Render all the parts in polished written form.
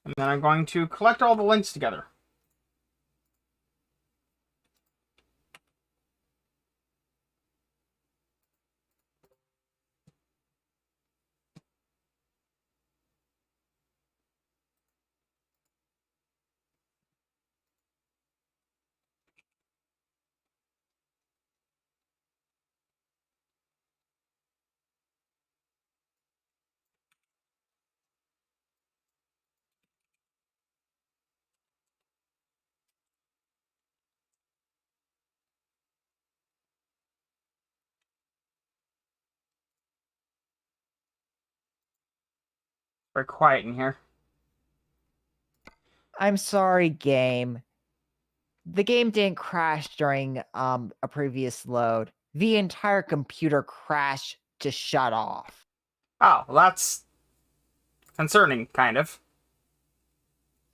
And then I'm going to collect all the links together. Very quiet in here. I'm sorry, game. The game didn't crash during a previous load. The entire computer crashed to shut off. Oh, well, that's concerning, kind of.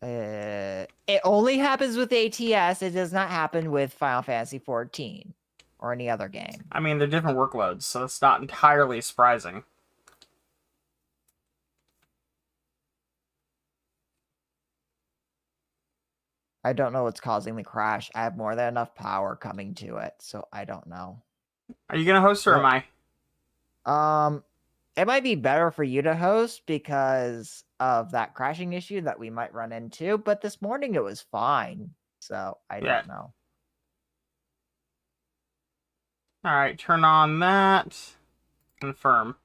It only happens with ATS. It does not happen with Final Fantasy XIV or any other game. I mean, they're different workloads, so it's not entirely surprising. I don't know what's causing the crash. I have more than enough power coming to it, so I don't know. Are you gonna host or am I? It might be better for you to host because of that crashing issue that we might run into, but this morning it was fine, so I don't know. Alright, turn on that. Confirm.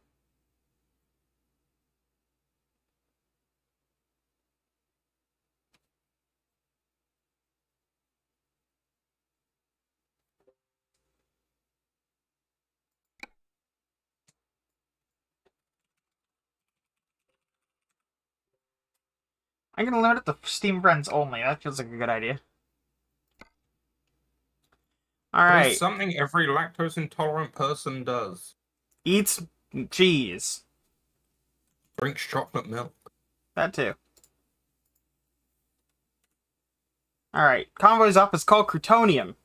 I'm gonna limit it to Steam friends only. That feels like a good idea. Alright. There's something every lactose intolerant person does. Eats cheese. Drinks chocolate milk. That too. Alright, convoy's up. It's called Crutonium.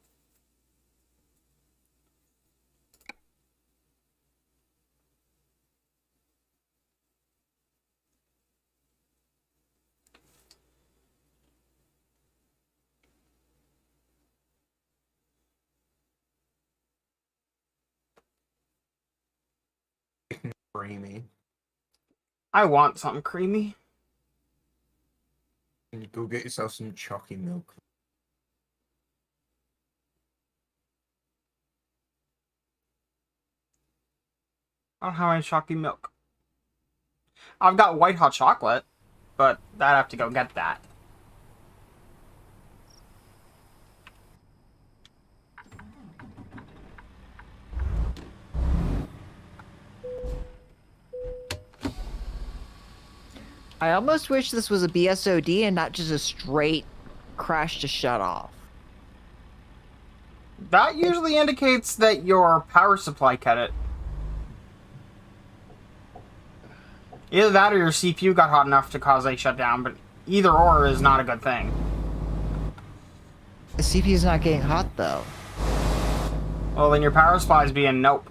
Creamy. I want something creamy. Can you go get yourself some chalky milk? I don't have any chalky milk. I've got white hot chocolate, but I'd have to go get that. I almost wish this was a BSOD and not just a straight crash to shut off. That usually indicates that your power supply cut it. Either that or your CPU got hot enough to cause a shutdown, but either or is not a good thing. The CPU's not getting hot though. Well, then your power supply's being nope.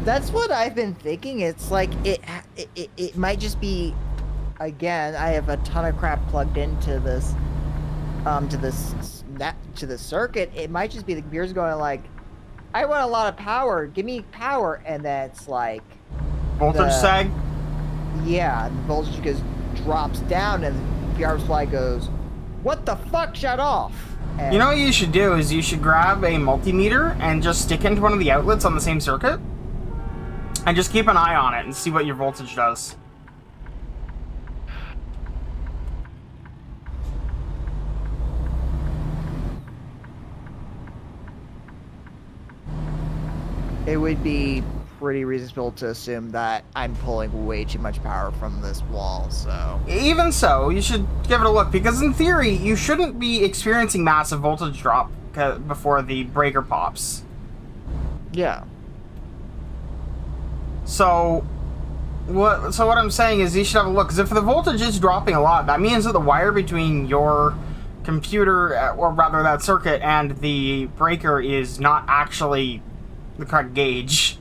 That's what I've been thinking. It's like it might just be, again, I have a ton of crap plugged into this to the circuit. It might just be the computer's going like, I want a lot of power, give me power, and then it's like Voltage sag? Yeah, the voltage drops down and the power supply goes, what the fuck, shut off. And you know what you should do is you should grab a multimeter and just stick into one of the outlets on the same circuit. And just keep an eye on it and see what your voltage does. it would be pretty reasonable to assume that I'm pulling way too much power from this wall, so... Even so, you should give it a look, because in theory, you shouldn't be experiencing massive voltage drop before the breaker pops. Yeah. So what I'm saying is you should have a look, because if the voltage is dropping a lot, that means that the wire between your computer, or rather that circuit, and the breaker is not actually the correct gauge.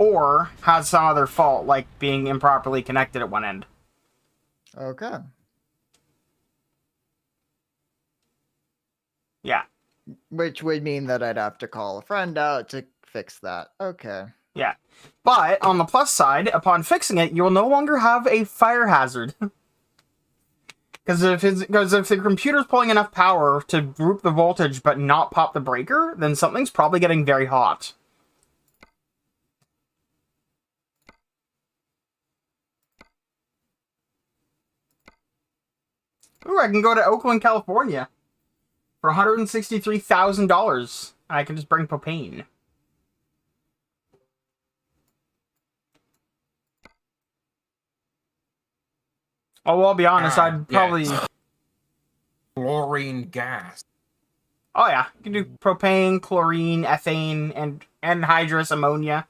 or has some other fault, like being improperly connected at one end. Okay. Yeah. Which would mean that I'd have to call a friend out to fix that. Okay. Yeah. But on the plus side, upon fixing it, you'll no longer have a fire hazard. Because if the computer's pulling enough power to group the voltage but not pop the breaker, then something's probably getting very hot. Ooh, I can go to Oakland, California for $163,000. I can just bring propane. Oh, well, I'll be honest, I'd probably... Yeah. Chlorine gas. Oh, yeah. You can do propane, chlorine, ethane, and anhydrous ammonia.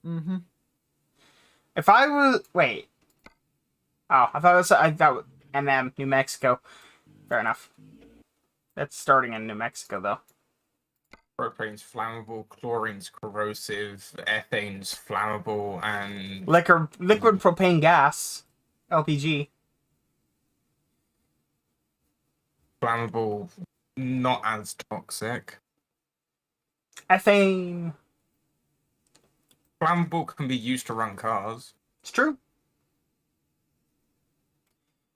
Mm-hmm. If I was... Wait. Oh, I thought that was NM, New Mexico. Fair enough. That's starting in New Mexico, though. Propane's flammable, chlorine's corrosive, ethane's flammable, and Liquid propane gas. LPG. flammable, not as toxic. Ethane. Flammable can be used to run cars. It's true.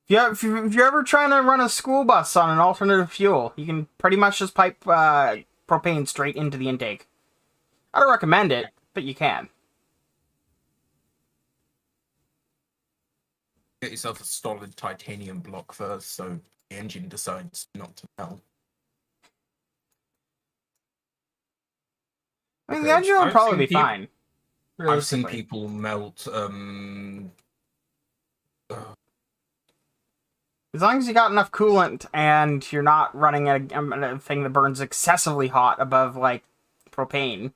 If you're ever trying to run a school bus on an alternative fuel, you can pretty much just pipe propane straight into the intake. I don't recommend it, but you can. Get yourself a solid titanium block first, so the engine decides not to melt. I mean, the Okay, engine will I've probably seen be people- fine. I've seen Realistically. people melt. As long as you got enough coolant and you're not running a thing that burns excessively hot above, like, propane.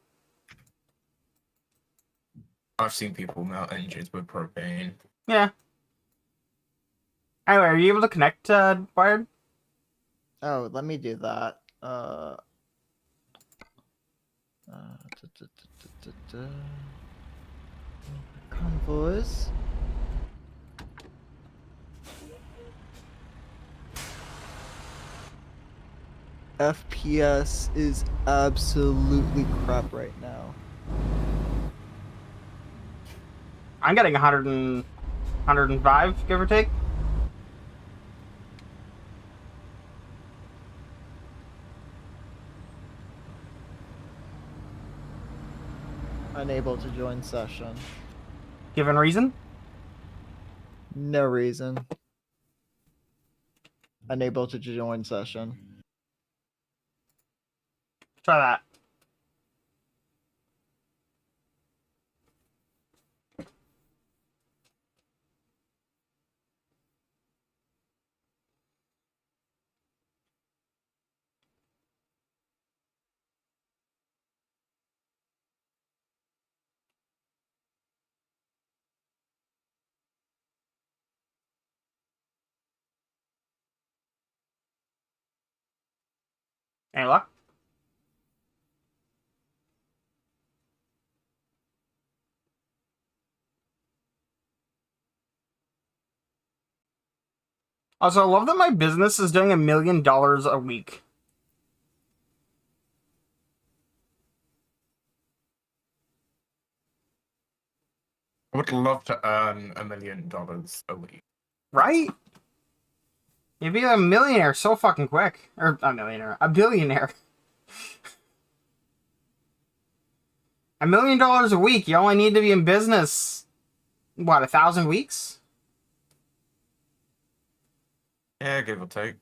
I've seen people melt engines with propane. Yeah. Anyway, are you able to connect wired? Oh, let me do that. Convoys. FPS is absolutely crap right now. I'm getting 105, give or take. Unable to join session. Given reason? No reason. Unable to join session. Try that. Any luck? Also, I love that my business is doing $1 million a week. I would love to earn $1 million a week. Right? You'd be a millionaire so fucking quick. Or, a millionaire. A billionaire. $1 million a week. You only need to be in business, what, 1,000 weeks? Yeah, give or take.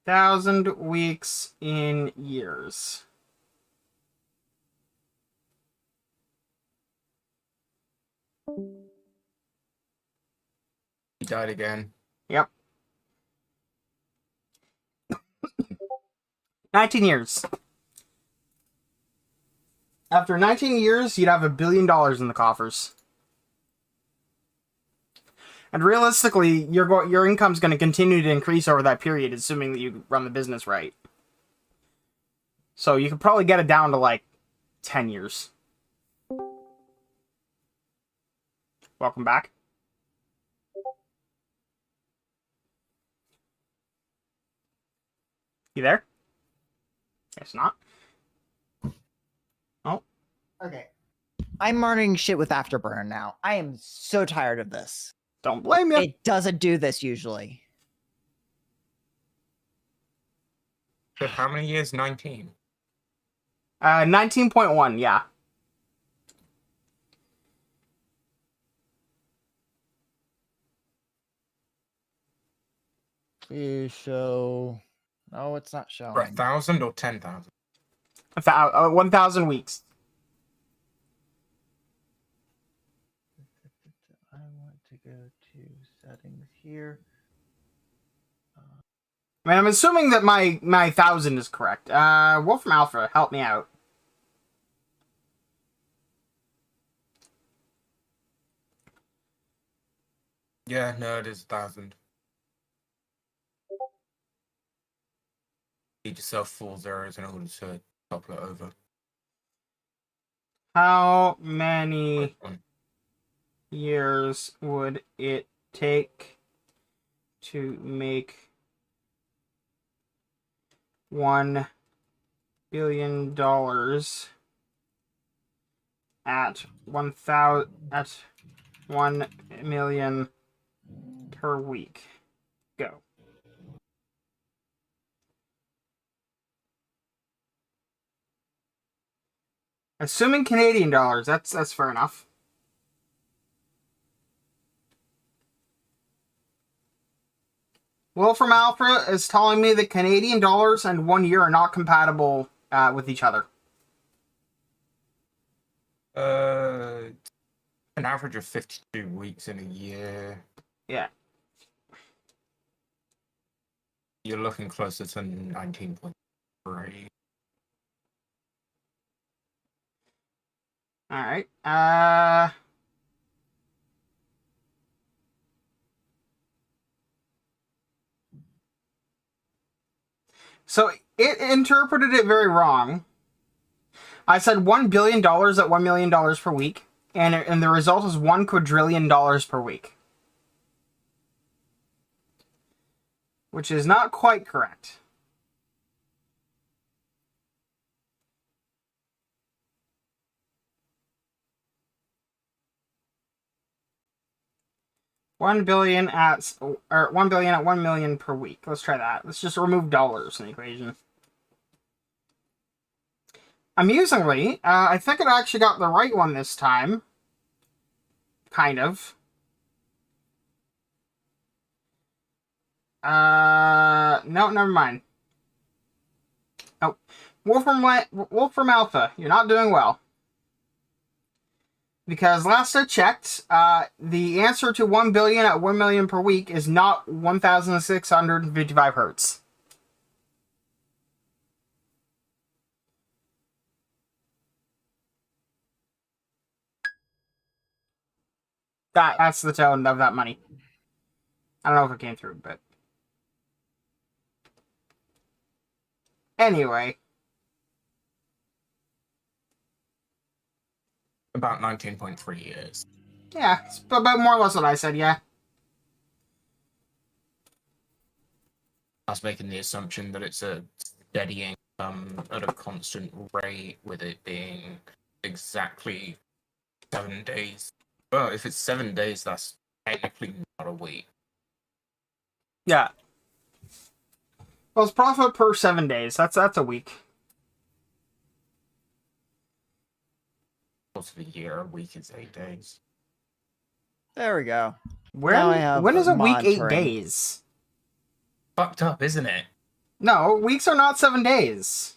Thousand weeks in years. He died again. Yep. 19 years. After 19 years, you'd have $1 billion in the coffers. And realistically, your income's going to continue to increase over that period, assuming that you run the business right. So you could probably get it down to like 10 years. Welcome back. You there? Guess not. Oh. Okay. I'm running shit with Afterburner now. I am so tired of this. Don't blame you. It doesn't do this usually. So how many years? 19. 19.1, yeah. Please show. No, it's not showing. 1,000 or 10,000? 1,000 weeks. I want to go to settings here. I mean, I'm assuming that my 1,000 is correct. Wolfram Alpha, help me out. Yeah, no, it is 1,000. Feed yourself 4 zeros in order to topple it over. How many years would it take to make $1 billion at 1 million per week? Go. Assuming Canadian dollars, that's fair enough. Wolfram Alpha is telling me that Canadian dollars and 1 year are not compatible with each other. An average of 52 weeks in a year. Yeah. You're looking closer to 19.3. All right. So it interpreted it very wrong. I said $1 billion at $1 million per week, and the result is $1 quadrillion per week, which is not quite correct. $1 billion at 1 million per week. Let's try that. Let's just remove dollars in the equation. Amusingly, I think it actually got the right one this time. Kind of. No, never mind. Oh, Wolfram Alpha, you're not doing well. Because last I checked, the answer to 1 billion at 1 million per week is not 1,655 hertz. That's the tone of that money. I don't know if it came through, but anyway. About 19.3 years. Yeah, it's about more or less what I said, yeah. I was making the assumption that it's a steady income at a constant rate, with it being exactly 7 days. Well, if it's 7 days, that's technically not a week. Yeah. Well, it's profit per 7 days. That's a week. Course of a year, a week is 8 days. There we go. When is a week 8 monitoring. days? Fucked up, isn't it? No, weeks are not 7 days.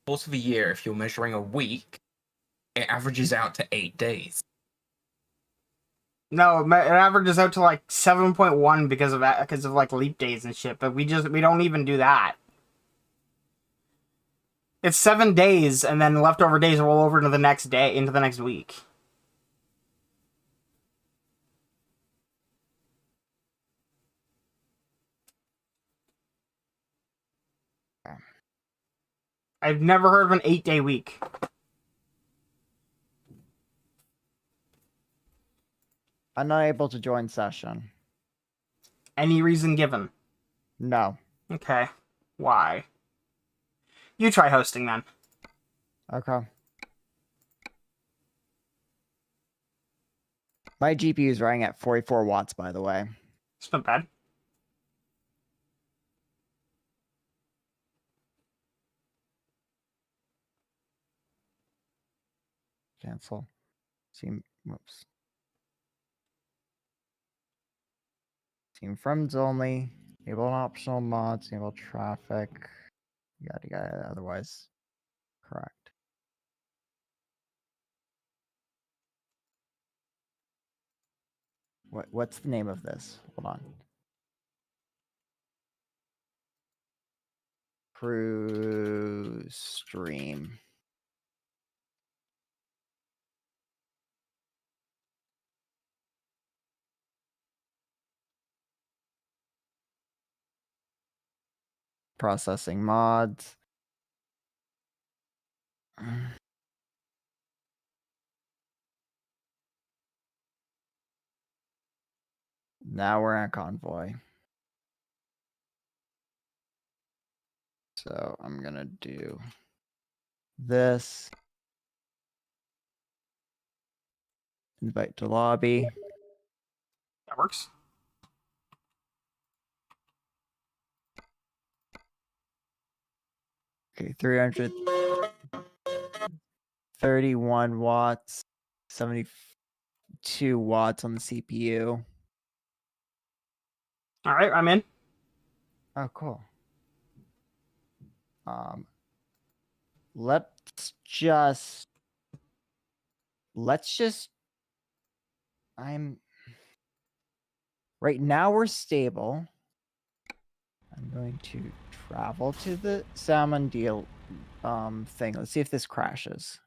Course of a year, if you're measuring a week, it averages out to 8 days. No, it averages out to like 7.1 because of like leap days and shit. But we don't even do that. It's 7 days, and then leftover days roll over into the next day, into the next week. I've never heard of an 8-day week. Unable to join session. Any reason given? No. Okay. Why? You try hosting then. Okay. My GPU is running at 44 watts, by the way. It's not bad. Cancel. Whoops. Team friends only. Enable optional mods. Enable traffic. Yada yada. Otherwise, correct. What's the name of this? Hold on. Crew stream. Processing mods. Now we're at Convoy. So I'm gonna do this. Invite to lobby. That works. Okay, 331 watts, 72 watts on the CPU. All right, I'm in. Oh, cool. Let's just right now we're stable. I'm going to travel to the salmon deal thing. Let's see if this crashes.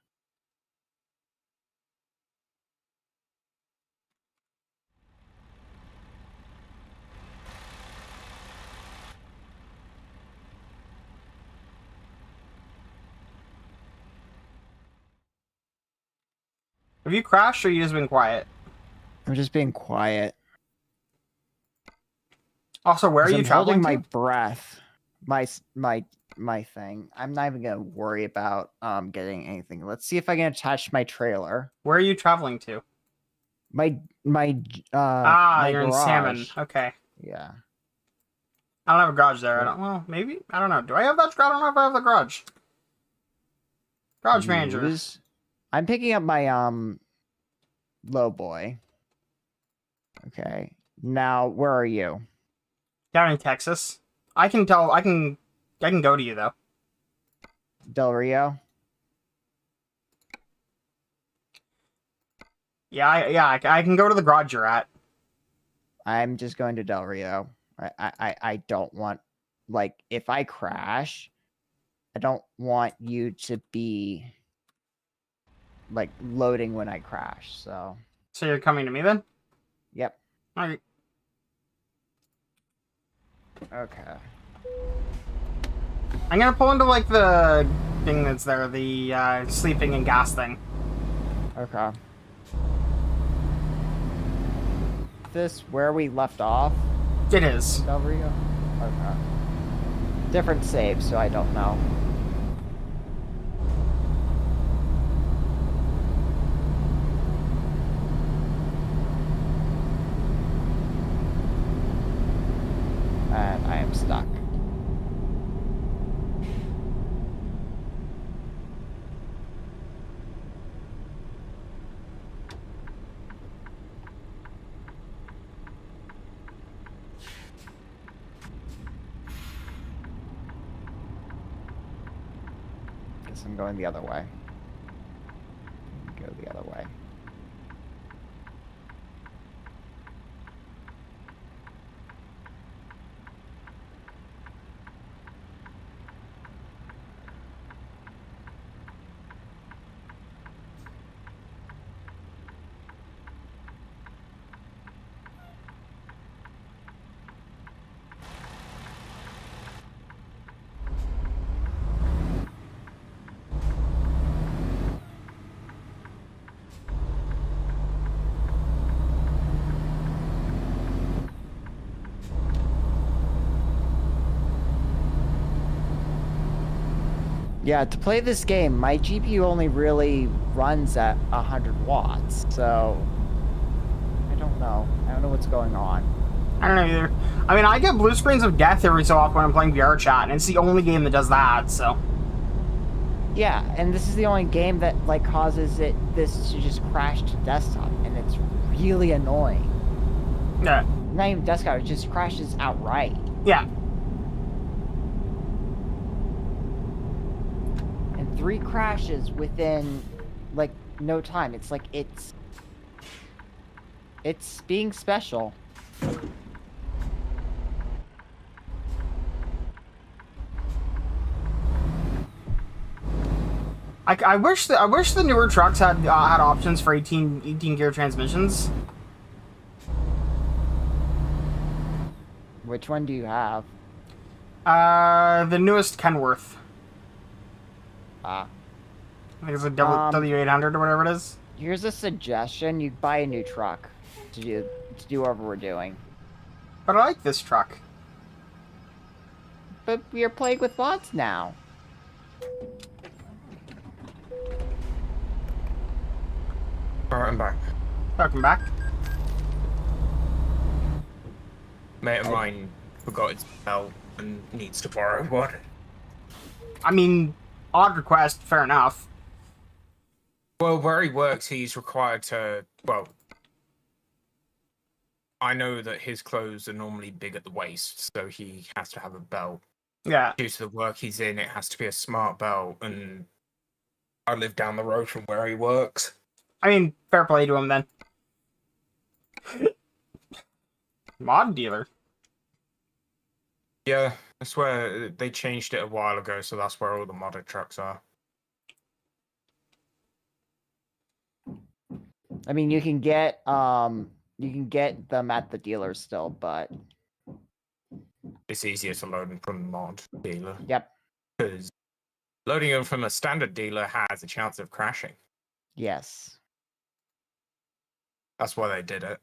Have you crashed or you just been quiet? I'm just being quiet. Also, where are 'Cause you I'm traveling holding my to? breath. My thing. I'm not even gonna worry about getting anything. Let's see if I can attach my trailer. Where are you traveling to? My You're in Salmon. garage. Okay. Yeah. I don't have a garage there. I Yeah. don't. Well, maybe. I don't know. Do I have that? I don't know if I have the garage. Garage manager. Use- I'm picking up my low boy. Okay. Now where are you? Down in Texas. I can tell. I can go to you though. Del Rio? Yeah. I can go to the garage you're at. I'm just going to Del Rio. I don't want, like, if I crash, I don't want you to be like loading when I crash. So So you're coming to me then? yep. All right. Okay. I'm gonna pull into like the thing that's there, the sleeping and gas thing. Okay. This where we left off? It is. Del Rio? Okay. Different save, so I don't know. And I am stuck. Guess I'm going the other way. Go the other way. Yeah, to play this game, my GPU only really runs at 100 watts, so I don't know. I don't know what's going on. I don't know either. I mean, I get blue screens of death every so often when I'm playing VR chat, and it's the only game that does that, so. Yeah, and this is the only game that like causes this to just crash to desktop, and it's really annoying. Yeah. Not even desktop, it just crashes outright. Yeah. And 3 crashes within like no time. It's like it's being special. I wish the newer trucks had options for 18 gear transmissions. Which one do you have? The newest Kenworth. Ah. I think it's a W800 or whatever it is. Here's a suggestion: you buy a new truck to do whatever we're doing. But I like this truck. But we are playing with bots now. Alright, I'm back. Welcome back. Mate of mine forgot its belt and needs to borrow one. I mean, odd request, fair enough. Well, where he works, he's required to. Well, I know that his clothes are normally big at the waist, so he has to have a belt. Yeah. Due to the work he's in, it has to be a smart belt, and I live down the road from where he works. I mean, fair play to him then. Mod dealer. Yeah, I swear they changed it a while ago, so that's where all the modded trucks are. I mean, you can get them at the dealer still, but It's easier to load them from the mod dealer. yep, Because loading them from a standard dealer has a chance of crashing. yes. That's why they did it.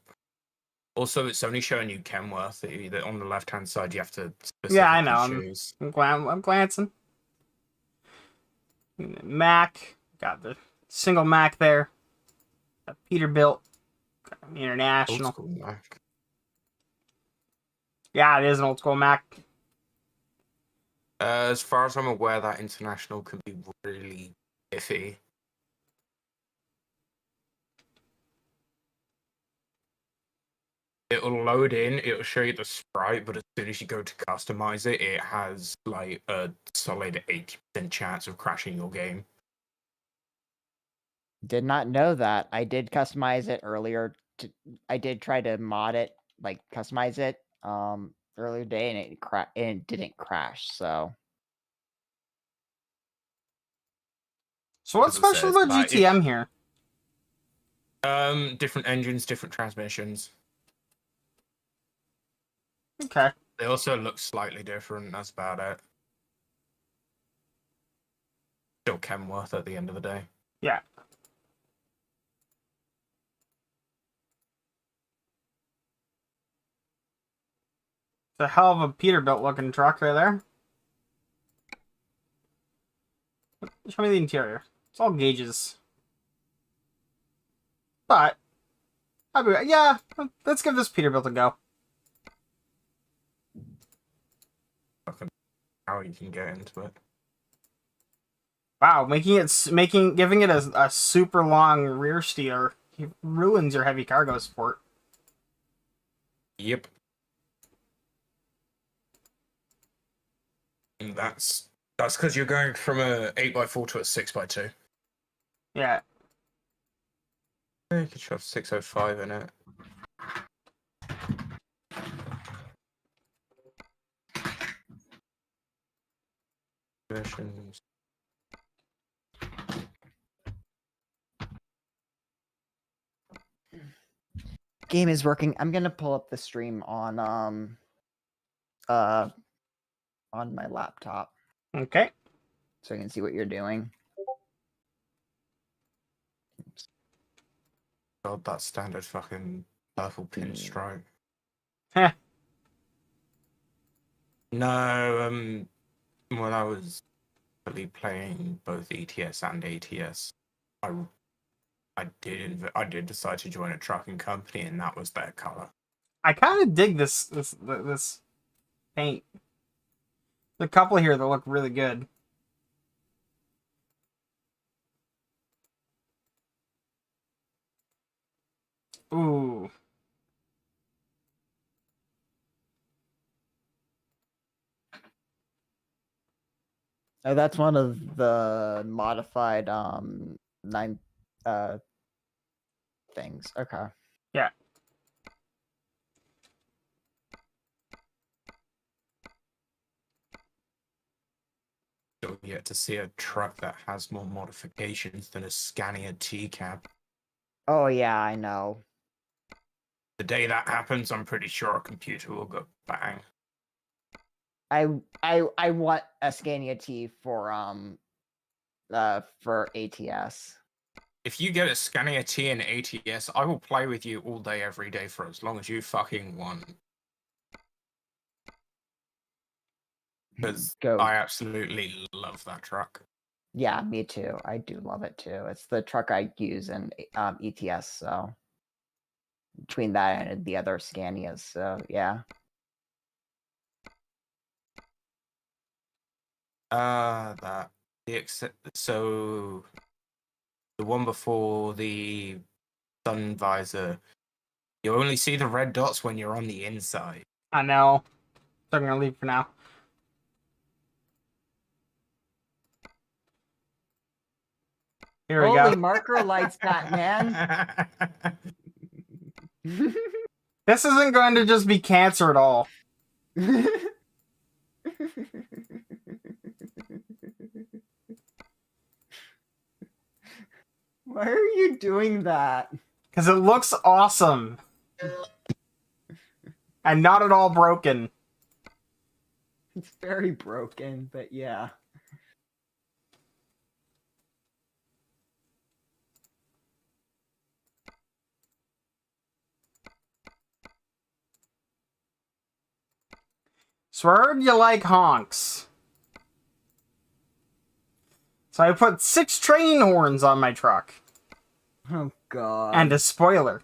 Also, it's only showing you Kenworth. That on the left-hand side, you have to specifically Yeah, I know. choose. I'm glancing. Mac. Got the single Mac there. Got Peterbilt. Got an International. Old school Mac. Yeah, it is an old school Mac. As far as I'm aware, that International can be really iffy. It'll load in, it'll show you the sprite, but as soon as you go to customize it, it has like a solid 80% chance of crashing your game. Did not know that. I did customize it earlier. I did try to mod it, like customize it, earlier today, and it didn't crash. So What's As I special said, about like, GTM here? Different engines, different transmissions. Okay. They also look slightly different, that's about it. Still Kenworth at the end of the day. Yeah. It's a hell of a Peterbilt looking truck right there. Show me the interior. It's all gauges. But, yeah, let's give this Peterbilt a go. How you can get into it. Wow, giving it a super long rear steer ruins your heavy cargo sport. Yep. And that's because you're going from a 8x4 to a 6x2. Yeah. You could shove 605 in it. Versions. game is working. I'm gonna pull up the stream on my laptop Okay. so I can see what you're doing. God, that standard fucking purple pinstripe. Heh. No, when I was happily playing both ETS and ATS. I did decide to join a trucking company, and that was their color. I kind of dig this paint. The couple here that look really good. Ooh. Oh, that's one of the modified 9 things. Okay. Yeah. Still yet to see a truck that has more modifications than a Scania T-cab. Oh yeah, I know. The day that happens, I'm pretty sure a computer will go bang. I want a Scania T for ATS. If you get a Scania T and ATS, I will play with you all day, every day for as long as you fucking want. Because Go. I absolutely love that truck. Yeah, me too. I do love it too. It's the truck I use in ETS. So between that and the other Scanias, so yeah. So the one before the sun visor, you only see the red dots when you're on the inside. I know. So I'm gonna leave for now. Here we Holy go. marker lights, Batman. This isn't going to just be cancer at all. Why are you doing that? Because it looks awesome. And not at all broken. It's very broken, but yeah. So I heard you like honks. So I put 6 train horns on my truck. Oh god. And a spoiler.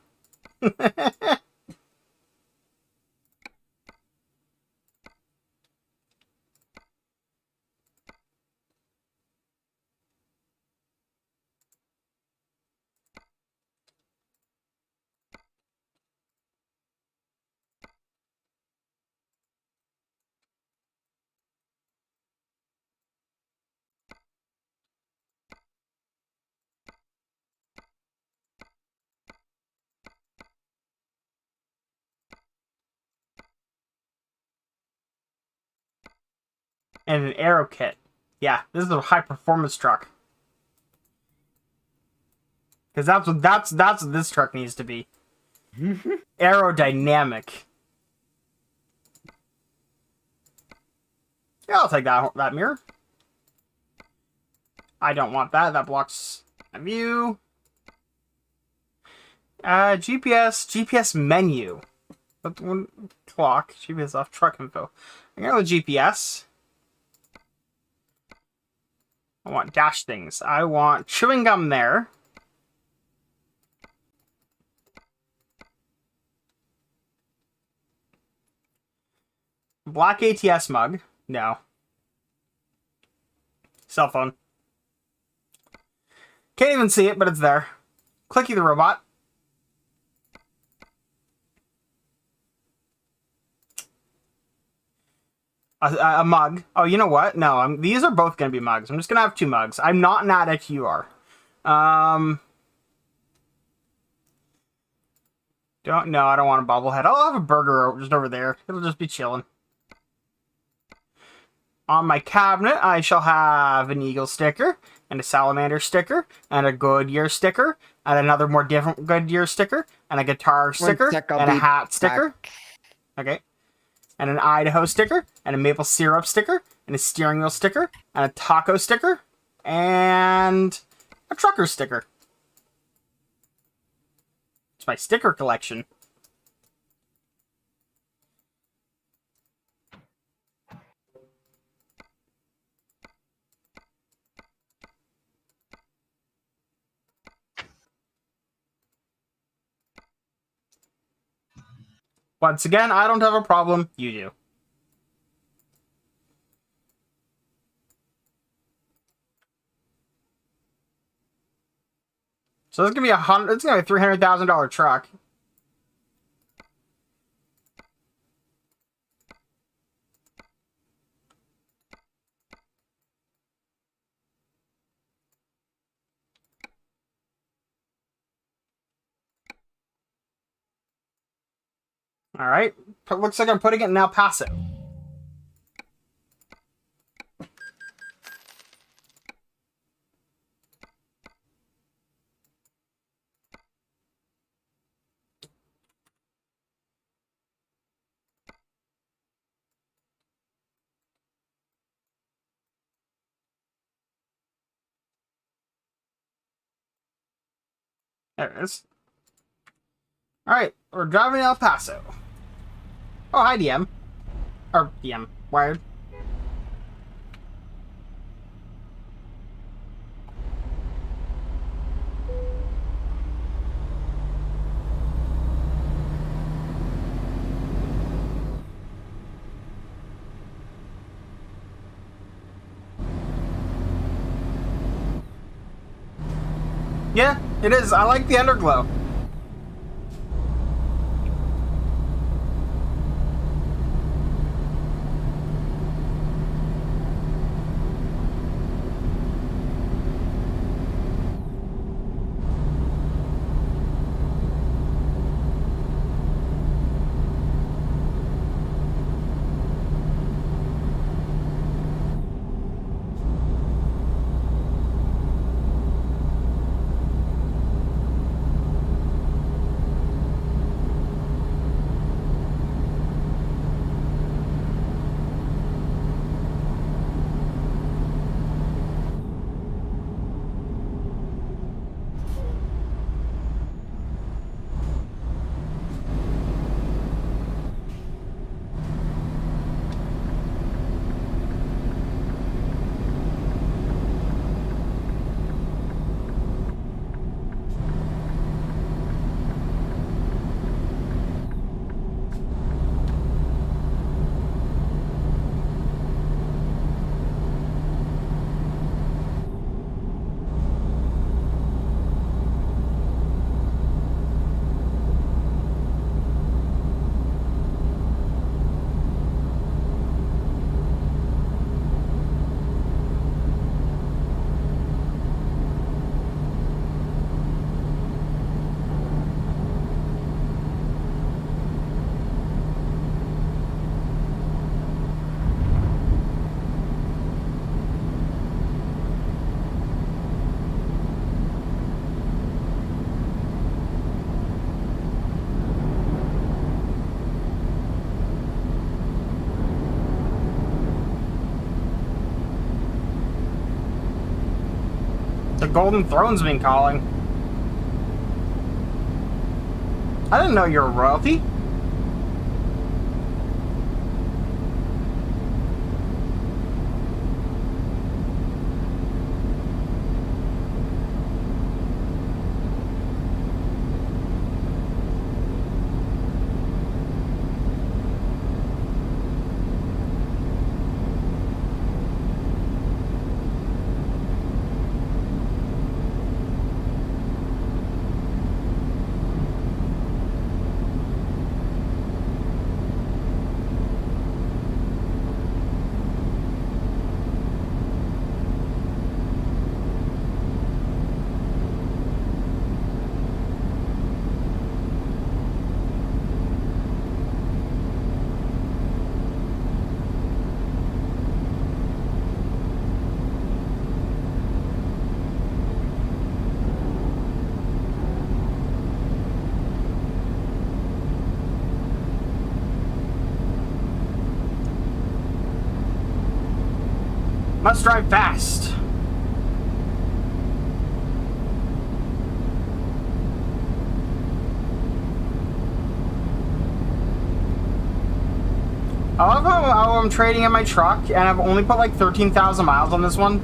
And an aero kit. Yeah, this is a high performance truck. Because that's what this truck needs to be. Aerodynamic. Yeah, I'll take that mirror. I don't want that. That blocks my view. GPS menu. Clock. GPS off. Truck info. I'm gonna go GPS. I want dash things. I want chewing gum there. Black ATS mug. No. Cell phone. Can't even see it, but it's there. Clicky the robot. A mug. Oh, you know what? No, these are both going to be mugs. I'm just going to have 2 mugs. I'm not an addict. You are. No, I don't want a bobblehead. I'll have a burger just over there. It'll just be chilling. On my cabinet, I shall have an eagle sticker, and a salamander sticker, and a Goodyear sticker, and another more different Goodyear sticker, and a guitar sticker, and a hat sticker. Okay. And an Idaho sticker, and a maple syrup sticker, and a steering wheel sticker, and a taco sticker, and a trucker sticker. It's my sticker collection. Once again, I don't have a problem. You do. So this is gonna be it's gonna be a $300,000 truck. All right. Looks like I'm putting it in El Paso. There it is. All right, we're driving to El Paso. Oh, hi, DM. Or DM. Wired. Yeah, it is. I like the underglow. The Golden Throne's been calling. I didn't know you were royalty. Must drive fast. I love how I'm trading in my truck, and I've only put like 13,000 miles on this one.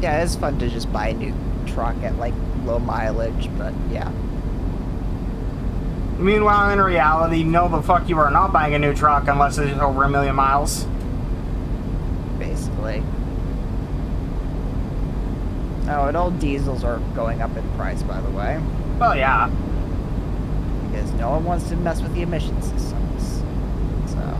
Yeah, it's fun to just buy a new truck at like low mileage, but yeah. Meanwhile, in reality, no the fuck you are not buying a new truck unless it's over 1 million miles. Basically. Oh, and all diesels are going up in price, by the way, Well, yeah. because no one wants to mess with the emission systems. So,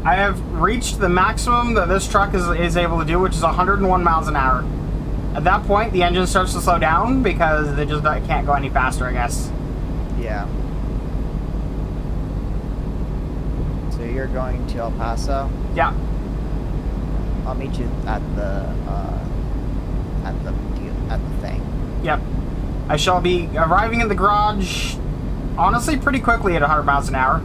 I have reached the maximum that this truck is able to do, which is 101 miles an hour. At that point, the engine starts to slow down because it just can't go any faster, I guess. yeah. So you're going to El Paso? Yeah. I'll meet you at the thing. Yep. I shall be arriving at the garage, honestly, pretty quickly at 100 miles an hour.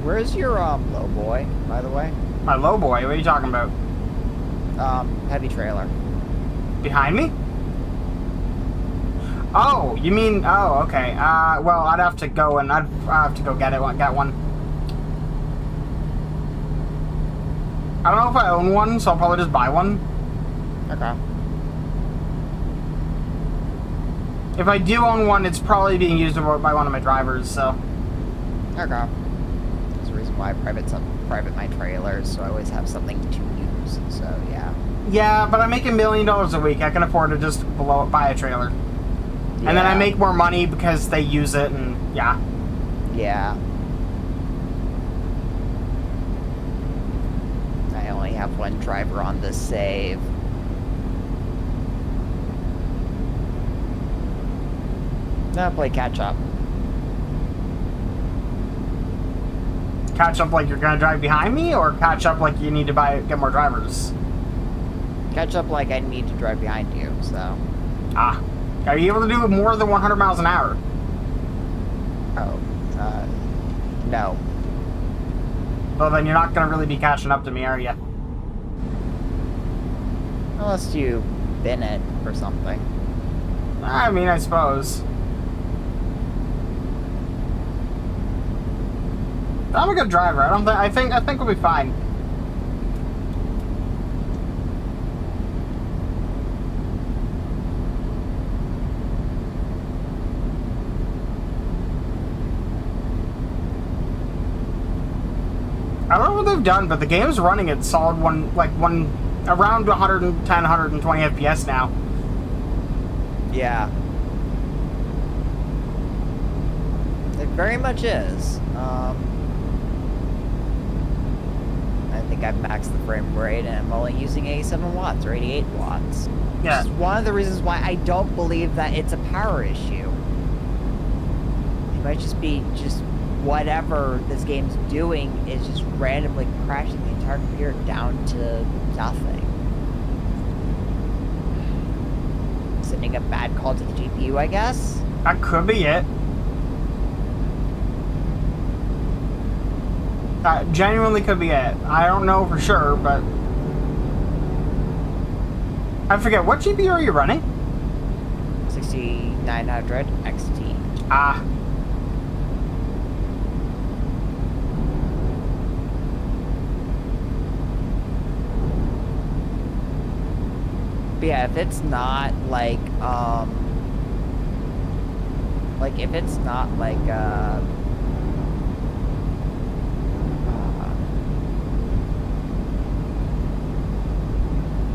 Where's your low boy, by the way? My low boy, what are you talking about? Heavy trailer. Behind me? Oh, you mean, oh, okay. Well, I'd have to go and I'd have to go get one. I don't know if I own one, so I'll probably just buy one. Okay. If I do own one, it's probably being used by one of my drivers, so. Okay. That's the reason why I private my trailers, so I always have something to use. So yeah. Yeah, but I make $1 million a week. I can afford to just buy a trailer. And then I Yeah. make more money because they use it, and yeah. Yeah. I only have one driver on this save. Now play catch up. Catch up like you're gonna drive behind me, or catch up like you need to get more drivers? Catch up like I need to drive behind you, so. Ah. Are you able to do more than 100 miles an hour? Oh. No. Well, then you're not gonna really be catching up to me, are you? Unless you bin it or something. I mean, I suppose. I'm a good driver. I think we'll be fine. I don't know what they've done, but the game's running at solid around 110, 120 FPS now. Yeah. It very much is. I think I've maxed the frame rate and I'm only using 87 watts or 88 watts. Yeah. Which is one of the reasons why I don't believe that it's a power issue. It might just be whatever this game's doing is just randomly crashing the entire computer down to nothing. Sending a bad call to the GPU, I guess? That could be it. That genuinely could be it. I don't know for sure, but I forget, what GPU are you running? 6900 XT. Ah. But yeah, if it's not like if it's not like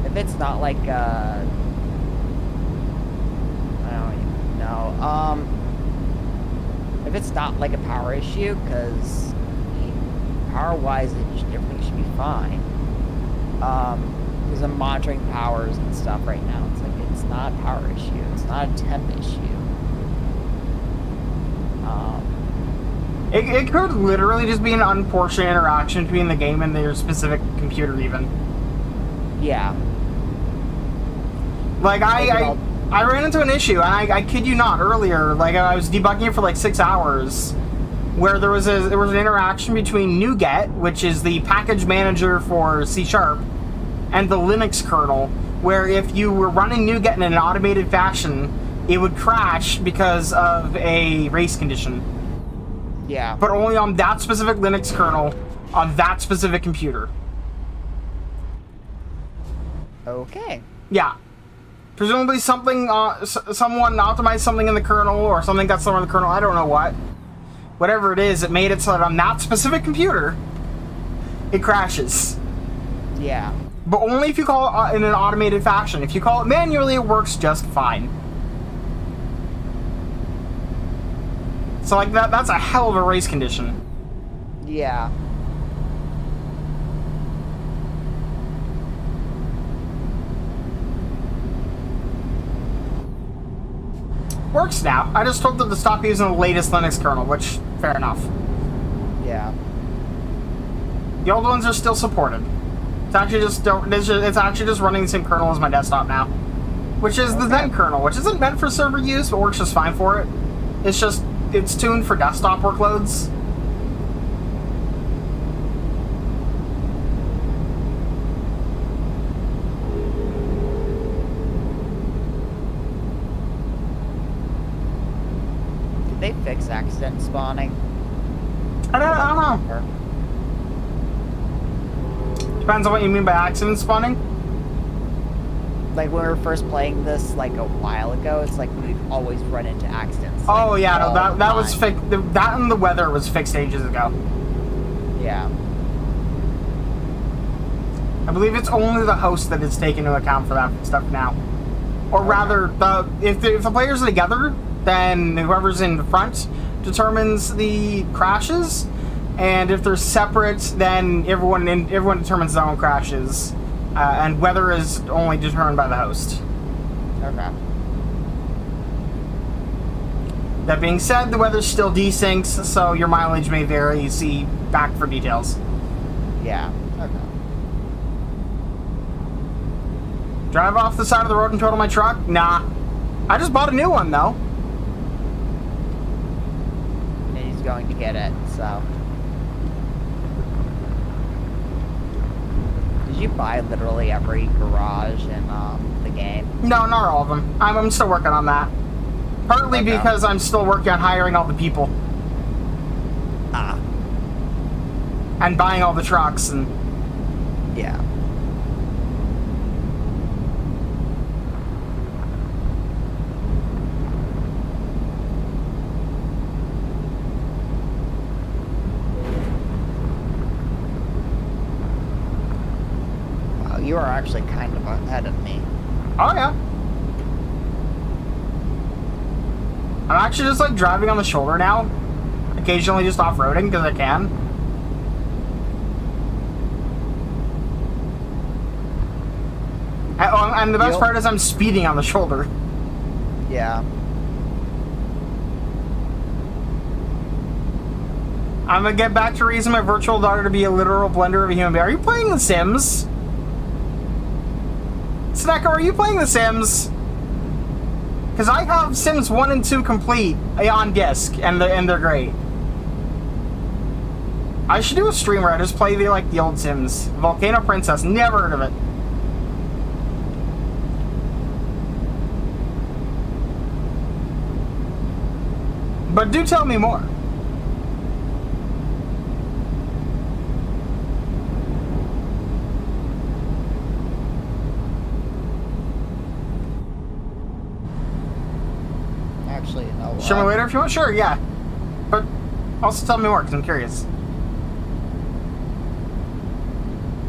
if it's not like I don't even know. If it's not like a power issue, because power-wise, everything should be fine. Because I'm monitoring powers and stuff right now. It's like it's not a power issue. It's not a temp issue. It could literally just be an unfortunate interaction between the game and your specific computer, even. Yeah. Like, I ran into an issue, and I kid you not, earlier, like, I was debugging it for like 6 hours, where there was an interaction between NuGet, which is the package manager for C#, and the Linux kernel, where if you were running NuGet in an automated fashion, it would crash because of a race condition. Yeah. but only on that specific Linux kernel on that specific computer. Okay. Yeah. Presumably something, someone optimized something in the kernel, or something got somewhere in the kernel, I don't know what. Whatever it is, it made it so that on that specific computer, it crashes. Yeah. But only if you call it in an automated fashion. If you call it manually, it works just fine. So, like, that's a hell of a race condition. Yeah. Works now. I just told them to stop using the latest Linux kernel, which, fair enough. Yeah. The old ones are still supported. It's actually it's actually just running the same kernel as my desktop now. Which is the Zen kernel, which isn't meant for server use, but works just fine for it. It's tuned for desktop workloads. Did they fix accident spawning? I don't know. Depends on what you mean by accident spawning. Like when we were first playing this like a while ago, it's like we'd always run into accidents. Oh like, yeah, no, all that the was time. fixed. That and the weather was fixed ages ago. Yeah. I believe it's only the host that is taken into account for that stuff now. Or rather, if the players are together, then whoever's in the front determines the crashes, and if they're separate, then everyone determines their own crashes, and weather is only determined by the host. Okay. That being said, the weather still desyncs, so your mileage may vary. See back for details. Yeah. Okay. Drive off the side of the road and total my truck? Nah. I just bought a new one, though. And he's going to get it, so. Did you buy literally every garage in the game? No, not all of them. I'm still working on that. Partly Okay. because I'm still working on hiring all the people. Ah. And buying all the trucks, and... Yeah. Wow, you are actually kind of ahead of me. Oh, yeah. I'm actually just, like, driving on the shoulder now. Occasionally just off-roading, because I can. And the best part is I'm speeding on the shoulder. Yeah. I'm gonna get back to raising my virtual daughter to be a literal blender of a human being. Are you playing The Sims? Snecko, are you playing The Sims? Because I have Sims 1 and 2 complete on disc, and they're great. I should do a stream where I just play the old Sims. Volcano Princess, never heard of it. But do tell me more. Actually, you know what? Show me later if you want. Sure, yeah. But also tell me more, because I'm curious.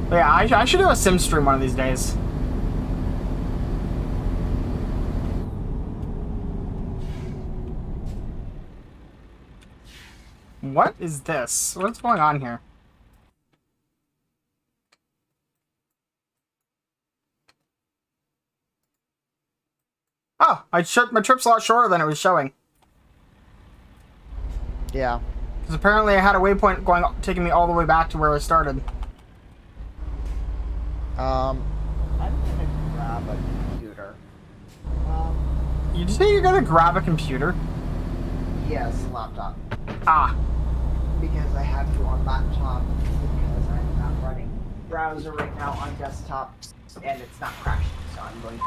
But yeah, I should do a Sim stream one of these days. What is this? What's going on here? Oh, my trip's a lot shorter than it was showing. Yeah. Because apparently I had a waypoint taking me all the way back to where I started. I'm gonna grab a computer. You say you're gonna grab a computer? Yes, laptop. Ah. Because I have to on laptop because I'm not running browser right now on desktop and it's not crashing. So I'm going to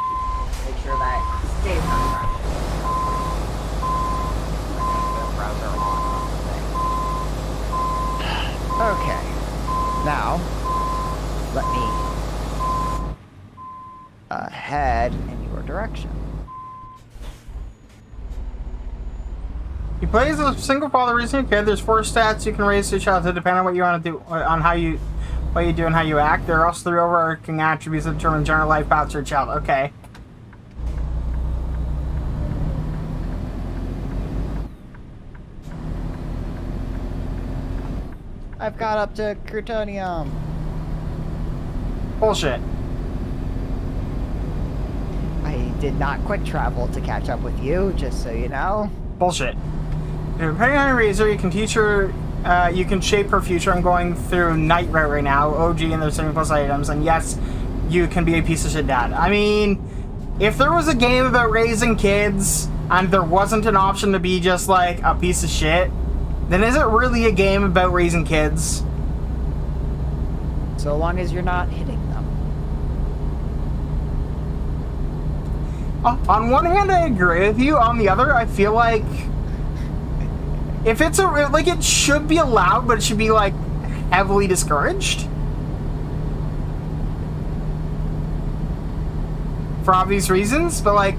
make sure that it stays not crashing. I'm going to put a browser on the thing. Now, let me head in your direction. He plays a single father raising a kid. There's 4 stats you can raise to a child to depend on what you want to do, on what you do and how you act. There are also 3 overarching attributes that determine general life paths for a child. Okay. I've got up to Crutonium. Bullshit. I did not quick travel to catch up with you, just so you know. Bullshit. Depending on your razor, you can you can shape her future. I'm going through Night Route right now, OG, and there's 70+ items, and yes, you can be a piece of shit dad. I mean, if there was a game about raising kids, and there wasn't an option to be just like a piece of shit, then is it really a game about raising kids? So long as you're not hitting them. On one hand, I agree with you. On the other, I feel like if it's like it should be allowed, but it should be like heavily discouraged for obvious reasons. But like,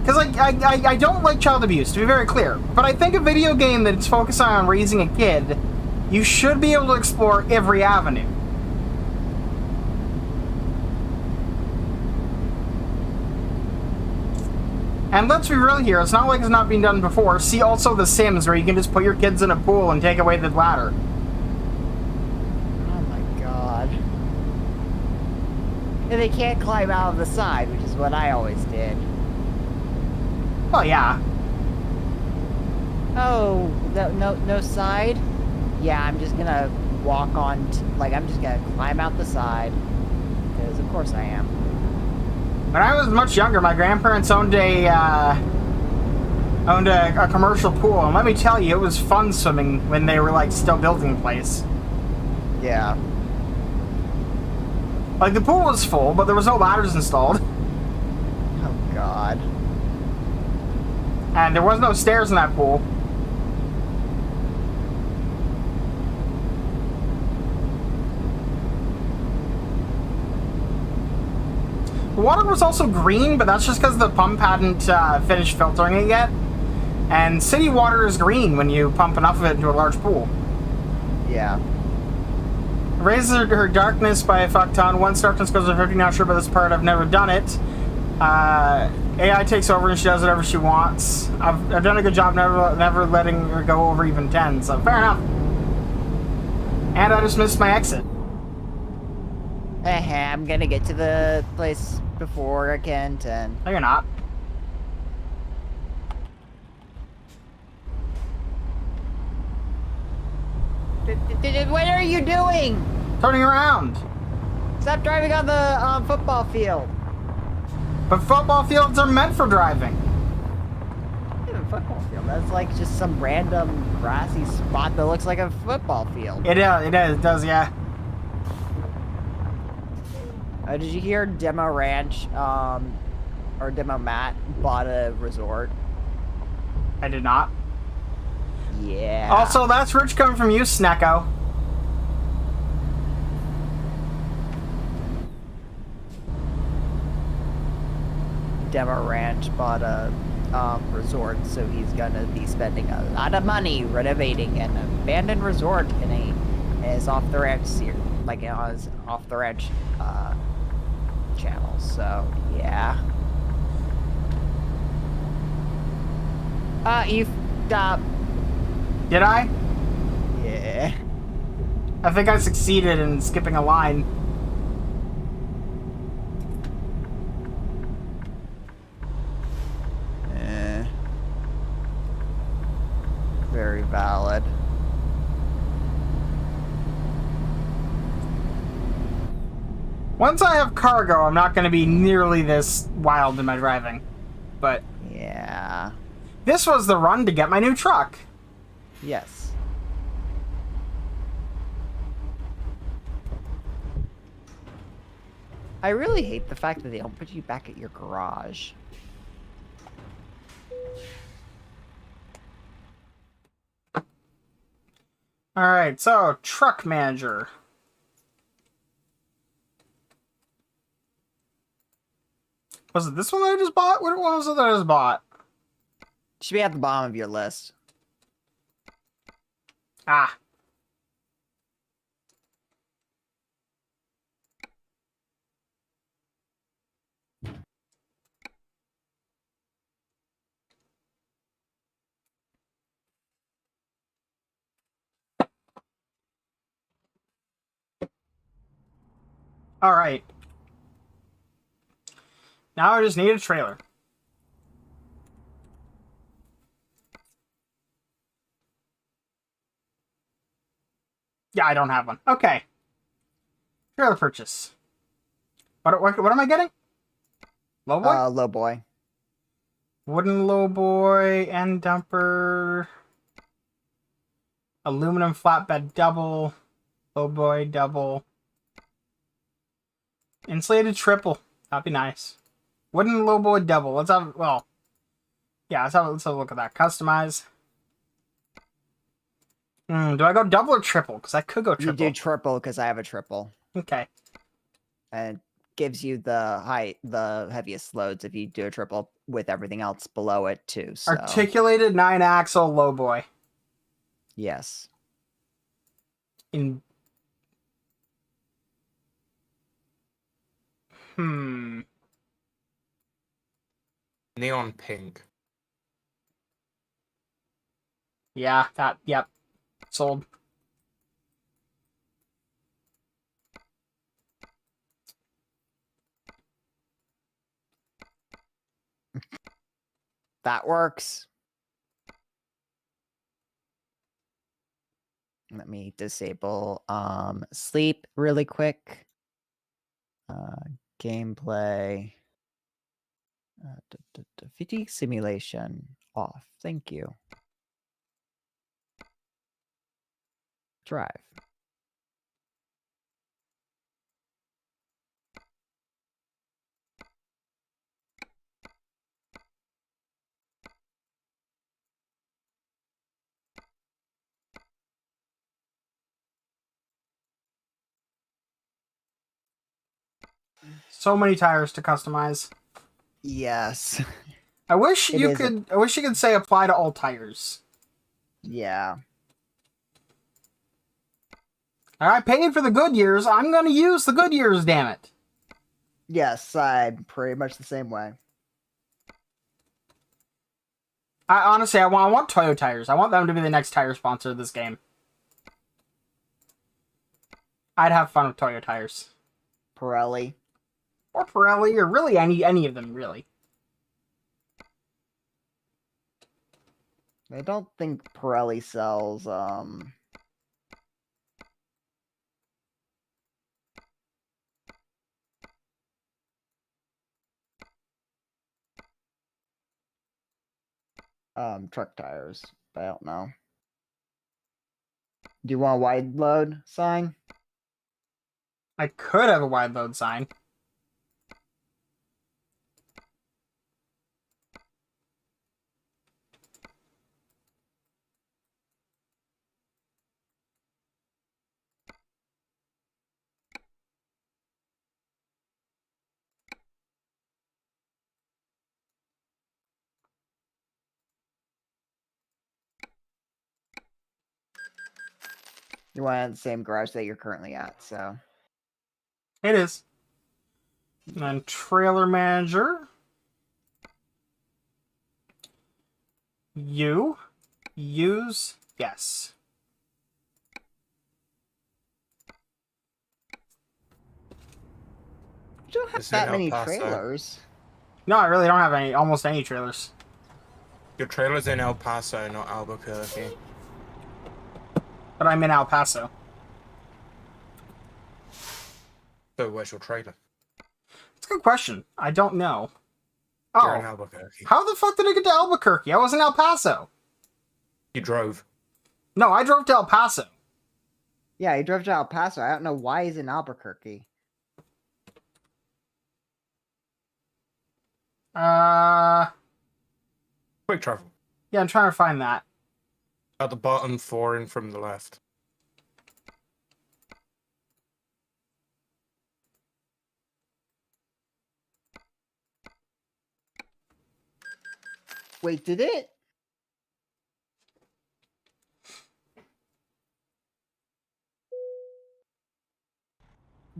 because like I don't like child abuse, to be very clear. But I think a video game that's focused on raising a kid, you should be able to explore every avenue. And let's be real here, it's not like it's not being done before. See also The Sims, where you can just put your kids in a pool and take away the ladder. Oh my god. And they can't climb out of the side, which is what I always did. Oh yeah. Oh, no side? Yeah, I'm just gonna walk on, I'm just gonna climb out the side. Because of course I am. When I was much younger, my grandparents owned a commercial pool, and let me tell you, it was fun swimming when they were like still building the place. Yeah. Like the pool was full, but there was no ladders installed, Oh god. and there was no stairs in that pool. The water was also green, but that's just because the pump hadn't finished filtering it yet. And city water is green when you pump enough of it into a large pool. Yeah. It raises her darkness by a fuck ton. Once darkness goes to 50, not sure about this part, I've never done it. AI takes over and she does whatever she wants. I've done a good job never letting her go over even 10, so fair enough. And I just missed my exit. I'm gonna get to the place before Kent and... No, you're not. What are you doing? Turning around. Stop driving on the football field. But football fields are meant for driving. Yeah, football field. That's like just some random grassy spot that looks like a football field. It does, yeah. Did you hear Demo Ranch, or Demo Matt bought a resort? I did not. Yeah. Also, that's rich coming from you, Snecko. Demo Ranch bought a resort, so he's gonna be spending a lot of money renovating an abandoned resort in his off the ranch series, like on his off the ranch channel. So yeah. You stop. Did I? Yeah. I think I succeeded in skipping a line. Very valid. Once I have cargo, I'm not going to be nearly this wild in my driving. But Yeah. this was the run to get my new truck. Yes. I really hate the fact that they don't put you back at your garage. Alright, so truck manager. Was it this one that I just bought? What was it that I just bought? Should be at the bottom of your list. Ah. Alright. Now I just need a trailer. Yeah, I don't have one. Okay. Trailer purchase. What am I getting? Low boy? Low boy. Wooden low boy, end dumper. Aluminum flatbed double. Low boy double. Insulated triple. That'd be nice. Wooden low boy double. Let's have, well. Yeah, let's have a look at that. Customize. Do I go double or triple? Because I could go triple. You do triple because I have a triple. Okay. And it gives you the heaviest loads if you do a triple with everything else below it too. So. Articulated 9-axle low boy. Yes. In. Neon pink. Yeah, yep. Sold. That works. Let me disable sleep really quick. Gameplay. Fatigue simulation off. Thank you. Drive. So many tires to customize. Yes. I wish you could say apply to all tires. Yeah. I paid for the Goodyears. I'm going to use the Goodyears, damn it. Yes, I'm pretty much the same way. Honestly, I want Toyo tires. I want them to be the next tire sponsor of this game. I'd have fun with Toyo tires. Pirelli. Or Pirelli, or really any of them, really. I don't think Pirelli sells, truck tires, but I don't know. Do you want a wide load sign? I could have a wide load sign. You want it in the same garage that you're currently at, so. It is. And then trailer manager. Use, yes. You don't have Is it that El many Paso? trailers. No, I really don't have almost any trailers. Your trailer's in El Paso, not Albuquerque. But I'm in El Paso. So where's your trailer? It's a good question. I don't know. You're in Oh, Albuquerque. how the fuck did I get to Albuquerque? I was in El Paso. You drove. No, I drove to El Paso. Yeah, he drove to El Paso. I don't know why he's in Albuquerque. Quick travel. Yeah, I'm trying to find that. At the bottom, 4 in from the left. Wait, did it?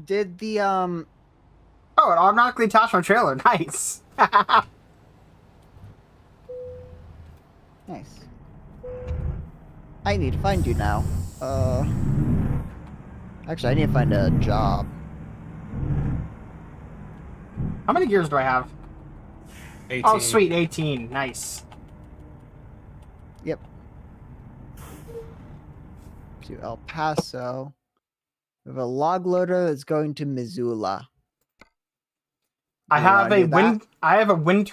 Did the Oh, it automatically attached my trailer. Nice. Nice. I need to find you now. Actually, I need to find a job. How many gears do I have? 18. Oh, sweet, 18. Nice. Yep. To El Paso. We have a log loader that's going to Missoula. I You have wanna a do that? wind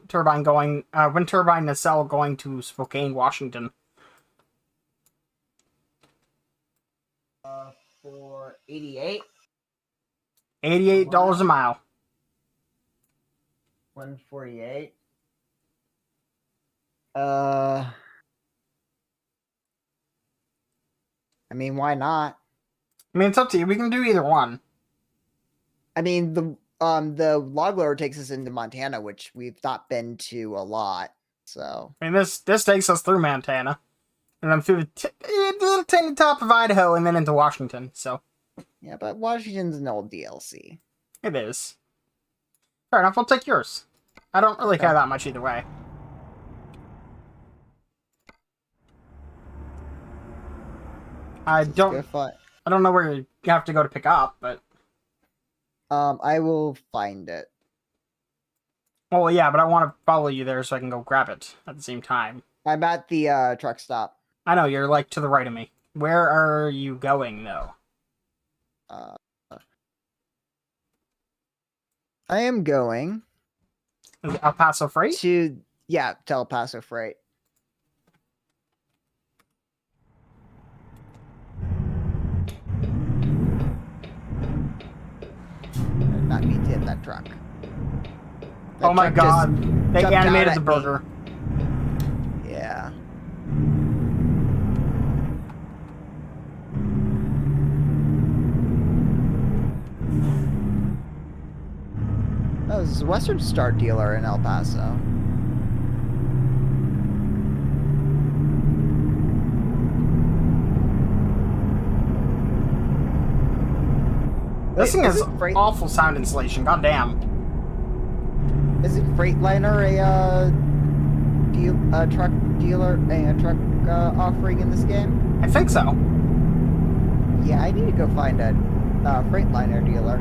turbine going wind turbine nacelle going to Spokane, Washington. For 88, $88 a mile. 148. I mean, why not? I mean, it's up to you. We can do either one. I mean, the log loader takes us into Montana, which we've not been to a lot. So I mean, this takes us through Montana, and then through the little tiny top of Idaho, and then into Washington. So yeah, but Washington's an old DLC. it is. Fair enough. We'll take yours. I don't really care Okay. that much either way. I Let's go don't know where you have to go to pick up, but I will find it. well, yeah, but I want to follow you there so I can go grab it at the same time. I'm at the truck stop. I know you're like to the right of me. Where are you going though? I am going Is it El Paso Freight? to El Paso Freight. I did not mean to hit that truck. Oh my truck just god, they jumped out animated at the me. burger. Yeah. Oh, this is a Western Star dealer in El Paso. This thing Wait, is has it freight- awful sound insulation. God damn. Isn't Freightliner a truck dealer, a truck offering in this game? I think so. Yeah, I need to go find a Freightliner dealer.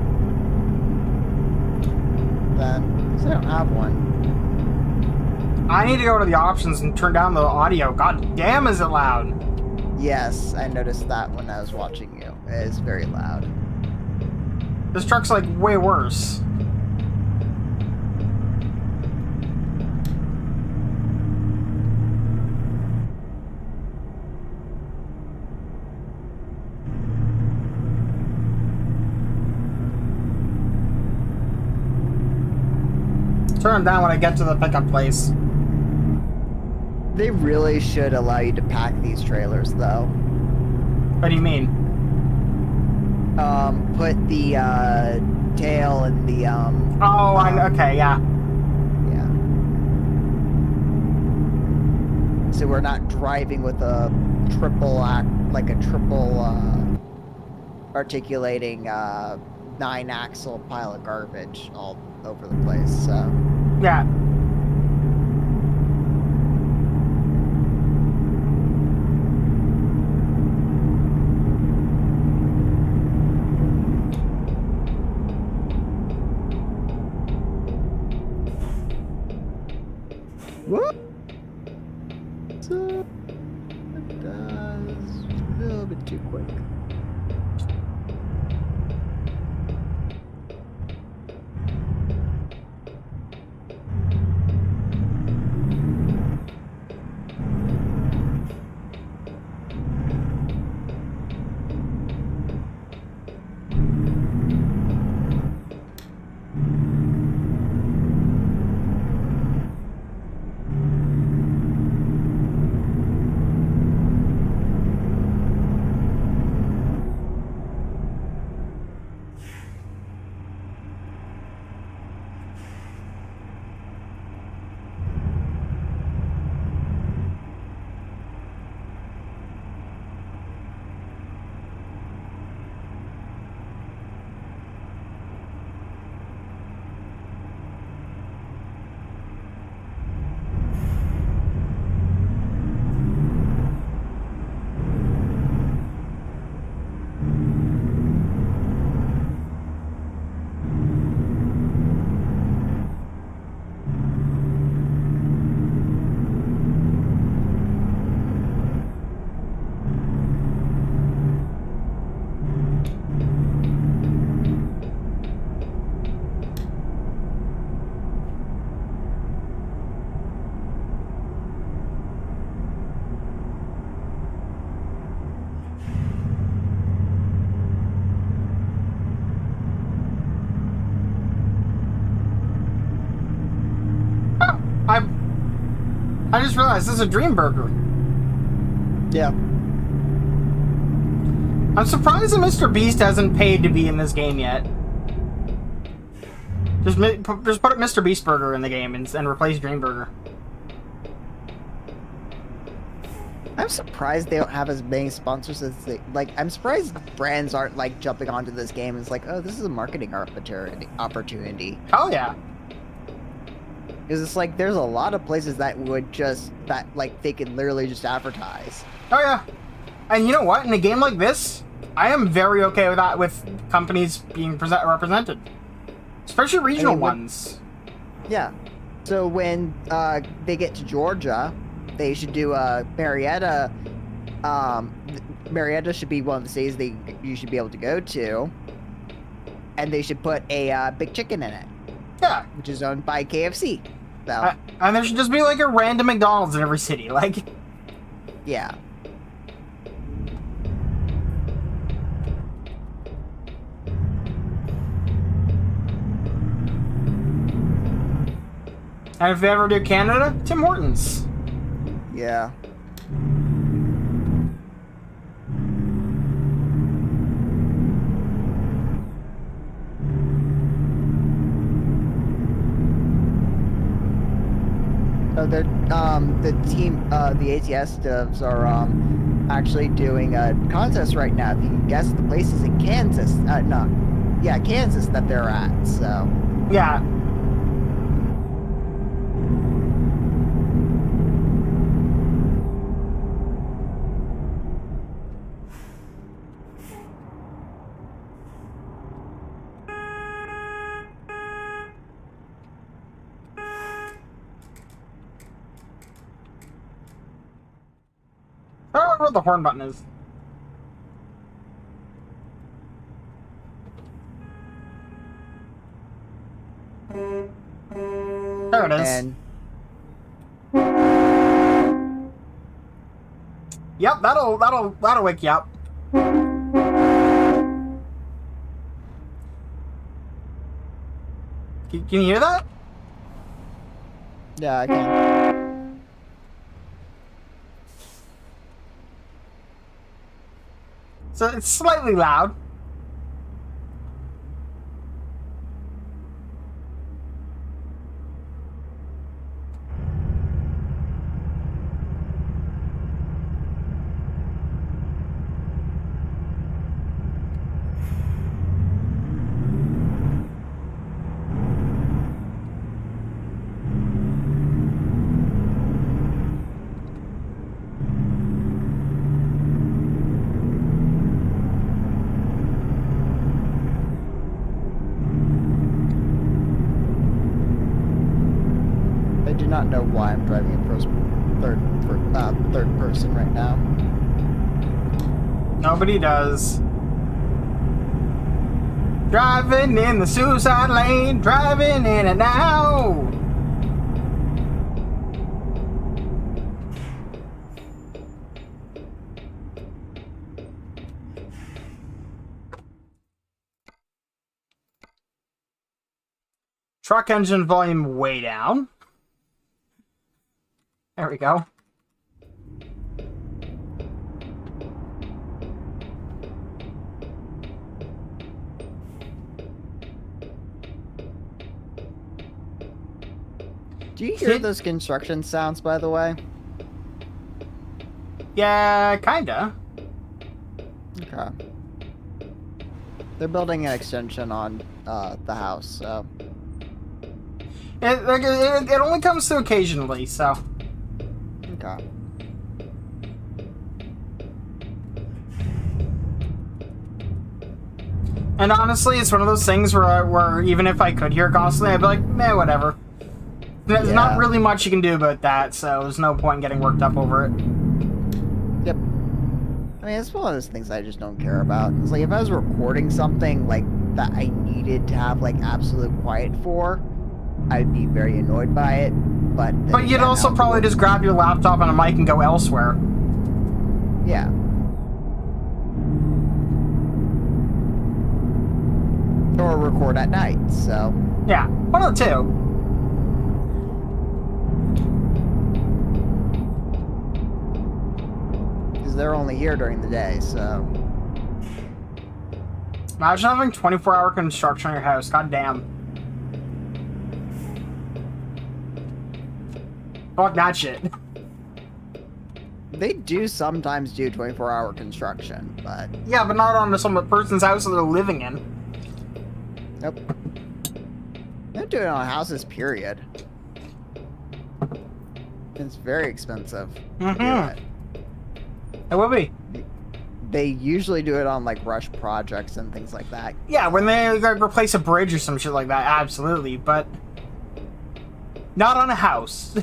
Then, 'cause I don't have one. I need to go to the options and turn down the audio. God damn, is it loud? Yes, I noticed that when I was watching you. It is very loud. This truck's like way worse. Turn them down when I get to the pickup place. They really should allow you to pack these trailers, though. What do you mean? Put the tail in the Oh, okay, yeah. yeah. So we're not driving with a triple articulating 9-axle pile of garbage all over the place. So Yeah. whoop. So it does a little bit too quick. realized this is a Dream Burger. Yeah. I'm surprised that Mr. Beast hasn't paid to be in this game yet. Just put Mr. Beast Burger in the game and replace Dream Burger. I'm surprised they don't have as many sponsors as they like. I'm surprised brands aren't like jumping onto this game. And it's like, oh, this is a marketing opportunity. Oh yeah. Because it's like there's a lot of places that would just like they could literally just advertise. Oh yeah. And you know what? In a game like this, I am very okay with that. With companies being represented, especially regional ones. Yeah. So when they get to Georgia, they should do Marietta. Marietta should be one of the cities you should be able to go to, and they should put a Big Chicken in it. Yeah. Which is owned by KFC. So and there should just be like a random McDonald's in every city. Like. Yeah. And if they ever do Canada, Tim Hortons. Yeah. So they're the team, the ATS devs are actually doing a contest right now. If you can guess the places in Kansas, Kansas that they're at. So Yeah. I don't know what the horn button is. There it is. and Yep, that'll wake you up. Can you hear that? yeah, I can. So it's slightly loud. I do not know why I'm driving in third person right now. Nobody does. Driving in the suicide lane, driving in it now. Truck engine volume way down. There we go. Do you hear those construction sounds, by the way? Yeah, kinda. Okay. They're building an extension on the house, so. It only comes through occasionally, so. Okay. And honestly, it's one of those things where even if I could hear constantly, I'd be like, meh, whatever. There's not really much you can do about that, so there's no point in getting worked up over it. Yep. I mean, it's one of those things I just don't care about. It's like if I was recording something like that I needed to have like absolute quiet for, I'd be very annoyed by it. But you'd also probably just grab your laptop and a mic and go elsewhere. Yeah. Or record at night, so. Yeah, one of the two. they're only here during the day, so... Imagine having 24-hour construction on your house. God damn. Fuck that shit. They do sometimes do 24-hour construction, but... Yeah, but not on some person's house that they're living in. Nope. They don't do it on houses, period. It's very expensive to do it. It will be. They usually do it on, like, rush projects and things like that. Yeah, when they like, replace a bridge or some shit like that, absolutely, but... not on a house.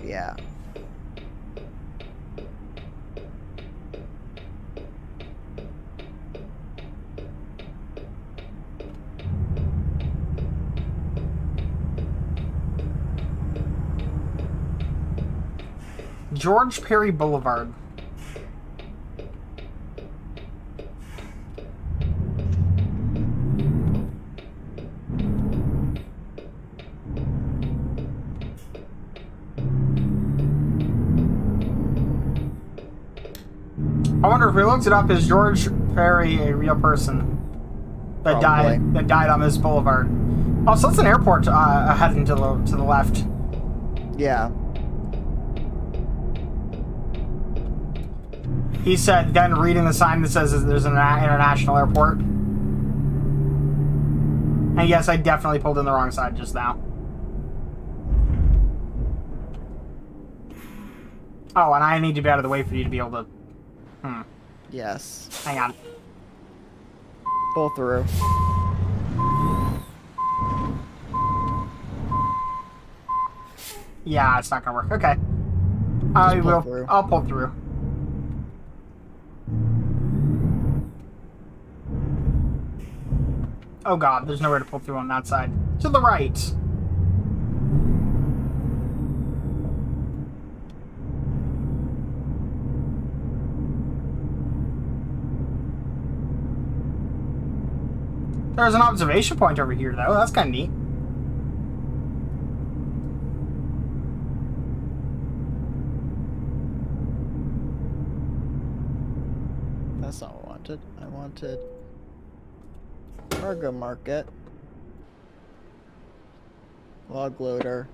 Yeah. George Perry Boulevard. I wonder if we looked it up, is George Perry a real person that died on this boulevard? Oh, so that's an airport heading to the left. Yeah. He said, then reading the sign that says there's an international airport. And yes, I definitely pulled in the wrong side just now. Oh, and I need to be out of the way for you to be able to... Yes. Hang on. Pull through. Yeah, it's not gonna work. Okay. pull through. I'll pull through. Oh god, there's nowhere to pull through on that side. To the right. There's an observation point over here, though. That's kind of neat. That's not what I wanted. I wanted... Cargo market. Log loader.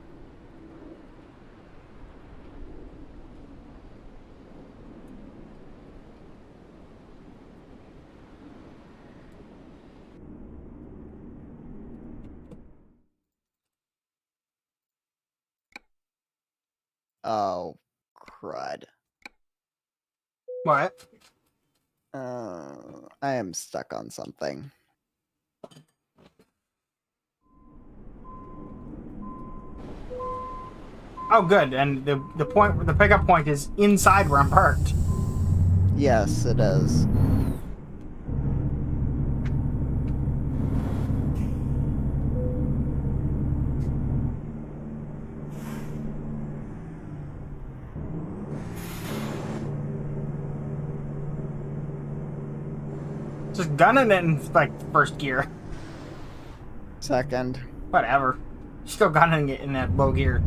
Oh, crud. What? I am stuck on something. Oh, good. And the pickup point is inside where I'm parked. Yes, it is. Just gunning it in, like, first gear. Second. Whatever. Still gunning it in that low gear.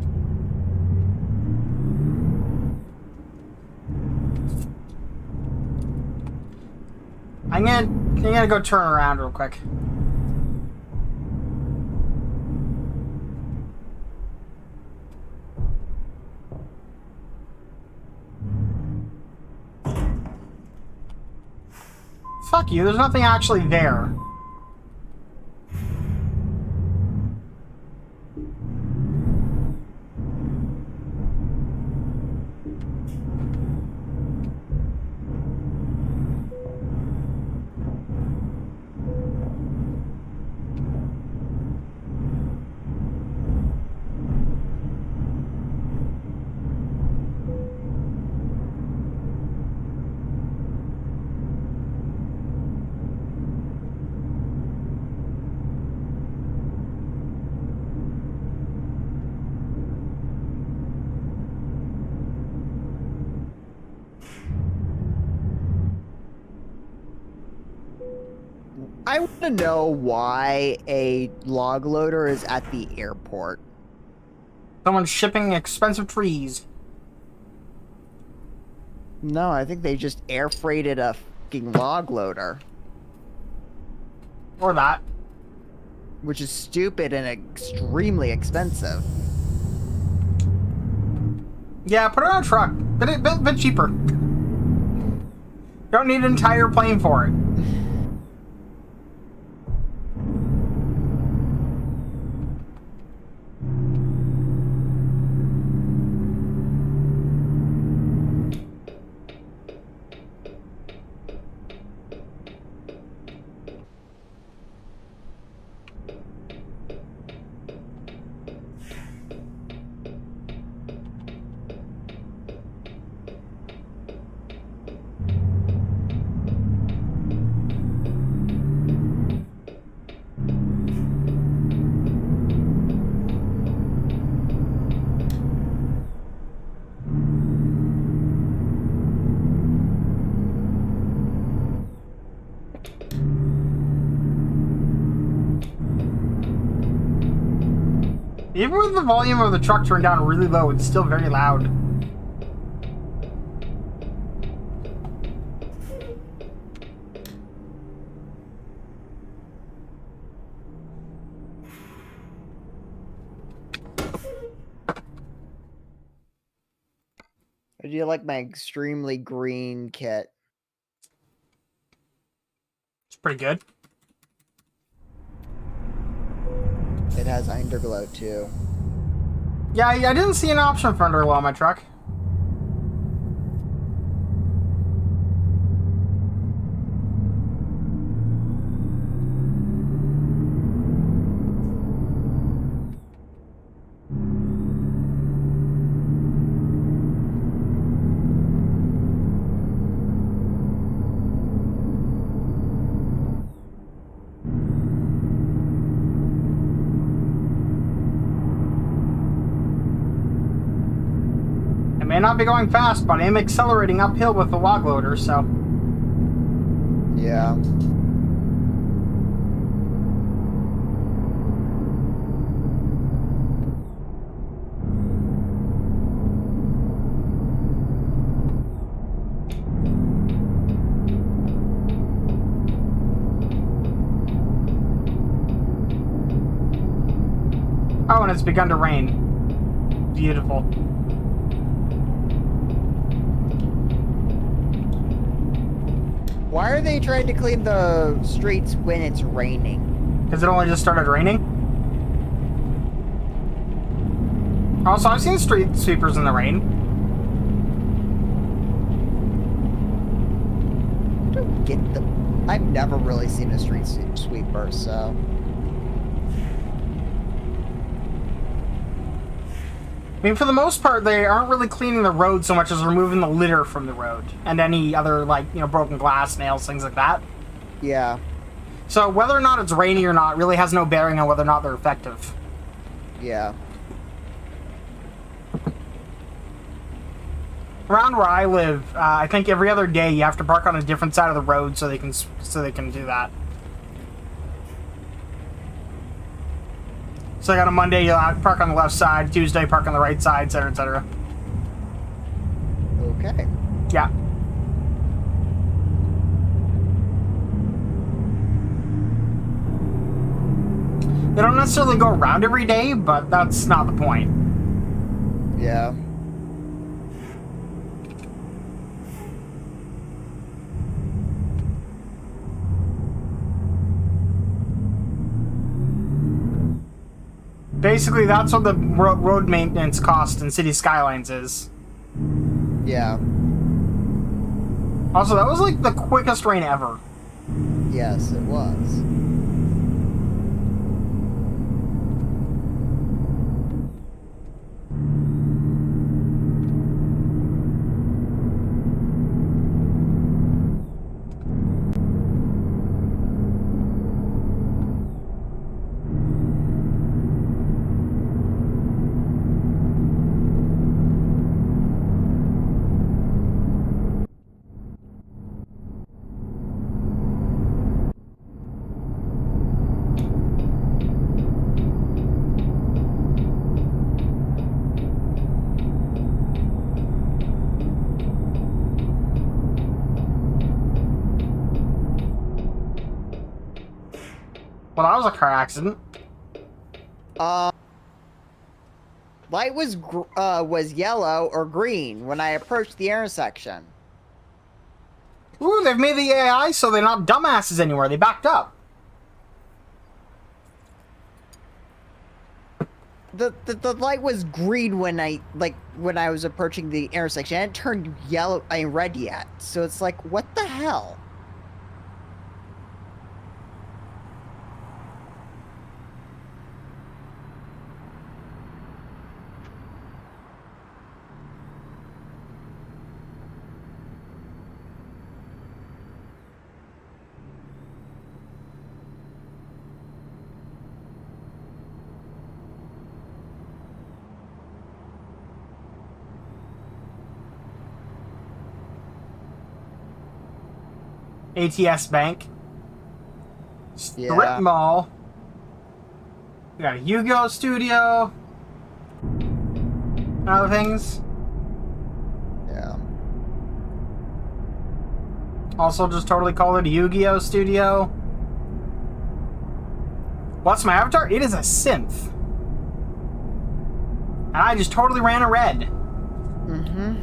I'm gonna go turn around real quick. Fuck you, there's nothing actually there. I want to know why a log loader is at the airport. Someone's shipping expensive trees. No, I think they just air freighted a fucking log loader, Or that. which is stupid and extremely expensive. Yeah, put it on a truck. Bit cheaper. Don't need an entire plane for it. Even with the volume of the truck turned down really low, it's still very loud. I do like my extremely green kit. It's pretty good. It has underglow too. Yeah, I didn't see an option for underglow on my truck. May not be going fast, but I am accelerating uphill with the log loader, so. Yeah. Oh, and it's begun to rain. Beautiful. Why are they trying to clean the streets when it's raining? Because it only just started raining. Also, I've seen street sweepers in the rain. I don't get the... I've never really seen a street sweeper, so... I mean, for the most part, they aren't really cleaning the road so much as removing the litter from the road. And any other, like, you know, broken glass, nails, things like that. Yeah. So whether or not it's rainy or not really has no bearing on whether or not they're effective. Yeah. Around where I live, I think every other day you have to park on a different side of the road so they can do that. So like on a Monday you'll have to park on the left side, Tuesday park on the right side, etc., etc. Okay. Yeah. They don't necessarily go around every day, but that's not the point. Yeah. Basically, that's what the road maintenance cost in City Skylines is. Yeah. Also, that was like the quickest rain ever. Yes, it was. Well, that was a car accident. Light was yellow or green when I approached the intersection. Ooh, they've made the AI so they're not dumbasses anymore. They backed up. The light was green when I was approaching the intersection. It hadn't turned yellow and red yet. So it's like, what the hell? ATS Bank. Strip Yeah. Mall. We got a Yu-Gi-Oh studio. And other things. Yeah. Also just totally call it a Yu-Gi-Oh studio. What's my avatar? It is a synth. And I just totally ran a red. Mm-hmm.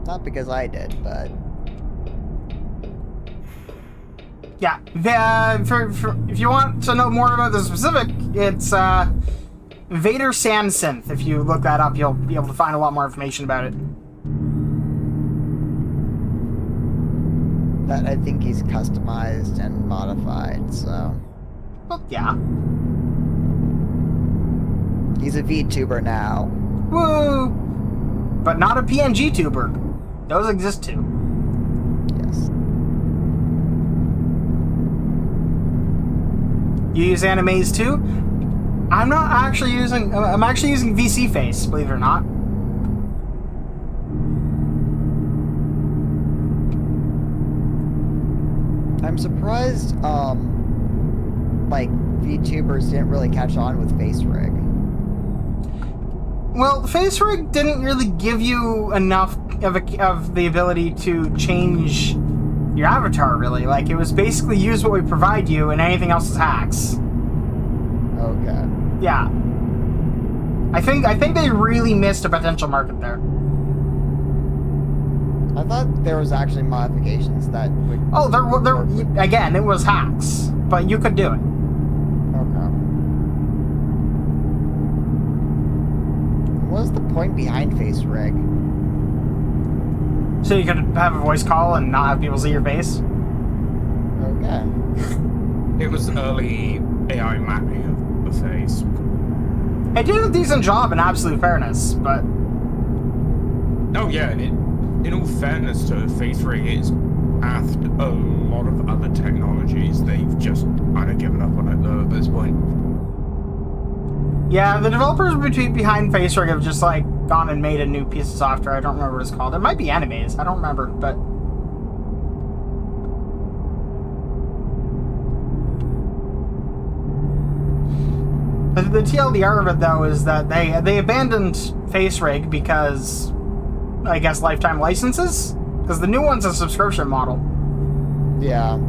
Not because I did, but... Yeah, if you want to know more about the specific, it's Vader Sand Synth. If you look that up, you'll be able to find a lot more information about it. That I think he's customized and modified, so... Well, yeah. He's a VTuber now. Woo! But not a PNG tuber. Those exist too. Yes. You use animes too? I'm not actually using... I'm actually using VC Face, believe it or not. I'm surprised, like, VTubers didn't really catch on with FaceRig. Well, FaceRig didn't really give you enough of the ability to change your avatar, really. Like, it was basically use what we provide you, and anything else is hacks. Okay. Yeah. I think they really missed a potential market there. I thought there was actually modifications that would... Oh, there again, it was hacks, but you could do it. Okay. What was the point behind FaceRig? So you could have a voice call and not have people see your face. Okay. It was early AI mapping of the face. It did a decent job in absolute fairness, but... Oh yeah, in all fairness to FaceRig, it's pathed a lot of other technologies. They've just kind of given up on it though at this point. Yeah, the developers behind FaceRig have just, like, gone and made a new piece of software. I don't remember what it's called. It might be Animes. I don't remember, but... The TLDR of it, though, is that they abandoned FaceRig because, I guess, lifetime licenses? Because the new one's a subscription model. Yeah.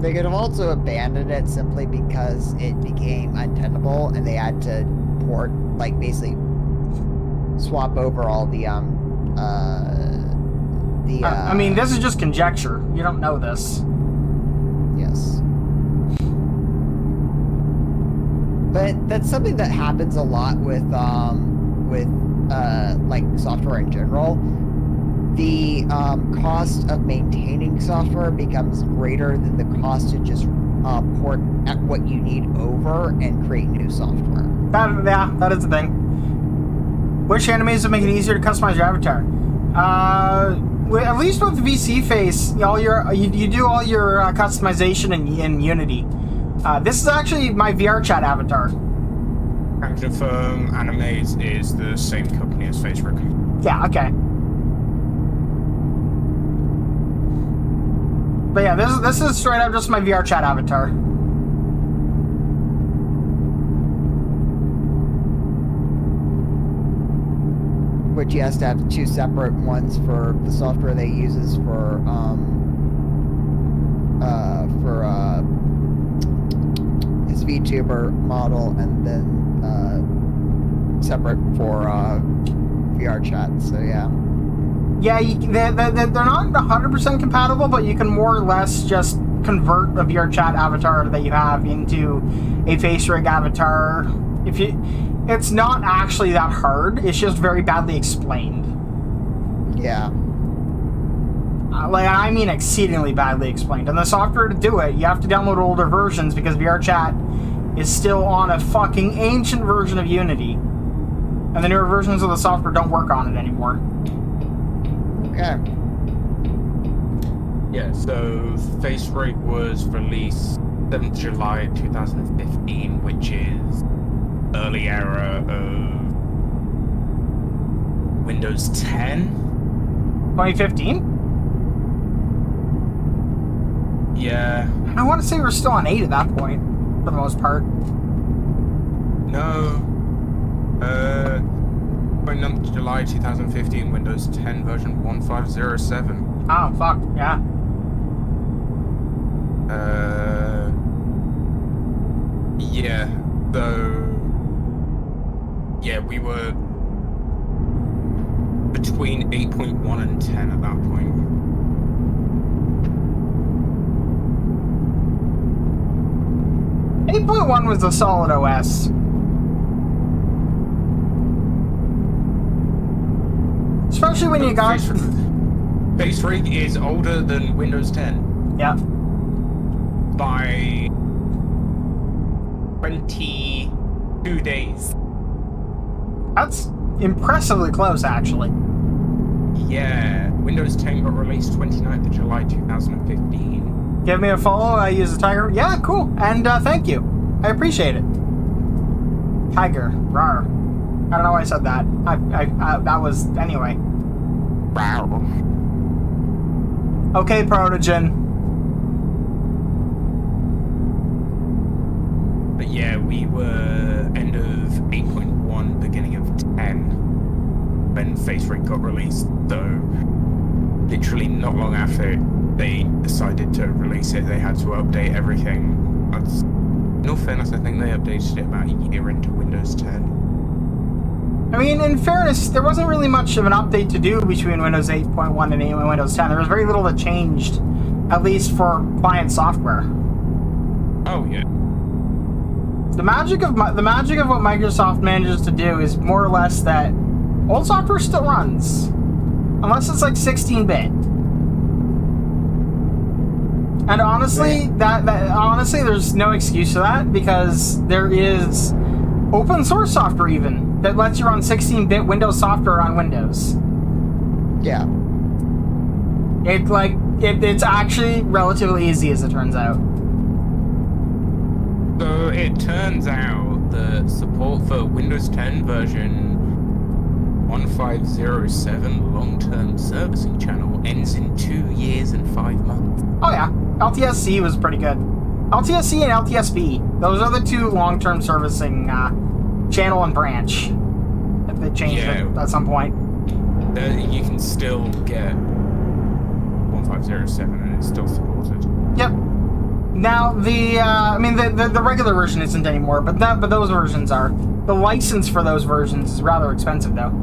They could have also abandoned it simply because it became untenable and they had to port, like, basically swap over all the, I mean, this is just conjecture. You don't know this. Yes. But that's something that happens a lot with like, software in general. The cost of maintaining software becomes greater than the cost to just port at what you need over and create new software. That is the thing. Which animes would make it easier to customize your avatar? At least with VC Face, you do all your customization in Unity. This is actually my VR chat avatar. I can confirm Animes is the same company as FaceRig. Yeah, okay. But yeah, this is straight up just my VR chat avatar. which he has to have two separate ones for the software they uses for his VTuber model, and then separate for VR chat. So yeah. Yeah, they're not 100% compatible, but you can more or less just convert a VR chat avatar that you have into a face rig avatar. It's not actually that hard. It's just very badly explained. Yeah. Like, I mean exceedingly badly explained. And the software to do it, you have to download older versions because VRChat is still on a fucking ancient version of Unity. And the newer versions of the software don't work on it anymore. Okay. Yeah, so Face Rig was released 7th July 2015, which is early era of Windows 10. 2015? Yeah. I want to say we're still on 8 at that point, for the most part. No. 29th July 2015, Windows 10 version 1507. Oh, fuck, yeah. Yeah, so... Yeah, we were between 8.1 and 10 at that point. .1 was a solid OS. Especially when you got... Face Rig is older than Windows 10. Yeah. By 22 days. That's impressively close, actually. Yeah, Windows 10 got released 29th of July 2015. Give me a follow, I use a tiger. Yeah, cool. And thank you. I appreciate it. Tiger. Rawr. I don't know why I said that. That was... Anyway. Wow. Okay, Protogen. But yeah, we were end of 8.1, beginning of 10 when Face Rig got released. So literally not long after they decided to release it, they had to update everything. That's, in all fairness, I think they updated it about a year into Windows 10. I mean, in fairness, there wasn't really much of an update to do between Windows 8.1 and Windows 10. There was very little that changed, at least for client software. Oh yeah. The magic of what Microsoft manages to do is more or less that old software still runs, unless it's like 16-bit. And honestly, honestly, there's no excuse for that because there is open source software even that lets you run 16-bit Windows software on Windows. Yeah. It's actually relatively easy, as it turns out. So it turns out that support for Windows 10 version 1507 long-term servicing channel ends in 2 years and 5 months. Oh yeah, LTSC was pretty good. LTSC and LTSB, those are the two long-term servicing channel and branch that they changed at some point. You can still get 1507 and it's still supported. Yep. Now the regular version isn't anymore, but those versions are. The license for those versions is rather expensive though.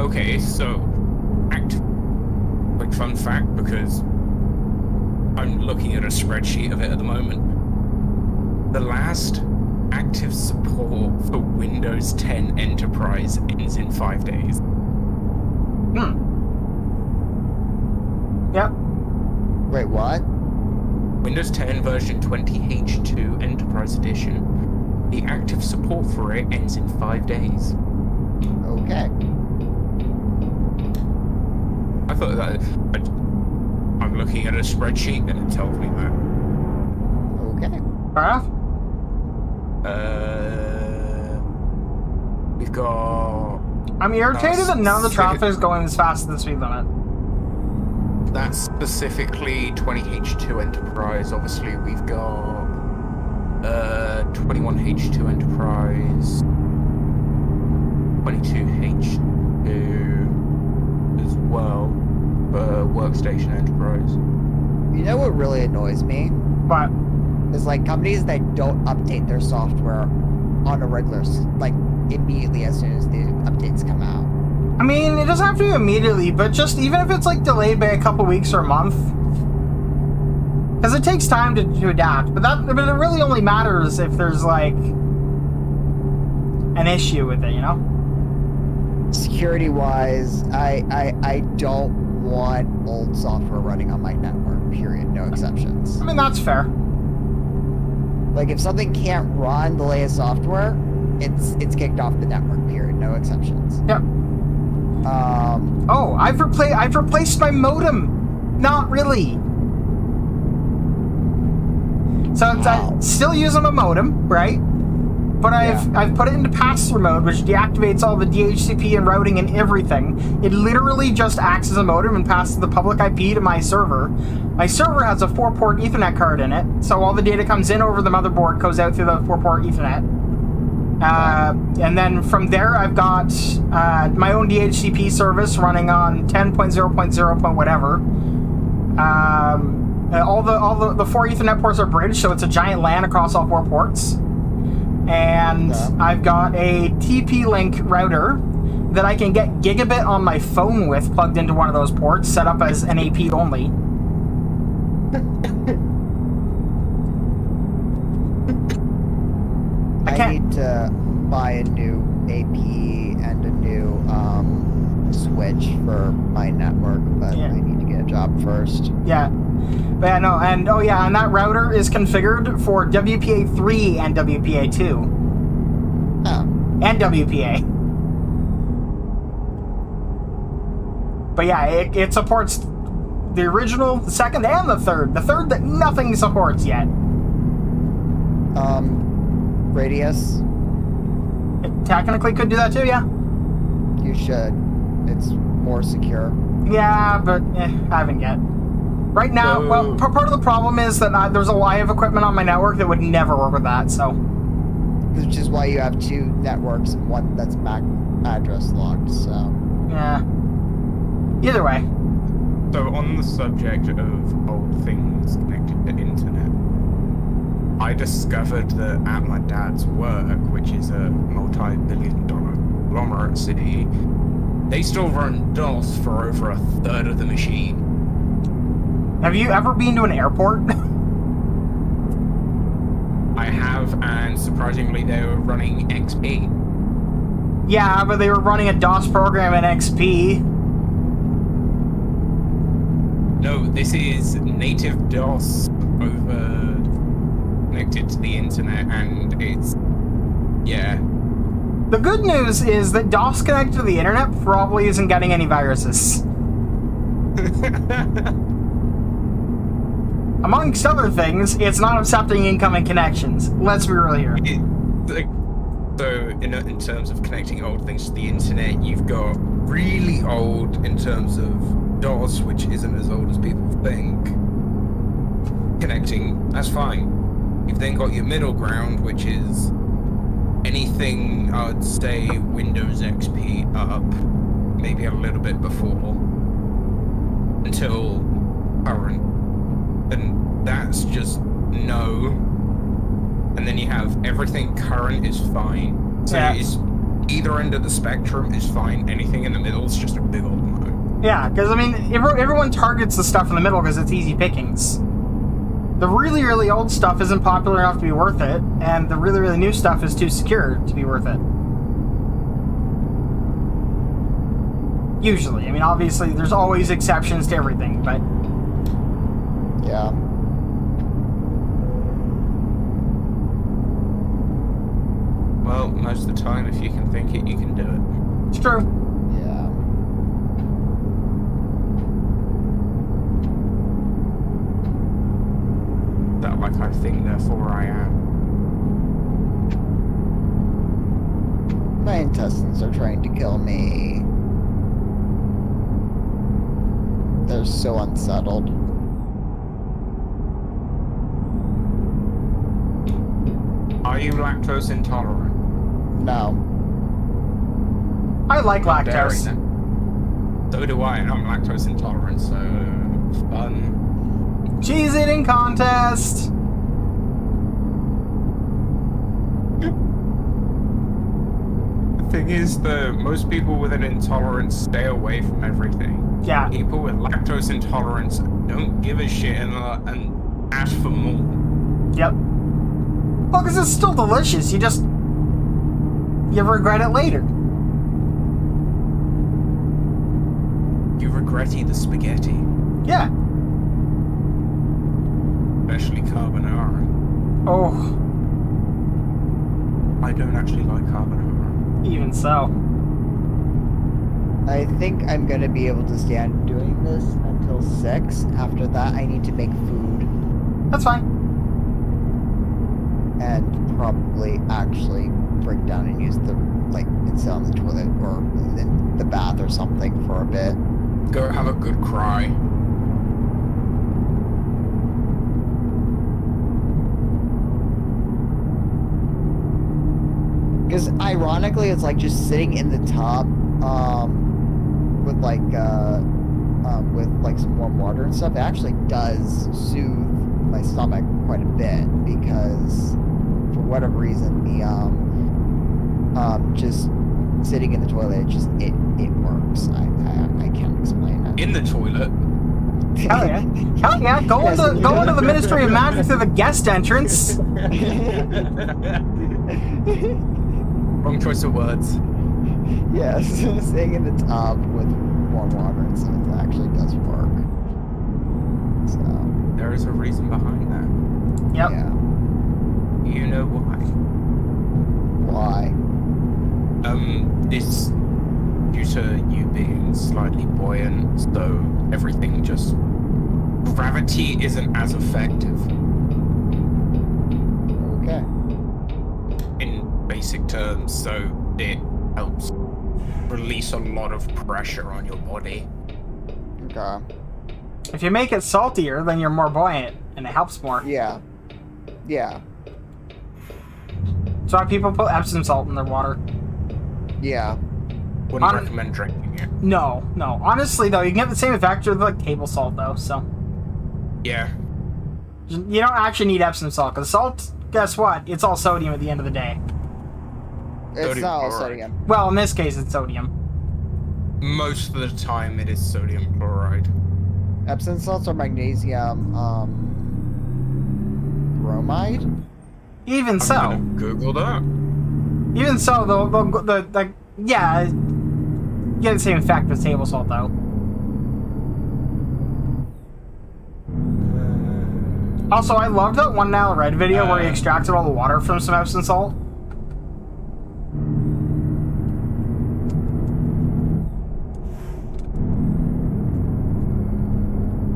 Okay, so quick fun fact, because I'm looking at a spreadsheet of it at the moment. The last active support for Windows 10 Enterprise ends in 5 days. Yep. Wait, what? Windows 10 version 20H2 Enterprise Edition. The active support for it ends in 5 days. Okay. I thought that... I'm looking at a spreadsheet and it tells me that. Okay. Fair enough. We've got... I'm irritated that none of the traffic is going as fast as the speed limit. That's specifically 20H2 Enterprise. Obviously, we've got 21H2 Enterprise. 22H2 as well for Workstation Enterprise. You know what really annoys me? But Is like companies that don't update their software on a regular, like immediately as soon as the updates come out. I mean, it doesn't have to be immediately, but just even if it's like delayed by a couple weeks or a month, because it takes time to adapt. But it really only matters if there's like an issue with it, you know. Security wise, I don't want old software running on my network. Period. No exceptions. I mean, that's fair. Like if something can't run the latest software, it's kicked off the network. Period. No exceptions. Yep. Oh, I've replaced my modem. Not really. So Wow. I'm still using a modem, right? But I've put it into pass-through mode, which deactivates all the DHCP and routing and everything. It literally just acts as a modem and passes the public IP to my server. My server has a 4-port Ethernet card in it, so all the data comes in over the motherboard, goes out through the 4-port Ethernet. And then from there, I've got my own DHCP service running on 10.0.0. Whatever. All the 4 Ethernet ports are bridged, so it's a giant LAN across all 4 ports. And I've got a TP-Link router that I can get gigabit on my phone with plugged into one of those ports, set up as an AP only. I need to buy a new AP and a new switch for my network, but Yeah. I need to get a job first. Yeah. But yeah, no, and oh yeah, and that router is configured for WPA3 and WPA2. Oh. And WPA. But yeah, it supports the original, the second, and the third. The third that nothing supports yet. Radius, It technically could do that too, yeah. you should. It's more secure. Yeah, but I haven't yet. Right now, well, part of the problem is that there's a lot of equipment on my network that would never work with that, so. Which is why you have 2 networks and one that's MAC address locked, so. Yeah. Either way. So on the subject of old things connected to internet, I discovered that at my dad's work, which is a multi-billion-dollar conglomerate city, they still run DOS for over a third of the machine. Have you ever been to an airport? I have, and surprisingly, they were running XP. Yeah, but they were running a DOS program in XP. No, this is native DOS over connected to the internet, and it's yeah. The good news is that DOS connected to the internet probably isn't getting any viruses. Amongst other things, it's not accepting incoming connections. Let's be real here. So, in terms of connecting old things to the internet, you've got really old in terms of DOS, which isn't as old as people think. Connecting, that's fine. You've then got your middle ground, which is anything, I'd say, Windows XP up, maybe a little bit before, until current. And that's just no. And then you have everything current is fine. So Yeah. it's either end of the spectrum is fine. Anything in the middle is just a big old no. Yeah, because I mean, everyone targets the stuff in the middle because it's easy pickings. The really, really old stuff isn't popular enough to be worth it, and the really, really new stuff is too secure to be worth it. Usually. I mean, obviously, there's always exceptions to everything, but Yeah. Well, most of the time, if you can think it, you can do it. it's true. Yeah. That, like, I think, therefore I am. My intestines are trying to kill me. They're so unsettled. Are you lactose intolerant? No. I like Not dairy, lactose. then. So do I, and I'm lactose intolerant, so fun. Cheese eating contest. The thing is that most people with an intolerance stay away from everything. Yeah. People with lactose intolerance don't give a shit and ask for more. Yep. Well, because it's still delicious. You regret it later. You regret the spaghetti, Yeah. especially carbonara. Oh, I don't actually like carbonara. even so. I think I'm gonna be able to stand doing this until 6. After that, I need to make food That's fine. and probably actually break down and use the, like, and sit on the toilet or in the bath or something for a bit. Go have a good cry. Because ironically, it's like just sitting in the tub, with some warm water and stuff. It actually does soothe my stomach quite a bit because, for whatever reason, the just sitting in the toilet, it works. I can't explain it. In the toilet. Hell yeah. Hell yeah. Go into the Ministry of Magic through the guest entrance. Wrong choice of words. Yes, staying in the tub with warm water and stuff actually does work. So, There is a reason behind that. Yep. yeah. You know why? Why? It's due to you being slightly buoyant, so everything just... Gravity isn't as effective. Okay. In basic terms, so it helps release a lot of pressure on your body. Okay. If you make it saltier, then you're more buoyant, and it helps more. Yeah. Yeah. That's why people put Epsom salt in their water. Yeah. Wouldn't recommend drinking it. No. Honestly, though, you can get the same effect with like table salt, though. So Yeah. you don't actually need Epsom salt, because salt, guess what? It's all sodium at the end of the day. It's Sodium not all chloride. sodium. Well, in this case, it's sodium. Most of the time it is sodium chloride. Epsom salts are magnesium bromide. Even I'm so, gonna Google that. even so, yeah, you get the same effect with table salt, though. Also, I loved that One Nile Red video where he extracted all the water from some Epsom salt.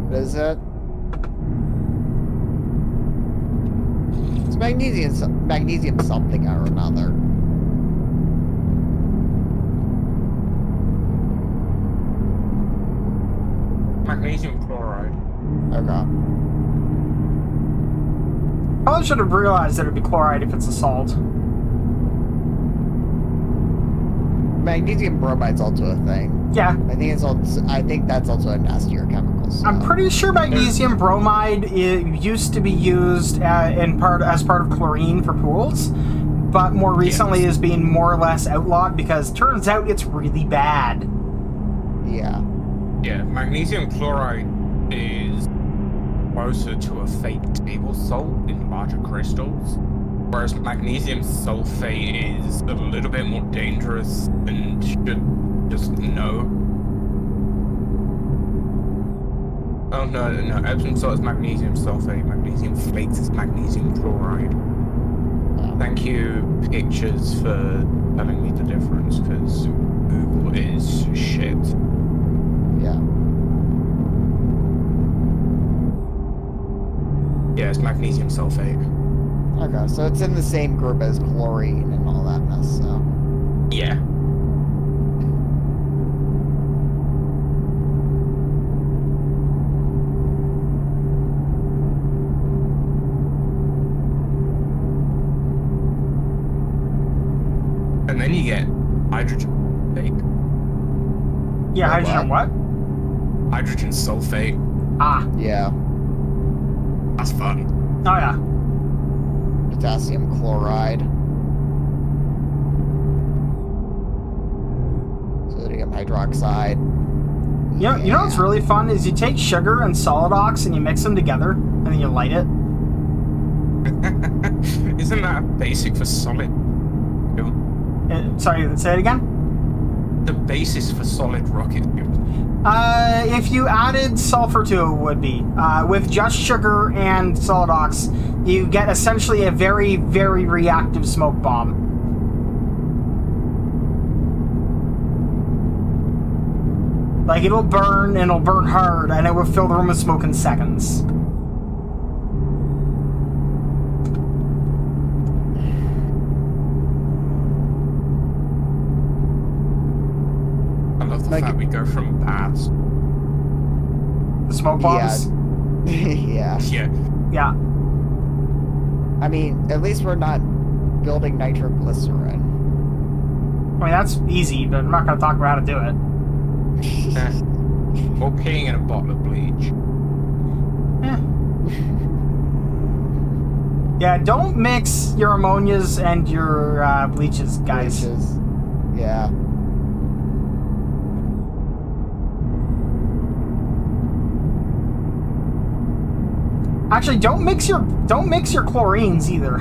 What is it? It's magnesium something or another. Magnesium chloride. Okay. Probably should have realized that it'd be chloride if it's a salt. Magnesium bromide's also a thing. Yeah, I think that's also a nastier chemical. So. I'm pretty sure magnesium bromide used to be used as part of chlorine for pools, but more recently is being more or less outlawed because turns out it's really bad. Yeah. Yeah, magnesium chloride is closer to a fake table salt in larger crystals, whereas magnesium sulfate is a little bit more dangerous and should just know. Oh no, Epsom salt is magnesium sulfate, magnesium flakes is magnesium chloride. Thank you, pictures, for telling me the difference, because Google is shit. Yeah. Yeah, it's magnesium sulfate. Okay, so it's in the same group as chlorine and all that mess, so. Yeah. And then you get hydrogen sulfate. Yeah, Wait, hydrogen what? Hydrogen sulfate. Ah, Yeah. That's fun. oh yeah. Potassium chloride. Sodium hydroxide. You know what's really fun is you take sugar and solid ox and you mix them together and then you light it. Isn't that basic for solid? Sorry, say it again? The basis for solid rocket fuel. If you added sulfur to it, would be. With just sugar and solid ox, you get essentially a very, very reactive smoke bomb. Like, it'll burn, and it'll burn hard, and it will fill the room with smoke in seconds. I love the Like- fact we go from baths. The smoke bombs? Yeah. Yeah. Yeah. I mean, at least we're not building nitroglycerin. I mean, that's easy, but I'm not going to talk about how to do it. Or peeing in a bottle of bleach. Yeah, don't mix your ammonias and your bleaches, guys. Bleaches. Yeah. Actually, don't mix your chlorines either.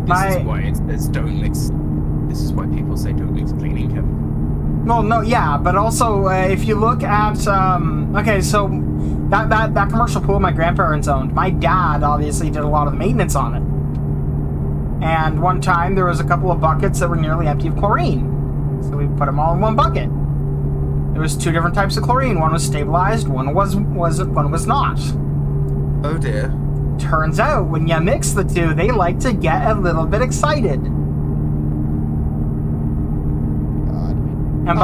This is why it's don't mix. This is why people say don't mix cleaning chemicals. Well, no, yeah, but also if you look at okay, so that commercial pool my grandparents owned, my dad obviously did a lot of the maintenance on it. And one time there was a couple of buckets that were nearly empty of chlorine, so we put them all in one bucket. There was two different types of chlorine. One was stabilized, one was not. Oh dear. Turns out when you mix the two, they like to get a little bit excited. And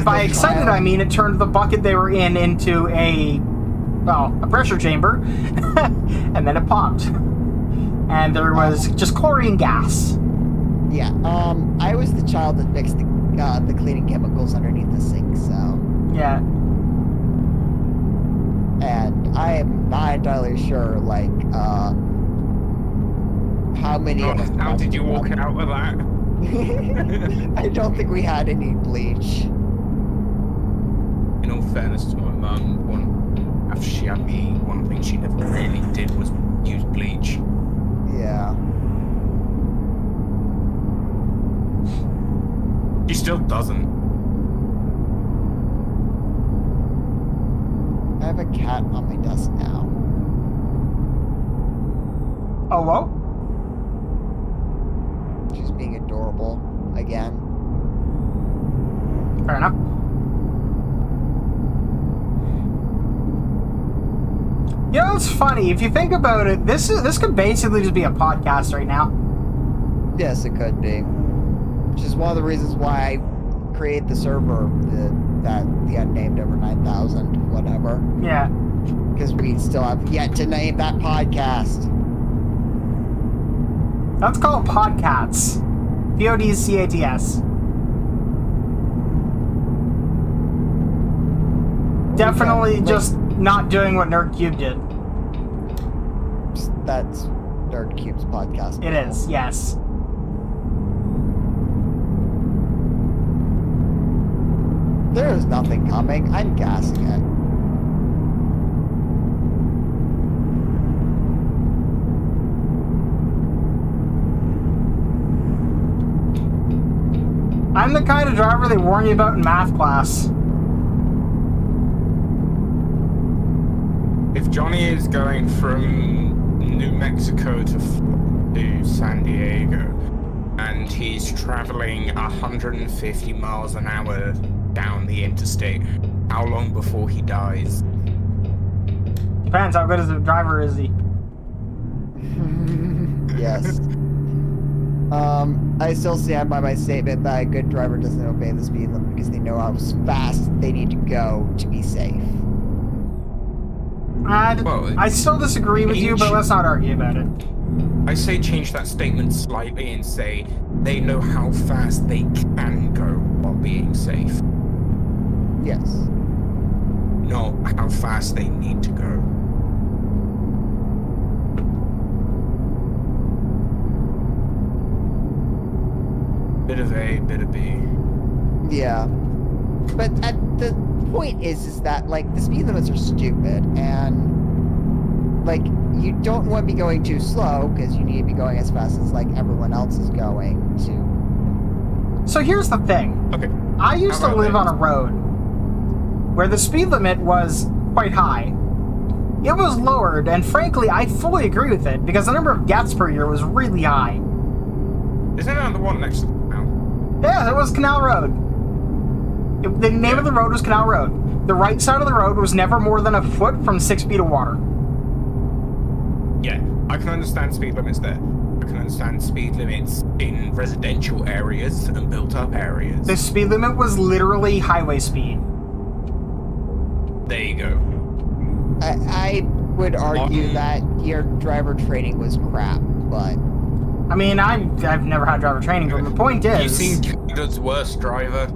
by excited, I mean it turned the bucket they were in into a pressure chamber, and then it popped, and there was just chlorine gas. Yeah. I was the child that mixed the cleaning chemicals underneath the sink, so. Yeah. And I am not entirely sure, like, how many of us. How did you walk out of that? I don't think we had any bleach. In all fairness to my mum, after she had me, one thing she never really did was use bleach. Yeah. She still doesn't. I have a cat on my desk now. Oh, whoa. She's being adorable again. Fair enough. You know, it's funny if you think about it. This could basically just be a podcast right now. Yes, it could be. Which is one of the reasons why I created the server, the unnamed over 9,000, whatever. Yeah. Because we still have yet to name that podcast. That's called Podcats. P-O-D-C-A-T-S. Definitely Okay, just not doing what NerdCube did. That's NerdCube's podcast. It is, yes. There is nothing coming. I'm gassing it. I'm the kind of driver they warn you about in math class. If Johnny is going from New Mexico to San Diego, and he's traveling 150 miles an hour down the interstate, how long before he dies? Depends how good as a driver is he. Yes. I still stand by my statement that a good driver doesn't obey the speed limit because they know how fast they need to go to be safe. I still disagree with you, but let's not argue about it. I say change that statement slightly and say they know how fast they can go while being safe, Yes. not how fast they need to go. Bit of A, bit of B. Yeah. But at the point is that like the speed limits are stupid, and like you don't want to be going too slow because you need to be going as fast as like everyone else is going to. So here's the thing. Okay. I used to How about live this? on a road where the speed limit was quite high. It was lowered, and frankly, I fully agree with it because the number of deaths per year was really high. Isn't that the one next to now? Yeah, it was Canal Road. The name of the road was Canal Road. The right side of the road was never more than a foot from 6 feet of water. Yeah, I can understand speed limits there. I can understand speed limits in residential areas and built-up areas. The speed limit was literally highway speed. There you go. I would argue that your driver training was crap, but I mean, I've never had driver training, but the point You is... seen Canada's worst driver?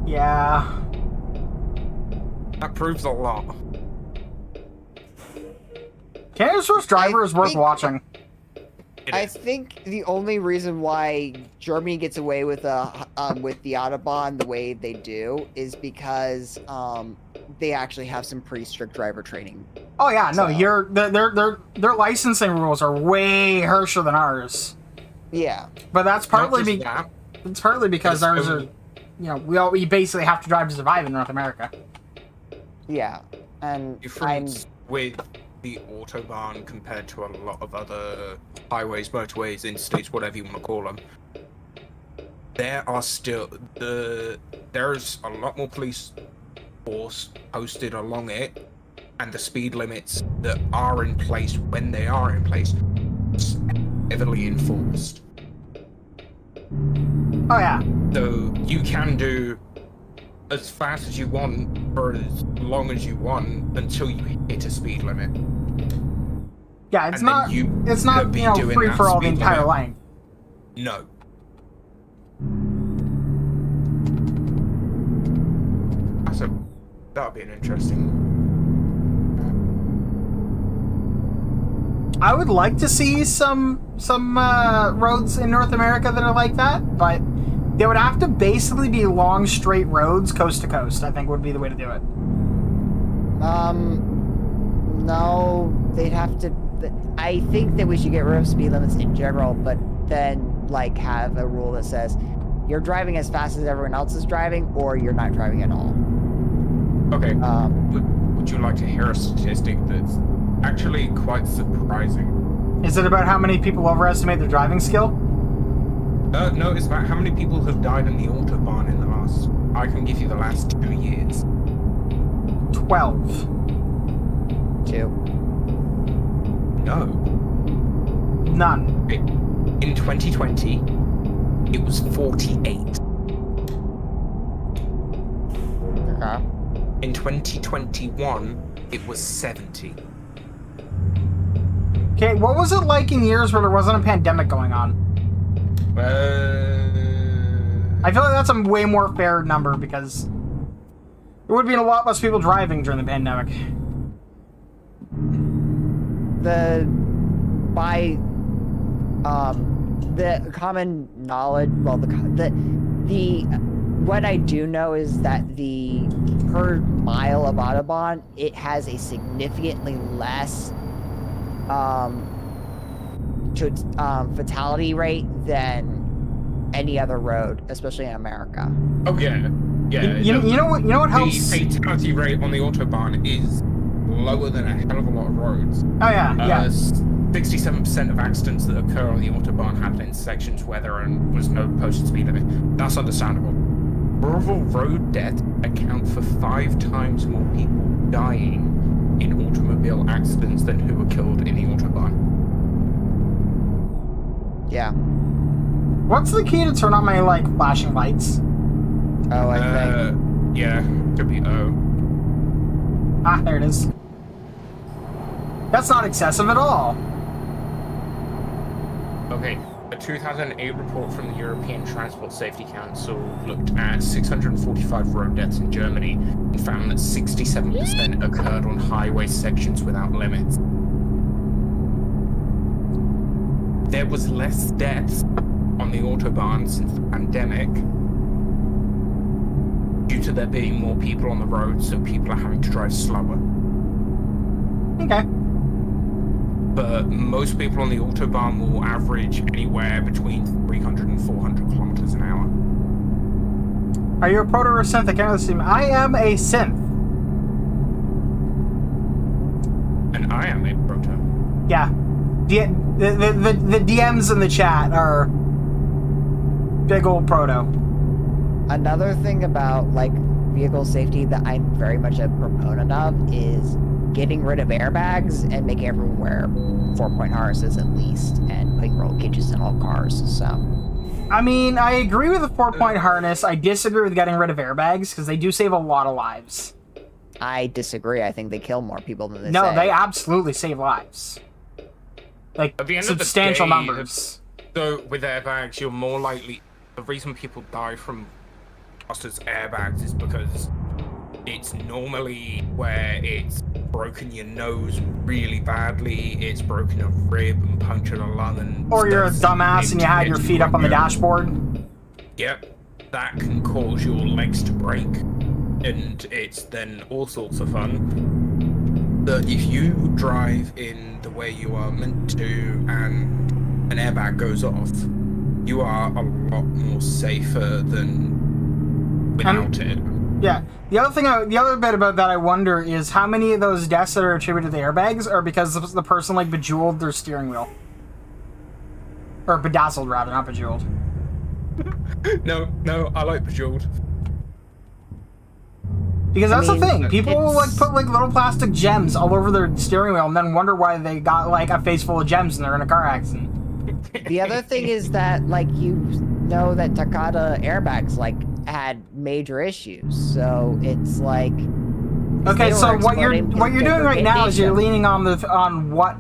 Yeah. That proves a lot. Canada's worst driver is worth think- watching. I think the only reason why Germany gets away with the Autobahn the way they do is because they actually have some pretty strict driver training. Oh yeah, no, So- their licensing rules are way harsher than ours. Yeah. But that's partly that, it's partly because It's ours are, only- we basically have to drive to survive in North America. Yeah. And difference with the Autobahn compared to a lot of other highways, motorways, interstates, whatever you want to call them. There's a lot more police force posted along it, and the speed limits that are in place when they are in place heavily enforced. Oh yeah. So you can do as fast as you want for as long as you want until you hit a speed limit. Yeah, it's And then not you it's not, could be doing free that for all the speed entire limit. length. No. That'll be an interesting. I would like to see some roads in North America that are like that, but they would have to basically be long straight roads coast to coast, I think would be the way to do it. no, they'd have to. I think that we should get rid of speed limits in general, but then like have a rule that says you're driving as fast as everyone else is driving, or you're not driving at all. Okay. Would you like to hear a statistic that's actually quite surprising? Is it about how many people overestimate their driving skill? No, it's about how many people have died in the Autobahn in the last. I can give you the last 2 years. 12. 2. No. None. In 2020, it was 48. Okay. In 2021, it was 70. Okay, what was it like in years where there wasn't a pandemic going on? I feel like that's a way more fair number because there would be a lot less people driving during the pandemic. The common knowledge, well, the what I do know is that the per mile of Autobahn, it has a significantly less fatality rate than any other road, especially in America. Oh yeah, yeah. You know what helps? The fatality rate on the Autobahn is lower than a hell of a lot of roads. Oh yeah, yeah. 67% of accidents that occur on the Autobahn happen in sections where there was no posted speed limit. That's understandable. Rural road deaths account for 5 times more people dying in automobile accidents than who were killed in the Autobahn. Yeah. What's the key to turn on my flashing lights? Oh, I think. Yeah, could be O. Ah, there it is. That's not excessive at all. Okay, a 2008 report from the European Transport Safety Council looked at 645 road deaths in Germany and found that 67% occurred on highway sections without limits. There was less deaths on the Autobahn since the pandemic due to there being more people on the road, so people are having to drive slower. Okay. But most people on the Autobahn will average anywhere between 300 and 400 kilometers an hour. Are you a proto or a synth? I can't really see. I am a synth. And I am a proto. Yeah. The DMs in the chat are big old proto. Another thing about like vehicle safety that I'm very much a proponent of is getting rid of airbags and making everyone wear 4-point harnesses at least, and putting roll cages in all cars. So, I mean, I agree with the 4-point harness. I disagree with getting rid of airbags because they do save a lot of lives. I disagree. I think they kill more people than they No, save. they absolutely save lives. Like, At the end of the substantial day, numbers. So with airbags, you're more likely. The reason people die from as airbags is because it's normally where it's broken your nose really badly, it's broken a rib and punctured a lung, and Or you're a dumbass and you had your feet up on the dashboard. Yep, that can cause your legs to break, and it's then all sorts of fun. But if you drive in the way you are meant to and an airbag goes off, you are a lot more safer than without it. Yeah. The other bit about that I wonder is how many of those deaths that are attributed to airbags are because the person like bejeweled their steering wheel. Or bedazzled rather, not bejeweled. No, I like bejeweled. Because that's the thing. People will like it's- put like little plastic gems all over their steering wheel and then wonder why they got like a face full of gems and they're in a car accident. The other thing is that, like, you know that Takata airbags, like, had major issues. So it's like... Okay, they so were what you're exploding because doing they were right now is you're vacation. leaning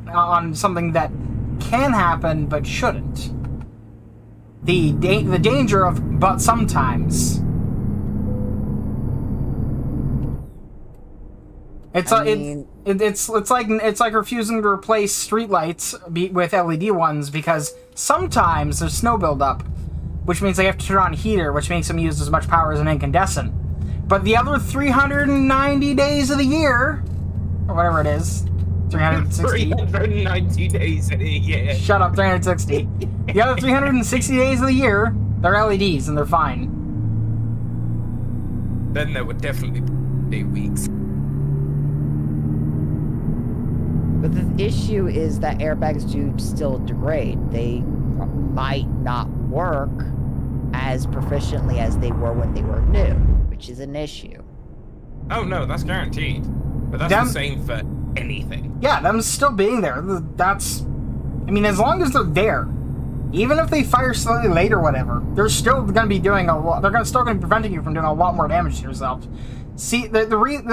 on something that can happen but shouldn't. The danger of but sometimes. It's I like mean- it's like refusing to replace streetlights with LED ones because sometimes there's snow buildup, which means they have to turn on a heater, which makes them use as much power as an incandescent. But the other 390 days of the year, or whatever it is, 360. 390 days in a year. Shut up, 360. The other 360 days of the year, they're LEDs and they're fine. Then there would definitely be weeks. But the issue is that airbags do still degrade. They might not work as proficiently as they were when they were new, which is an issue. Oh no, that's guaranteed. But that's the same for anything. Yeah, them still being there. That's, I mean, as long as they're there, even if they fire slightly late or whatever, they're still going to be doing a lot. They're still going to be preventing you from doing a lot more damage to yourself. See, there's a reason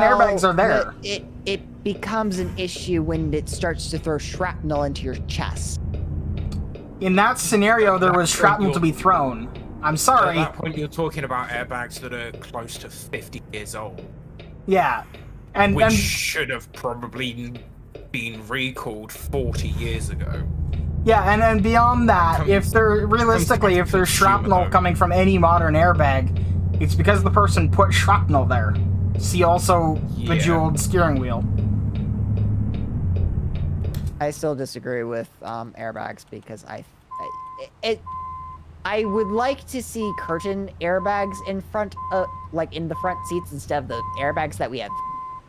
airbags are there. It becomes an issue when it starts to throw shrapnel into your chest. In that scenario, there was shrapnel to be thrown. I'm At sorry. that point, you're talking about airbags that are close to 50 years old, Yeah, and which should have probably been recalled 40 years ago. yeah, and beyond that, if they're realistically, if there's shrapnel coming from any modern airbag, it's because the person put shrapnel there. See also bejeweled steering wheel. I still disagree with airbags because I would like to see curtain airbags in front of, like, in the front seats instead of the airbags that we have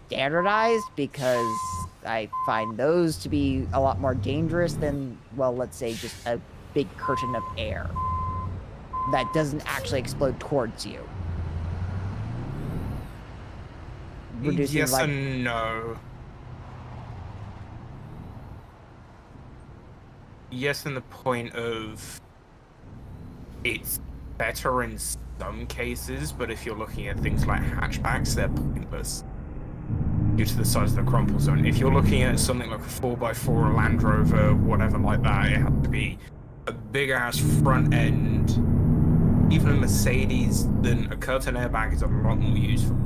standardized, because I find those to be a lot more dangerous than, well, let's say just a big curtain of air that doesn't actually explode towards you. Reducing, Yes like, and no. Yes, in the point of it's better in some cases, but if you're looking at things like hatchbacks, they're pointless. due to the size of the crumple zone. If you're looking at something like a 4x4 or Land Rover, whatever like that, it has to be a big ass front end. Even a Mercedes, then a curtain airbag is a lot more useful.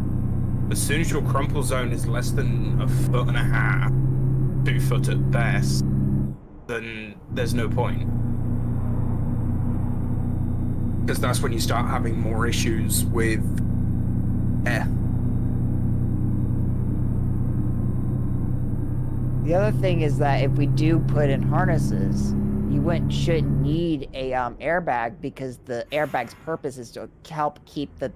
As soon as your crumple zone is less than 1.5 feet, 2 foot at best, then there's no point. Because that's when you start having more issues with air. The other thing is that if we do put in harnesses, you shouldn't need a airbag, because the airbag's purpose is to help keep the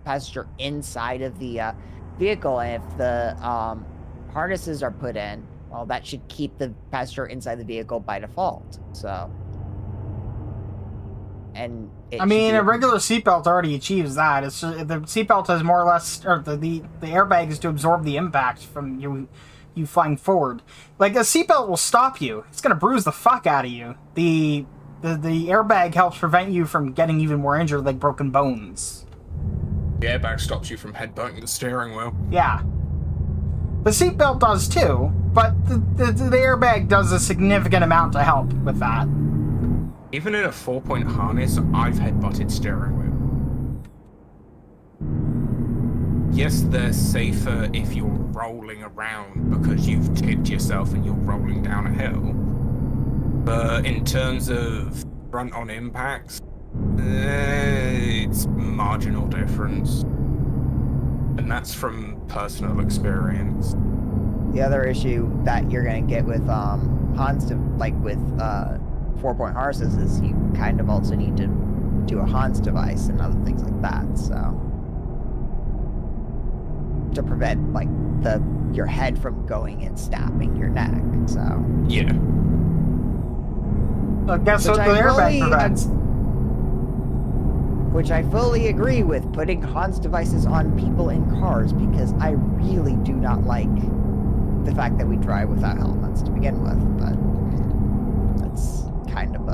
passenger inside of the vehicle, and if the harnesses are put in, well, that should keep the passenger inside the vehicle by default. So, and I mean, a regular seatbelt already achieves that. It's just, the seatbelt has more or less, or the airbag is to absorb the impact from you flying forward. Like, a seatbelt will stop you. It's gonna bruise the fuck out of you. The airbag helps prevent you from getting even more injured, like broken bones. The airbag stops you from headbutting the steering wheel. Yeah. The seatbelt does too, but the airbag does a significant amount to help with that. Even in a 4-point harness, I've headbutted steering wheel. Yes, they're safer if you're rolling around because you've tipped yourself and you're rolling down a hill. But in terms of front-on impacts, it's marginal difference. And that's from personal experience. the other issue that you're going to get with Hans, with 4-point harnesses, is you kind of also need to do a Hans device and other things like that. So to prevent your head from going and snapping your neck. So yeah. Guess what the airbag prevents? Which I fully agree with, putting Hans devices on people in cars, because I really do not like the fact that we drive without helmets to begin with. But that's kind of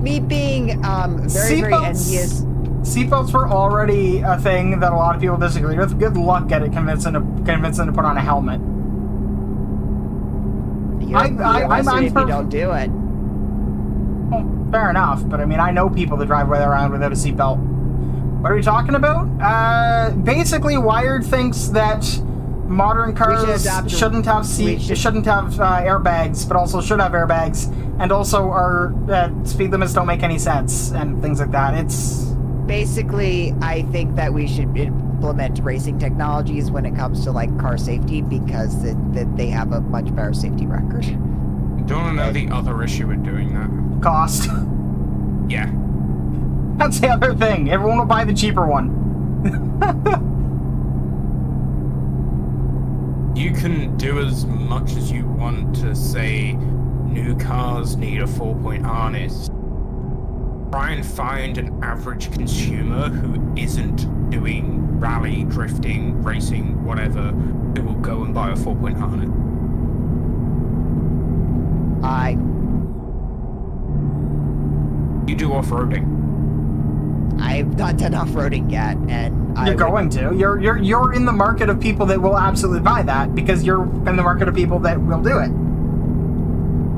me being very envious. Seatbelts were already a thing that a lot of people disagreed with. Good luck at it convincing them to put on a helmet. I'm if you don't do it. Well, fair enough, but I mean, I know people that drive around without a seatbelt. What are we talking about? Basically, Wired thinks that modern cars shouldn't have airbags, but also should have airbags, and also our speed limits don't make any sense, and things like that. It's basically, I think that we should implement racing technologies when it comes to car safety, because they have a much better safety record. Don't know the other issue with doing that. Cost. Yeah. That's the other thing. Everyone will buy the cheaper one. You can do as much as you want to say new cars need a 4-point harness. Try and find an average consumer who isn't doing rally, drifting, racing, whatever, who will go and buy a 4-point harness. You do off-roading. I've not done off-roading yet, and you're going to. You're in the market of people that will absolutely buy that, because you're in the market of people that will do it.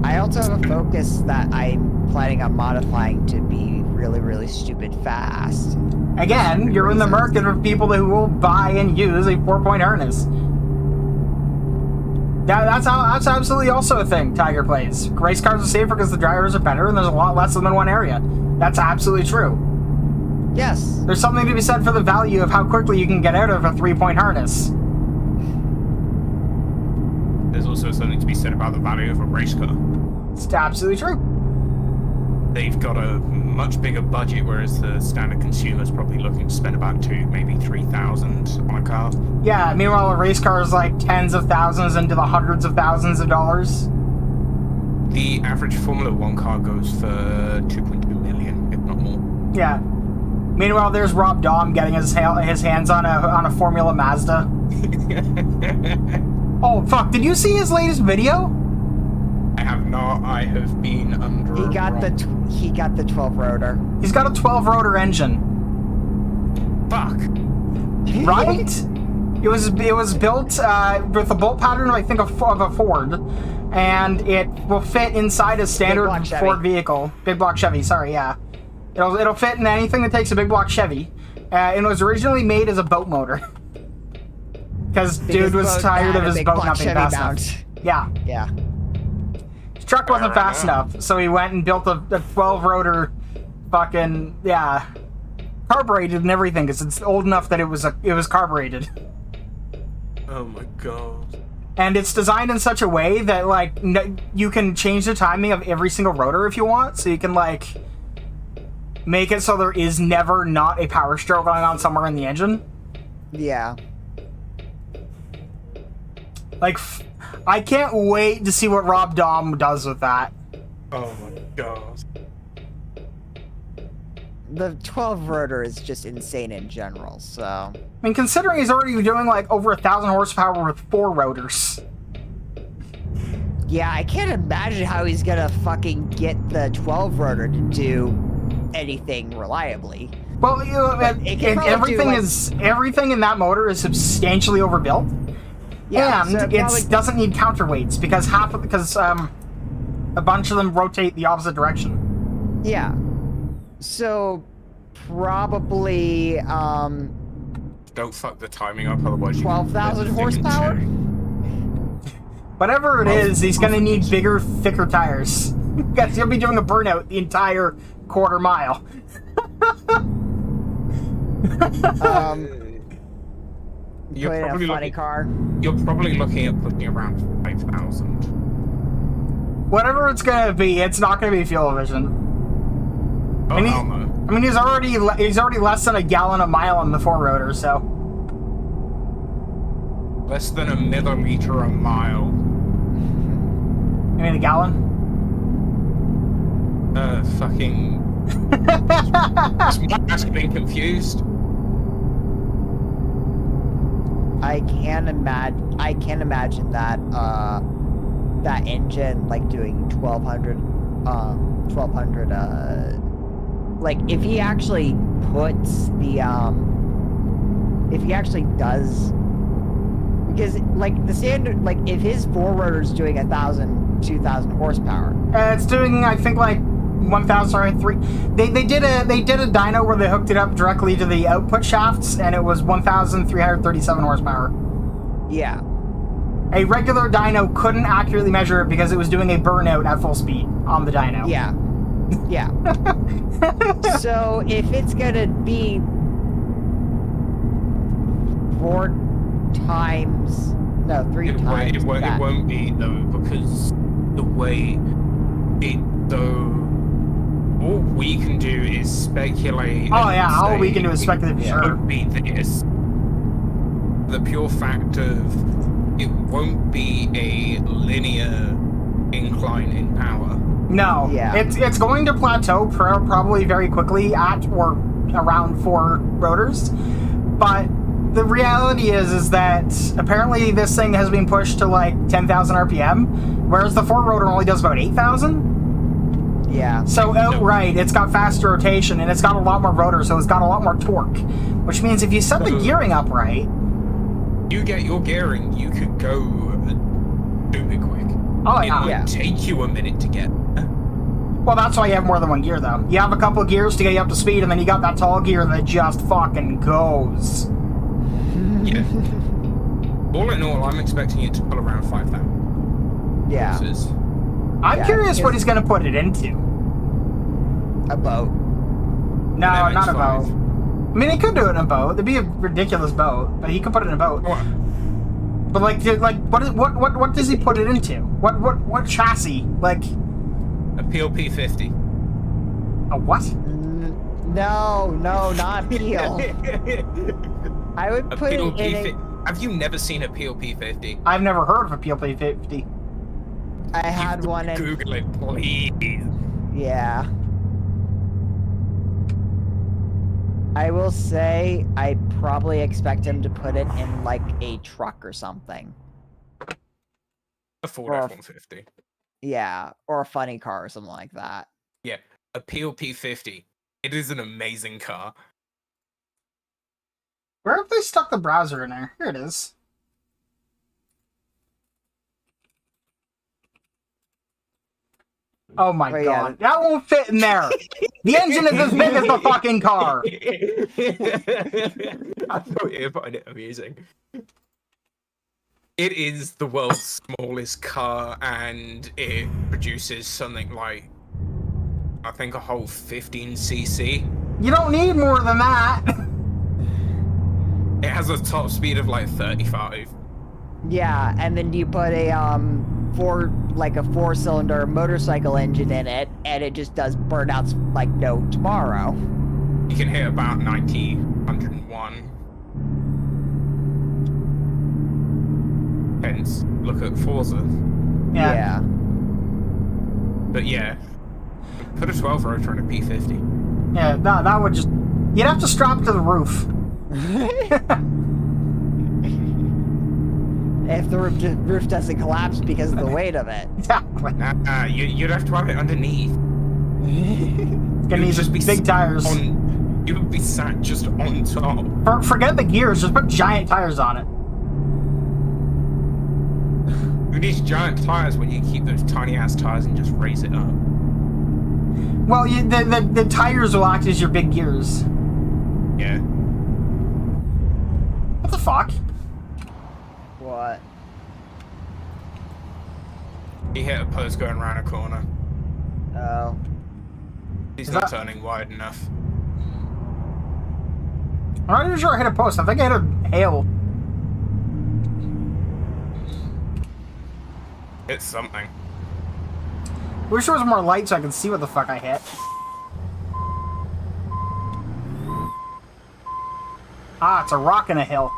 I also have a Focus that I'm planning on modifying to be really, really stupid fast. Again, you're in the market of people who will buy and use a 4-point harness. That's absolutely also a thing Tiger plays. Race cars are safer because the drivers are better and there's a lot less of them in one area. That's absolutely true. Yes. There's something to be said for the value of how quickly you can get out of a 3-point harness. There's also something to be said about the value of a race car. It's absolutely true. They've got a much bigger budget, whereas the standard consumer's probably looking to spend about maybe $3,000 on a car. Yeah, meanwhile a race car is like tens of thousands into the hundreds of thousands of dollars. The average Formula 1 car goes for 2.2 million, if not more. Yeah. Meanwhile, there's Rob Dahm getting his hands on a Formula Mazda. Oh fuck! Did you see his latest video? I have not. I have been under. He got the 12 rotor. He's got a 12 rotor engine. Fuck. Right? It was built with a bolt pattern, I think, of a Ford, and it will fit inside a standard block Chevy. Ford vehicle. Big block Chevy. Sorry, yeah. It'll fit in anything that takes a big block Chevy. It was originally made as a boat motor. Because dude was tired of his boat not being fast enough. Yeah. Yeah. His truck wasn't Fair fast enough. enough, so he went and built a 12-rotor fucking, yeah, carbureted and everything, because it's old enough that it was carbureted. Oh my god. And it's designed in such a way that, like, you can change the timing of every single rotor if you want, so you can, like, make it so there is never not a power stroke going on somewhere in the engine. Yeah. Like, I can't wait to see what Rob Dahm does with that. Oh my god. The 12 rotor is just insane in general, so. I mean, considering he's already doing, like, over 1,000 horsepower with 4 rotors. Yeah, I can't imagine how he's gonna fucking get the 12 rotor to do anything reliably. Well, you know, It can probably do, everything in that motor is substantially overbuilt. Yeah, and so it it probably- doesn't need counterweights because a bunch of them rotate the opposite direction. Yeah. So, probably, Don't fuck the timing up, otherwise you 12,000 can horsepower? Whatever it is, he's gonna need bigger, thicker tires. Because he'll be doing a burnout the entire quarter mile. You're put in a probably funny looking. car. You're probably looking at putting around 5,000. Whatever it's gonna be, it's not gonna be fuel efficient. Oh, And hell no. I mean, he's already less than a gallon a mile on the 4-rotor, so. Less than a milliliter a mile. I mean, a gallon? Fucking. Is my ass being confused? I can't imagine that that engine like doing 1200 like if he actually puts the if he actually does, because like the standard, like if his 4-rotor's doing 2,000 horsepower. It's doing, I think, like 1,000 or 3. They did a dyno where they hooked it up directly to the output shafts, and it was 1,337 horsepower. Yeah. A regular dyno couldn't accurately measure it because it was doing a burnout at full speed on the dyno. Yeah. Yeah. So if it's gonna be 3 It times that. won't be, though, because the way all we can do is speculate. Oh and yeah, all say we can do is speculate for it sure. could be this. The pure fact of it won't be a linear incline in power. No, Yeah. it's going to plateau probably very quickly at or around 4 rotors, but the reality is that apparently this thing has been pushed to like 10,000 RPM, whereas the 4-rotor only does about 8,000. Yeah. So outright, it's got faster rotation and it's got a lot more rotors, so it's got a lot more torque, which means if you set the gearing up right, You get your gearing, you could go stupid quick. oh It yeah. might Yeah. take you a minute to get. Well, that's why you have more than one gear, though. You have a couple of gears to get you up to speed, and then you got that tall gear that just fucking goes. Yeah. All in all, I'm expecting it to pull around 5,000 Yeah. horses. I'm Yeah, curious what because- he's going to put it into. A boat. No, An not a boat. MX-5. I mean, he could do it in a boat. It'd be a ridiculous boat, but he could put it in a boat. What? But what does he put it into? What chassis? Like A PLP 50. a what? No, not Peel. I would A put it PLP in. 50. Have you never seen a PLP 50? I've never heard of a PLP 50. I had one in. Google it, please. Yeah. I will say, I probably expect him to put it in like a truck or something. A Ford Or- F-150. Yeah, or a funny car or something like that. Yeah, a PLP 50. It is an amazing car. Where have they stuck the browser in there? Here it is. Oh my Oh, god. That won't fit in there. The engine is as big as the fucking car. I thought you would find it amusing. It is the world's smallest car, and it produces something like, I think, a whole 15cc. You don't need more than that. It has a top speed of like 35. Yeah, and then you put a four-cylinder motorcycle engine in it, and it just does burnouts like no tomorrow. You can hit about 90, 101. Hence, look at Forza. Yeah. But yeah, put a 12 rotor on a P50. Yeah, that would just... You'd have to strap to the roof. If the roof doesn't collapse because of the weight of it. Exactly. You'd have to have it underneath. Gonna need just big tires. You would be sat just on top. Forget the gears, just put giant tires on it. Who needs giant tires when you keep those tiny ass tires and just raise it up? Well, the tires will act as your big gears. Yeah. What the fuck? What? He hit a post going around a corner. Oh. He's Is not that- turning wide enough. I'm not even sure I hit a post. I think I hit a hail. It's something. Wish there was more light so I could see what the fuck I hit. Ah, it's a rock and a hill.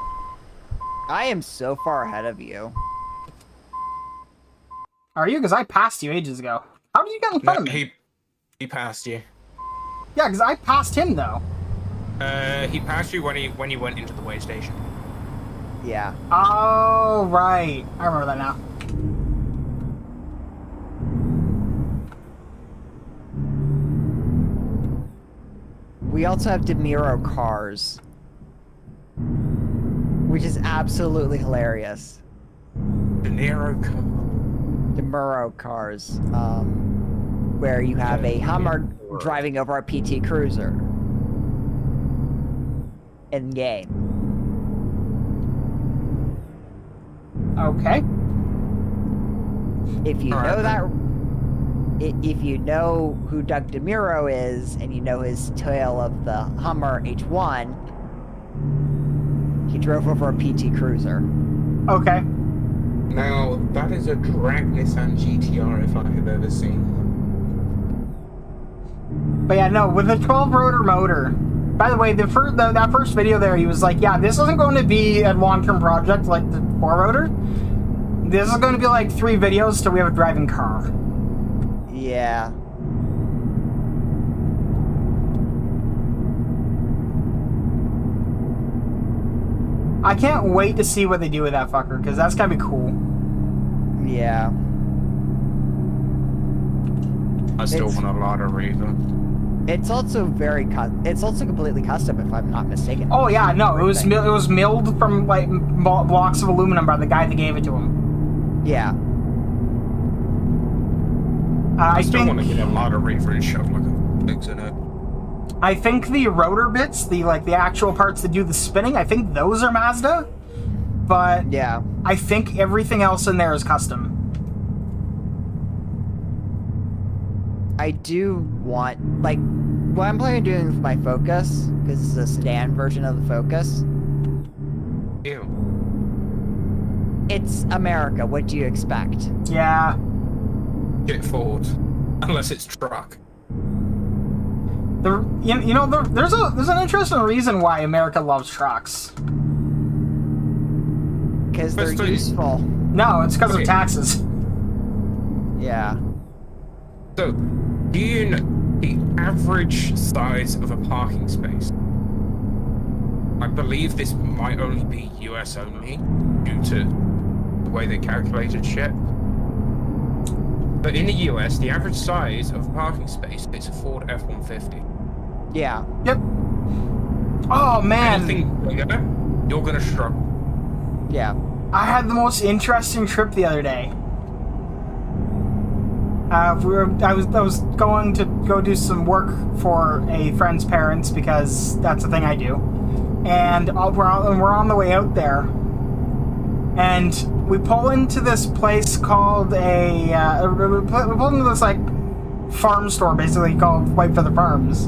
I am so far ahead of you. Are you? Because I passed you ages ago. How did you get in front of me? He passed you. Yeah, because I passed him, though. He passed you when you went into the way station. Yeah. Oh, right. I remember that now. We also have DeMiro cars, which is absolutely hilarious. De Niro car. DeMuro cars, where you have a Hummer driving over a PT Cruiser in game. Okay. If you All know right. that, if you know who Doug DeMuro is, and you know his tale of the Hummer H1, he drove over a PT Cruiser. Okay. Now, that is a drag Nissan GTR if I have ever seen one. But yeah, no, with a 12-rotor motor. By the way, that first video there, he was like, yeah, this isn't going to be a long-term project like the 4-rotor. This is going to be like 3 videos till we have a driving car. Yeah. I can't wait to see what they do with that fucker, because that's going to be cool. Yeah. I still It's- want a lot of Reaver. It's also it's also completely custom, if I'm not mistaken. Oh yeah, no, it was Everything. it was milled from like blocks of aluminum by the guy that gave it to him. Yeah. I I still want to think get a lot of Reaver and shove like a pigs in it. I think the rotor bits, the actual parts that do the spinning, I think those are Mazda, but Yeah. I think everything else in there is custom. I do want, like, what I'm planning on doing with my Focus, because it's a sedan version of the Focus, Ew. it's America. What do you expect? Yeah. Get Ford. Unless it's truck. There's an interesting reason why America loves trucks. Because they're Especially- useful. No, it's because Okay. of taxes. Yeah. So, do you know the average size of a parking space? I believe this might only be US only, due to the way they calculated shit. But in the US, the average size of a parking space is a Ford F-150. Yeah. Yep. Oh man. Anything bigger You're gonna struggle. Yeah. I had the most interesting trip the other day. I was going to go do some work for a friend's parents because that's the thing I do, and we're on the way out there, and we pull into this place called we pull into this like farm store basically called White Feather Farms.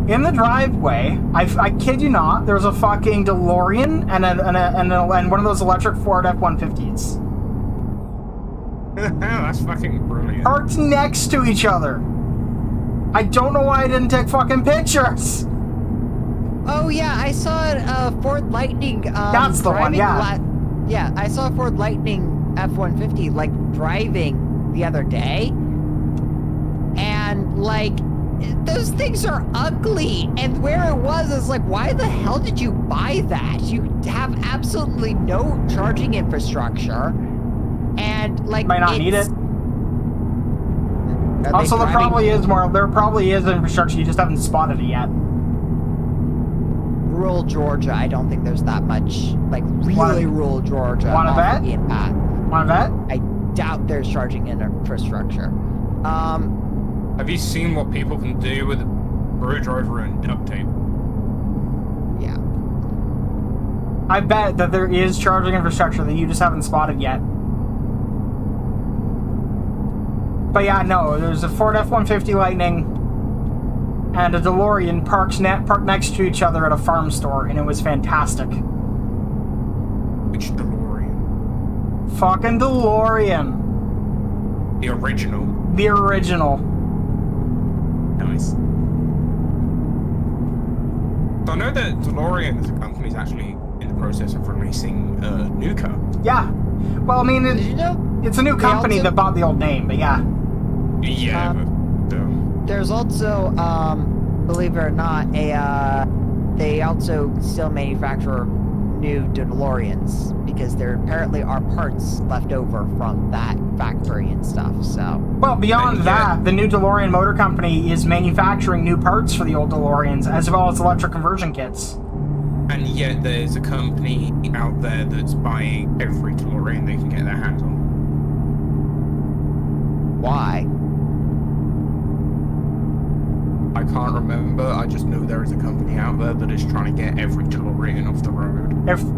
In the driveway, I kid you not, there's a fucking DeLorean and one of those electric Ford F-150s. That's fucking brilliant. Parked next to each other. I don't know why I didn't take fucking pictures. Oh yeah, I saw a Ford Lightning. That's the one, yeah. Yeah, I saw a Ford Lightning F-150 like driving the other day, and like those things are ugly. And where it was is like, why the hell did you buy that? You have absolutely no charging infrastructure. And like Might not need it. Are Also, they there probably is infrastructure. You just haven't spotted it yet. rural Georgia? I don't think there's that much like really rural Georgia. Wanna bet? Want to bet? I doubt there's charging infrastructure. Have you seen what people can do with a screwdriver and duct tape? Yeah. I bet that there is charging infrastructure that you just haven't spotted yet. But yeah, no, there's a Ford F-150 Lightning and a DeLorean parked next to each other at a farm store, and it was fantastic. Which DeLorean? Fucking DeLorean. The original. The original. Nice. So I know that DeLorean as a company is actually in the process of releasing a new car. Yeah. Well, I mean, Did you know? it's a new company that bought the old name, but yeah. Yeah, There's also, believe it or not, they also still manufacture new DeLoreans because there apparently are parts left over from that factory and stuff. So. Well, beyond that, the new DeLorean Motor Company is manufacturing new parts for the old DeLoreans, as well as electric conversion kits. and yet there's a company out there that's buying every DeLorean they can get their hands on. Why? I can't remember. I just know there is a company out there that is trying to get every DeLorean off the road.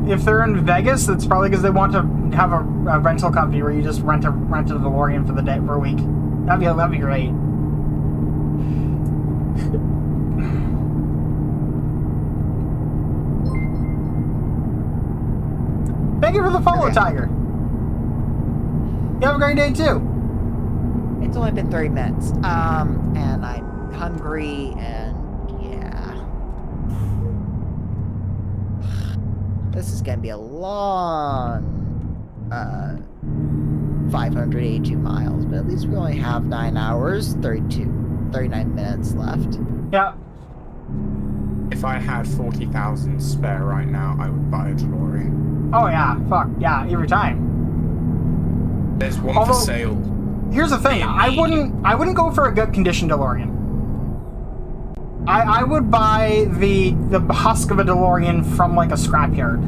If they're in Vegas, it's probably because they want to have a rental company where you just rent a DeLorean for the day for a week. That'd be great. Thank you for the follow, Okay. Tiger. You have a great day too. It's only been 30 minutes. And I'm hungry and yeah. This is gonna be a long 582 miles, but at least we only have 9 hours, 39 minutes left. Yeah. If I had 40,000 spare right now, I would buy a DeLorean. Oh yeah. Fuck yeah. Every time. There's one Although- for sale. Here's the thing. I wouldn't go for a good condition DeLorean. I would buy the husk of a DeLorean from like a scrapyard.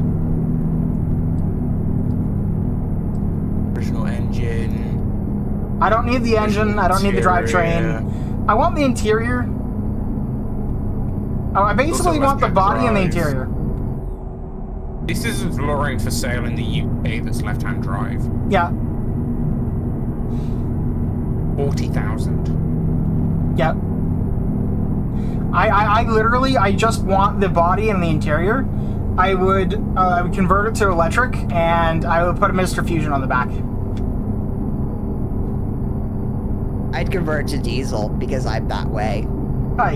Original engine. I don't need the engine. I don't need the drivetrain. I want the interior. Oh, I basically Also want the left-hand body and the drive. interior. This is a DeLorean for sale in the UK that's left-hand drive. Yeah. 40,000. Yep. I literally just want the body and the interior. I would convert it to electric, and I would put a Mr. Fusion on the back. I'd convert to diesel because I'm that way.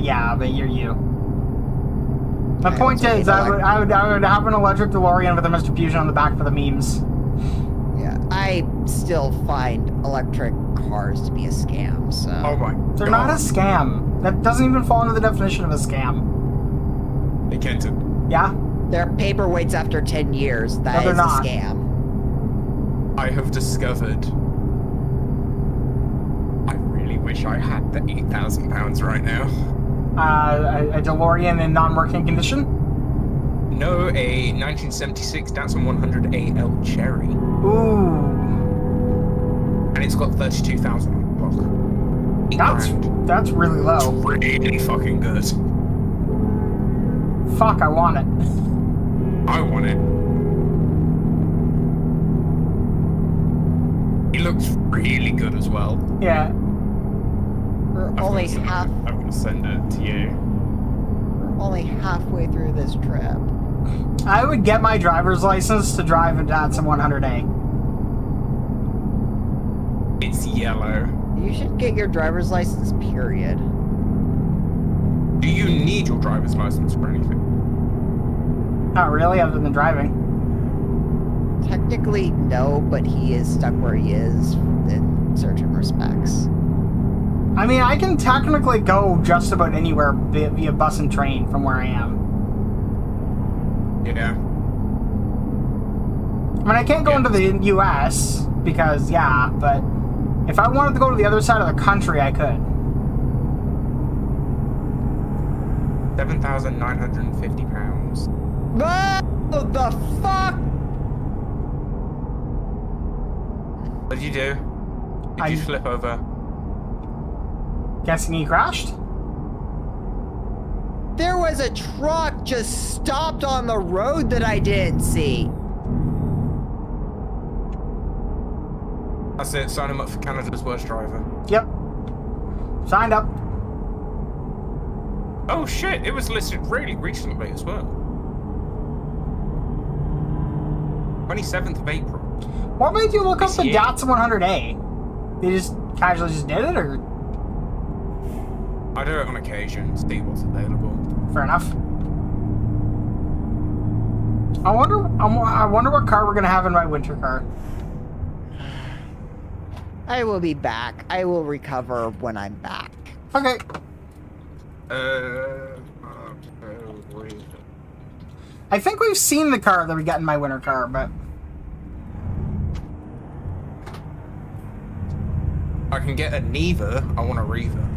Yeah, but you're you. My I point also is, hate I would have an electric DeLorean with a Mr. Fusion on the back for the memes. Yeah, I still find electric cars to be a scam, so. Oh my They're god. not a scam. That doesn't even fall into the definition of a scam. They can't. Yeah? They're paperweights after 10 years. That they're is not. a scam. I have discovered. I really wish I had the £8,000 right now. A DeLorean in non-working condition? No, a 1976 Datsun 100 AL Cherry. Ooh. And it's got 32,000 on the clock. That's really low. Really fucking good. Fuck, I want it. I want it. He looks really good as well. Yeah. We're only I'm gonna send it to you. we're only halfway through this trip. I would get my driver's license to drive a Datsun 100A. It's yellow. You should get your driver's license, period. Do you need your driver's license for anything? Not really, other than driving. Technically, no, but he is stuck where he is in certain respects. I mean, I can technically go just about anywhere via bus and train from where I am. Yeah. I mean, I can't go into the U.S. because, yeah, but if I wanted to go to the other side of the country, I could. 7,950 pounds. What the fuck? What did you do? Did you flip over? Guessing he crashed? There was a truck just stopped on the road that I didn't see. That's it. Sign him up for Canada's worst driver. Yep. Signed up. Oh shit! It was listed really recently as well. 27th of April. What made you look up the Yeah. Datsun 100A? They just casually just did it, or I do it on occasion, see what's available. fair enough? I wonder what car we're gonna have in my winter car. I will be back. I will recover when I'm back. Okay. I think we've seen the car that we got in my winter car, but I can get a Neva. I want a Reva.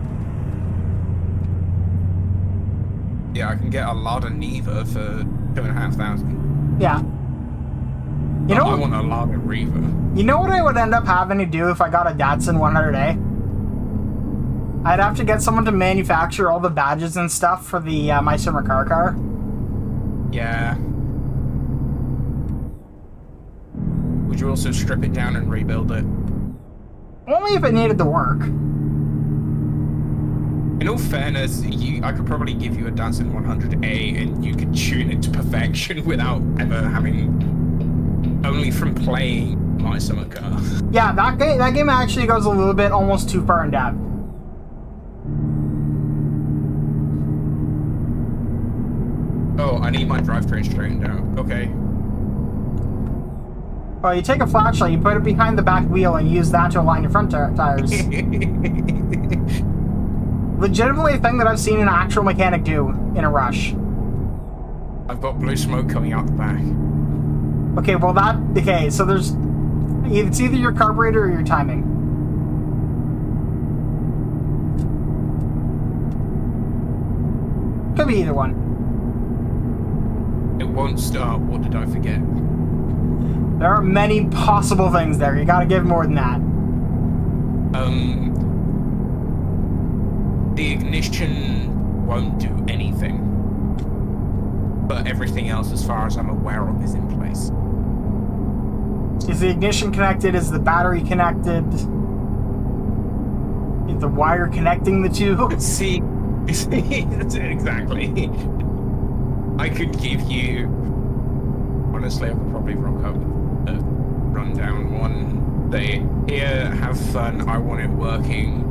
Yeah, I can get a Lada Neva for 2,500. yeah. You know, I want a Lada Reva. you know what I would end up having to do if I got a Datsun 100A? I'd have to get someone to manufacture all the badges and stuff for the My Summer car. Yeah. Would you also strip it down and rebuild it? Only if it needed to work. In all fairness, I could probably give you a Datsun 100A and you could tune it to perfection without ever having... Only from playing My Summer Car. Yeah, that game actually goes a little bit almost too far in depth. Oh, I need my drivetrain straightened out. Okay. Well, you take a flashlight, you put it behind the back wheel, and use that to align your front tires. Legitimately a thing that I've seen an actual mechanic do in a rush. I've got blue smoke coming out the back. Okay, well so there's... It's either your carburetor or your timing. Could be either one. It won't start. What did I forget? There are many possible things there. You gotta give more than that. The ignition won't do anything. But everything else, as far as I'm aware of, is in place. Is the ignition connected? Is the battery connected? Is the wire connecting the two? See, that's it, exactly. I could give you... Honestly, I could probably rock up a rundown one. Here, have fun, I want it working.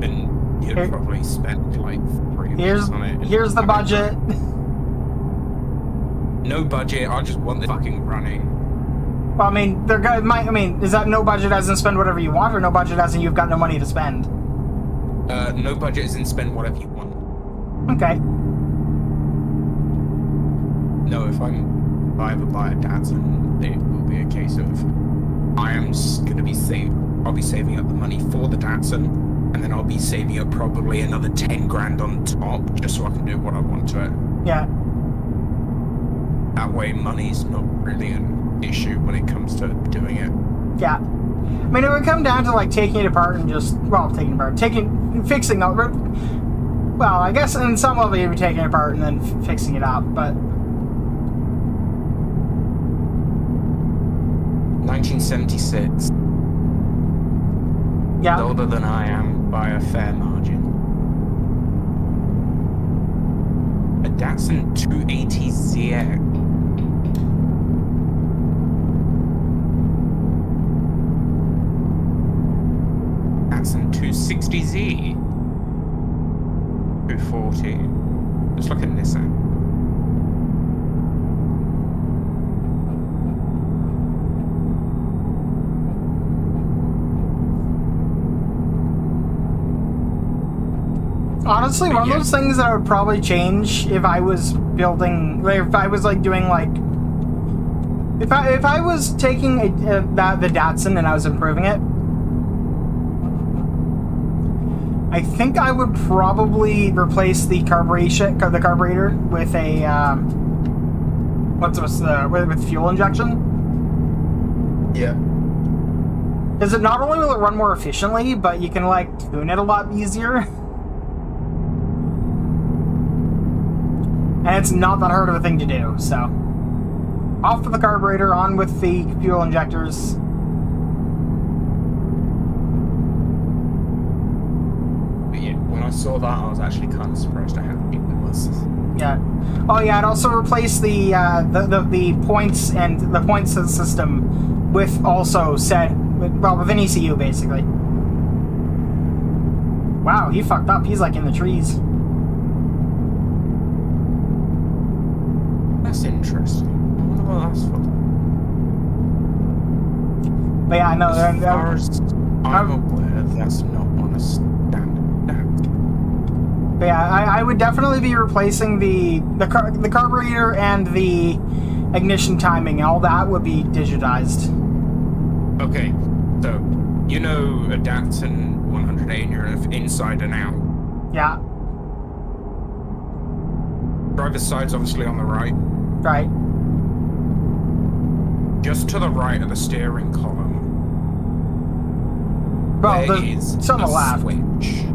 And you'd probably spend like 3 minutes on it. Here's the budget. No budget, I just want it fucking running. Well, I mean, is that no budget as in spend whatever you want, or no budget as in you've got no money to spend? No budget as in spend whatever you want. Okay. No, if I ever buy a Datsun, it will be a case of I'll be saving up the money for the Datsun, and then I'll be saving up probably another 10 grand on top, just so I can do what I want to it. Yeah. That way, money's not really an issue when it comes to doing it. Yeah. I mean, it would come down to, like, taking it apart and just, well, fixing it. Well, I guess in some level you'd be taking it apart and then fixing it up, but... 1976. Yeah. Older than I am by a fair margin. A Datsun 280ZX. Datsun 260Z. 240. Looks like a Nissan. Honestly, one of those things that I would probably change if I was building, like, if I was like doing like, if I was taking the Datsun and I was improving it, I think I would probably replace the carburetor with a with fuel injection. Yeah. Because it not only will it run more efficiently, but you can like tune it a lot easier. And it's not that hard of a thing to do, so. Off with the carburetor, on with the fuel injectors. But yeah, when I saw that, I was actually kind of surprised at how cheap it was. Yeah. Oh yeah, I'd also replace the points and the points system with also with an ECU basically. Wow, he fucked up. He's like in the trees. That's interesting. I wonder what that's for. But yeah, no. As far as I'm aware, that's not on a standard DAT. But yeah, I would definitely be replacing the carburetor and the ignition timing. All that would be digitized. Okay, so you know a Datsun 108 and you're inside and out. Yeah. Driver's side's obviously on the right. Right. Just to the right of the steering column. Well, there is it's on the left. Switch.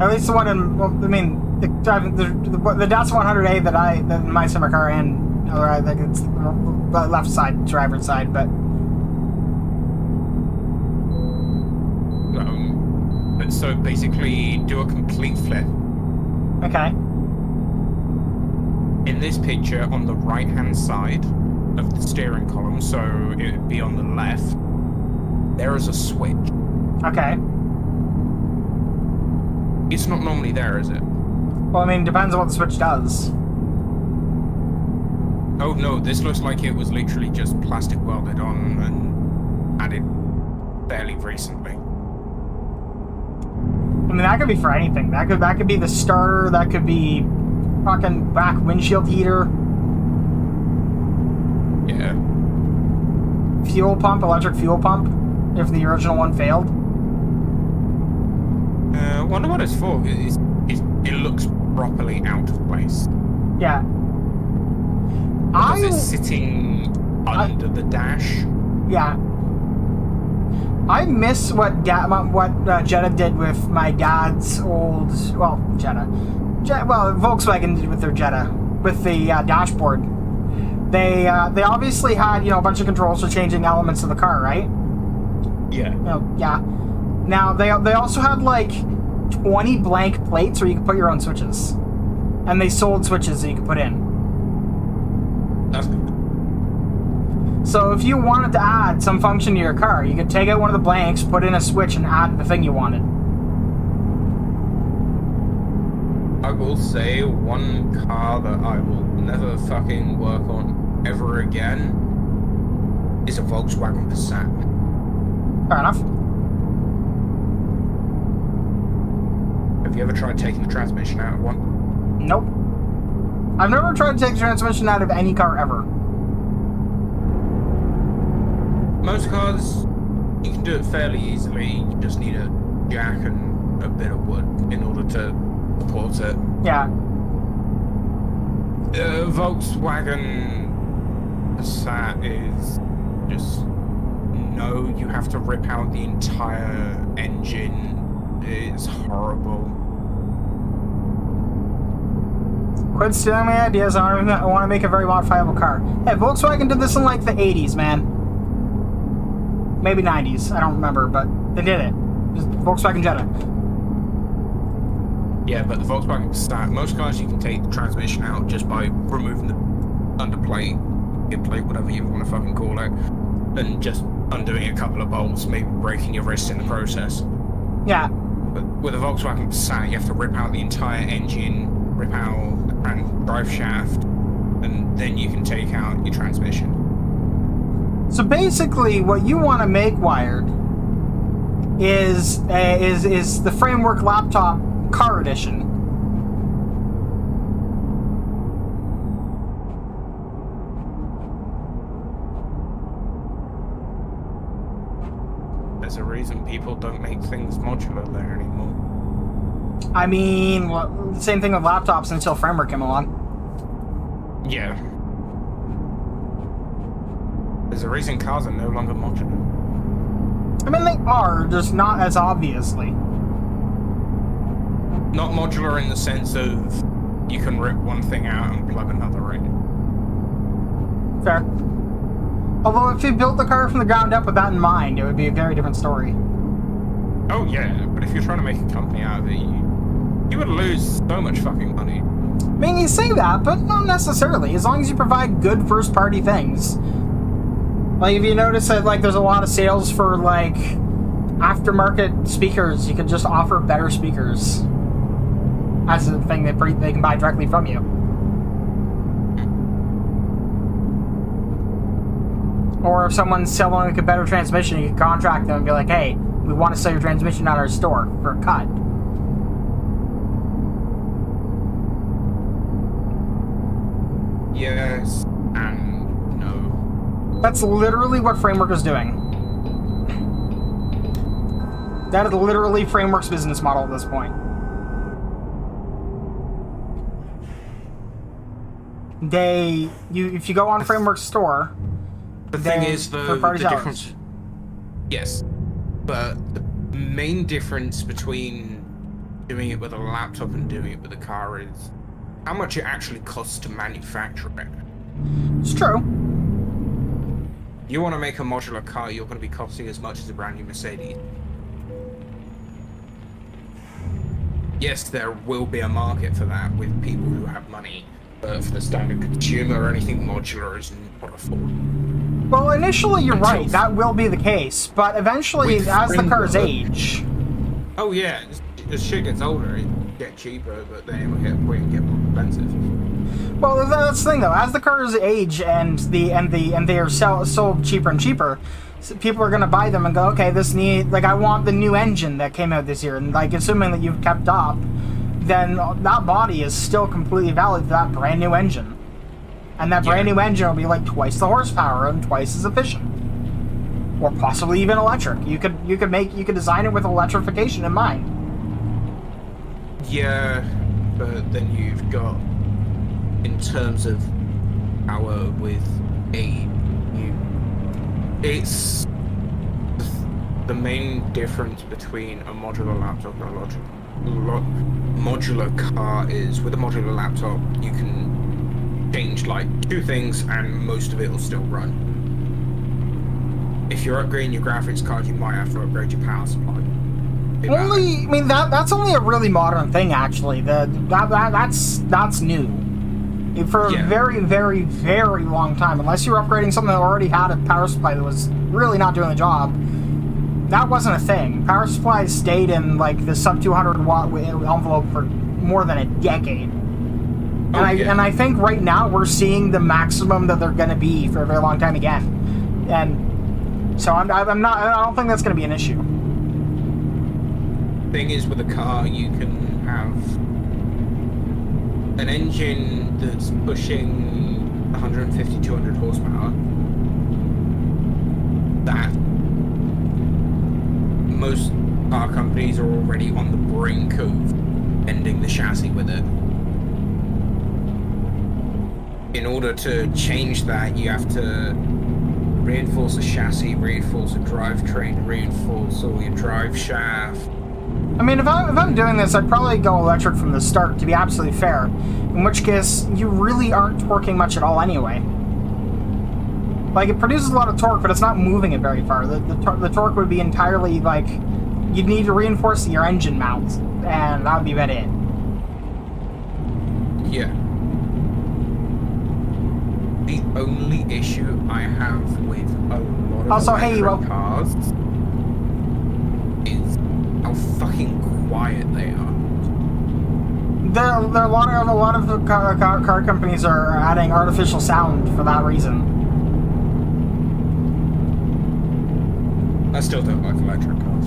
At least the one in, well, I mean, the Datsun 100A that my summer car and, or I think it's the left side, driver's side, but. So basically, do a complete flip. Okay. In this picture, on the right-hand side of the steering column, so it would be on the left, there is a switch. Okay. It's not normally there, is it? Well, I mean, depends on what the switch does. Oh no, this looks like it was literally just plastic welded on and added fairly recently. I mean, that could be for anything. That could be the starter. That could be fucking back windshield heater. Yeah. Fuel pump, electric fuel pump, if the original one failed. I wonder what it's for. It looks properly out of place. Yeah. Because it's sitting under the dash. Yeah. I miss what Jetta did with my dad's old, Volkswagen did with their Jetta, with the dashboard. They obviously had, a bunch of controls for changing elements of the car, right? Yeah. Yeah. Now, they also had, like, 20 blank plates where you could put your own switches. And they sold switches that you could put in. That's good. So if you wanted to add some function to your car, you could take out one of the blanks, put in a switch, and add the thing you wanted. I will say one car that I will never fucking work on ever again is a Volkswagen Passat. Fair enough. Have you ever tried taking the transmission out of one? Nope. I've never tried to take the transmission out of any car ever. Most cars, you can do it fairly easily. You just need a jack and a bit of wood in order to support it. Yeah. Volkswagen Passat is just no. You have to rip out the entire engine. It's horrible. Quit stealing my ideas. I want to make a very modifiable car. Hey, Volkswagen did this in like the 80s, man. Maybe 90s. I don't remember, but they did it. Just Volkswagen Jetta. Yeah, but the Volkswagen Passat, most cars you can take the transmission out just by removing the underplate, skid plate, whatever you want to fucking call it, and just undoing a couple of bolts, maybe breaking your wrist in the process. Yeah. But with a Volkswagen Passat, you have to rip out the entire engine, rip out the drive shaft, and then you can take out your transmission. So basically, what you want to make, Wired, is the Framework Laptop Car Edition. There's a reason people don't make things modular there anymore. I mean, well, same thing with laptops until Framework came along. Yeah. There's a reason cars are no longer modular. I mean, they are, just not as obviously. Not modular in the sense of you can rip one thing out and plug another in. Fair. Although if you built the car from the ground up with that in mind, it would be a very different story. Oh yeah, but if you're trying to make a company out of it, you would lose so much fucking money. I mean, you say that, but not necessarily. As long as you provide good first-party things. Like, if you notice that, like, there's a lot of sales for, like, aftermarket speakers, you could just offer better speakers as a thing that they can buy directly from you. Or if someone's selling, like, a better transmission, you can contract them and be like, hey, we want to sell your transmission at our store for a cut. Yes and no. That's literally what Framework is doing. That is literally Framework's business model at this point. If you go on Framework's store, The thing is, though, third-party the sellers. difference. Yes, but the main difference between doing it with a laptop and doing it with a car is how much it actually costs to manufacture it. It's true. You want to make a modular car, you're going to be costing as much as a brand new Mercedes. Yes, there will be a market for that with people who have money, but for the standard consumer, anything modular is not affordable. Well, initially you're Until- right, that will be the case, but eventually, With as the cars Framework- age, Oh yeah, as shit gets older, it get cheaper, but then it will get more expensive. well, that's the thing though. As the cars age and they are sold cheaper and cheaper, people are gonna buy them and go, okay, I want the new engine that came out this year, and like assuming that you've kept up, then that body is still completely valid for that brand new engine, and that brand Yeah. new engine will be like twice the horsepower and twice as efficient, or possibly even electric. You could design it with electrification in mind. Yeah, but then you've got, in terms of power with it's the main difference between a modular laptop and a modular car is with a modular laptop you can change like 2 things and most of it will still run. If you're upgrading your graphics card, you might have to upgrade your power supply. That's only a really modern thing, actually. That's new. For a Yeah. very, very, very long time, unless you were upgrading something that already had a power supply that was really not doing the job, that wasn't a thing. Power supplies stayed in like the sub 200 watt envelope for more than a decade. And I think right now we're seeing the maximum that they're going to be for a very long time again. And so I don't think that's going to be an issue. Thing is, with a car, you can have an engine that's pushing 150, 200 horsepower. That most car companies are already on the brink of ending the chassis with it. in order to change that, you have to reinforce the chassis, reinforce the drivetrain, reinforce all your drive shaft. I mean, if I'm doing this, I'd probably go electric from the start, to be absolutely fair. In which case, you really aren't torquing much at all anyway. Like, it produces a lot of torque, but it's not moving it very far. The torque would be entirely, like, you'd need to reinforce your engine mount, and that would be about it. Yeah. The only issue I have with a lot of Also, electric hey, well- cars is how fucking quiet they are. There are a lot of the car companies are adding artificial sound for that reason. I still don't like electric cars.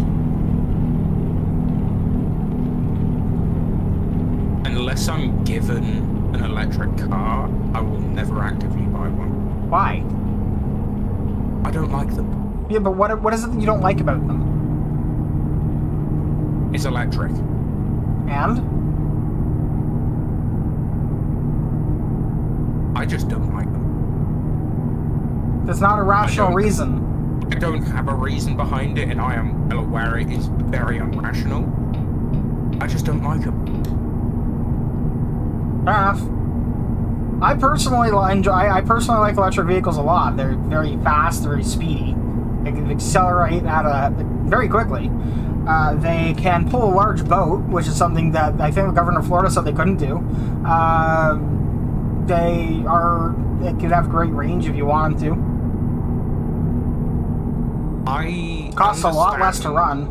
Unless I'm given an electric car, I will never actively buy one. Why? I don't like them. Yeah, but what is it that you don't like about them? It's electric. And? I just don't like them. There's not a rational reason. I don't have a reason behind it, and I am well aware it is very irrational. I just don't like them. Fair enough. I personally like electric vehicles a lot. They're very fast, they're very speedy. They can accelerate very quickly. They can pull a large boat, which is something that I think the governor of Florida said they couldn't do. They can have great range if you want them to. Costs a lot less to run.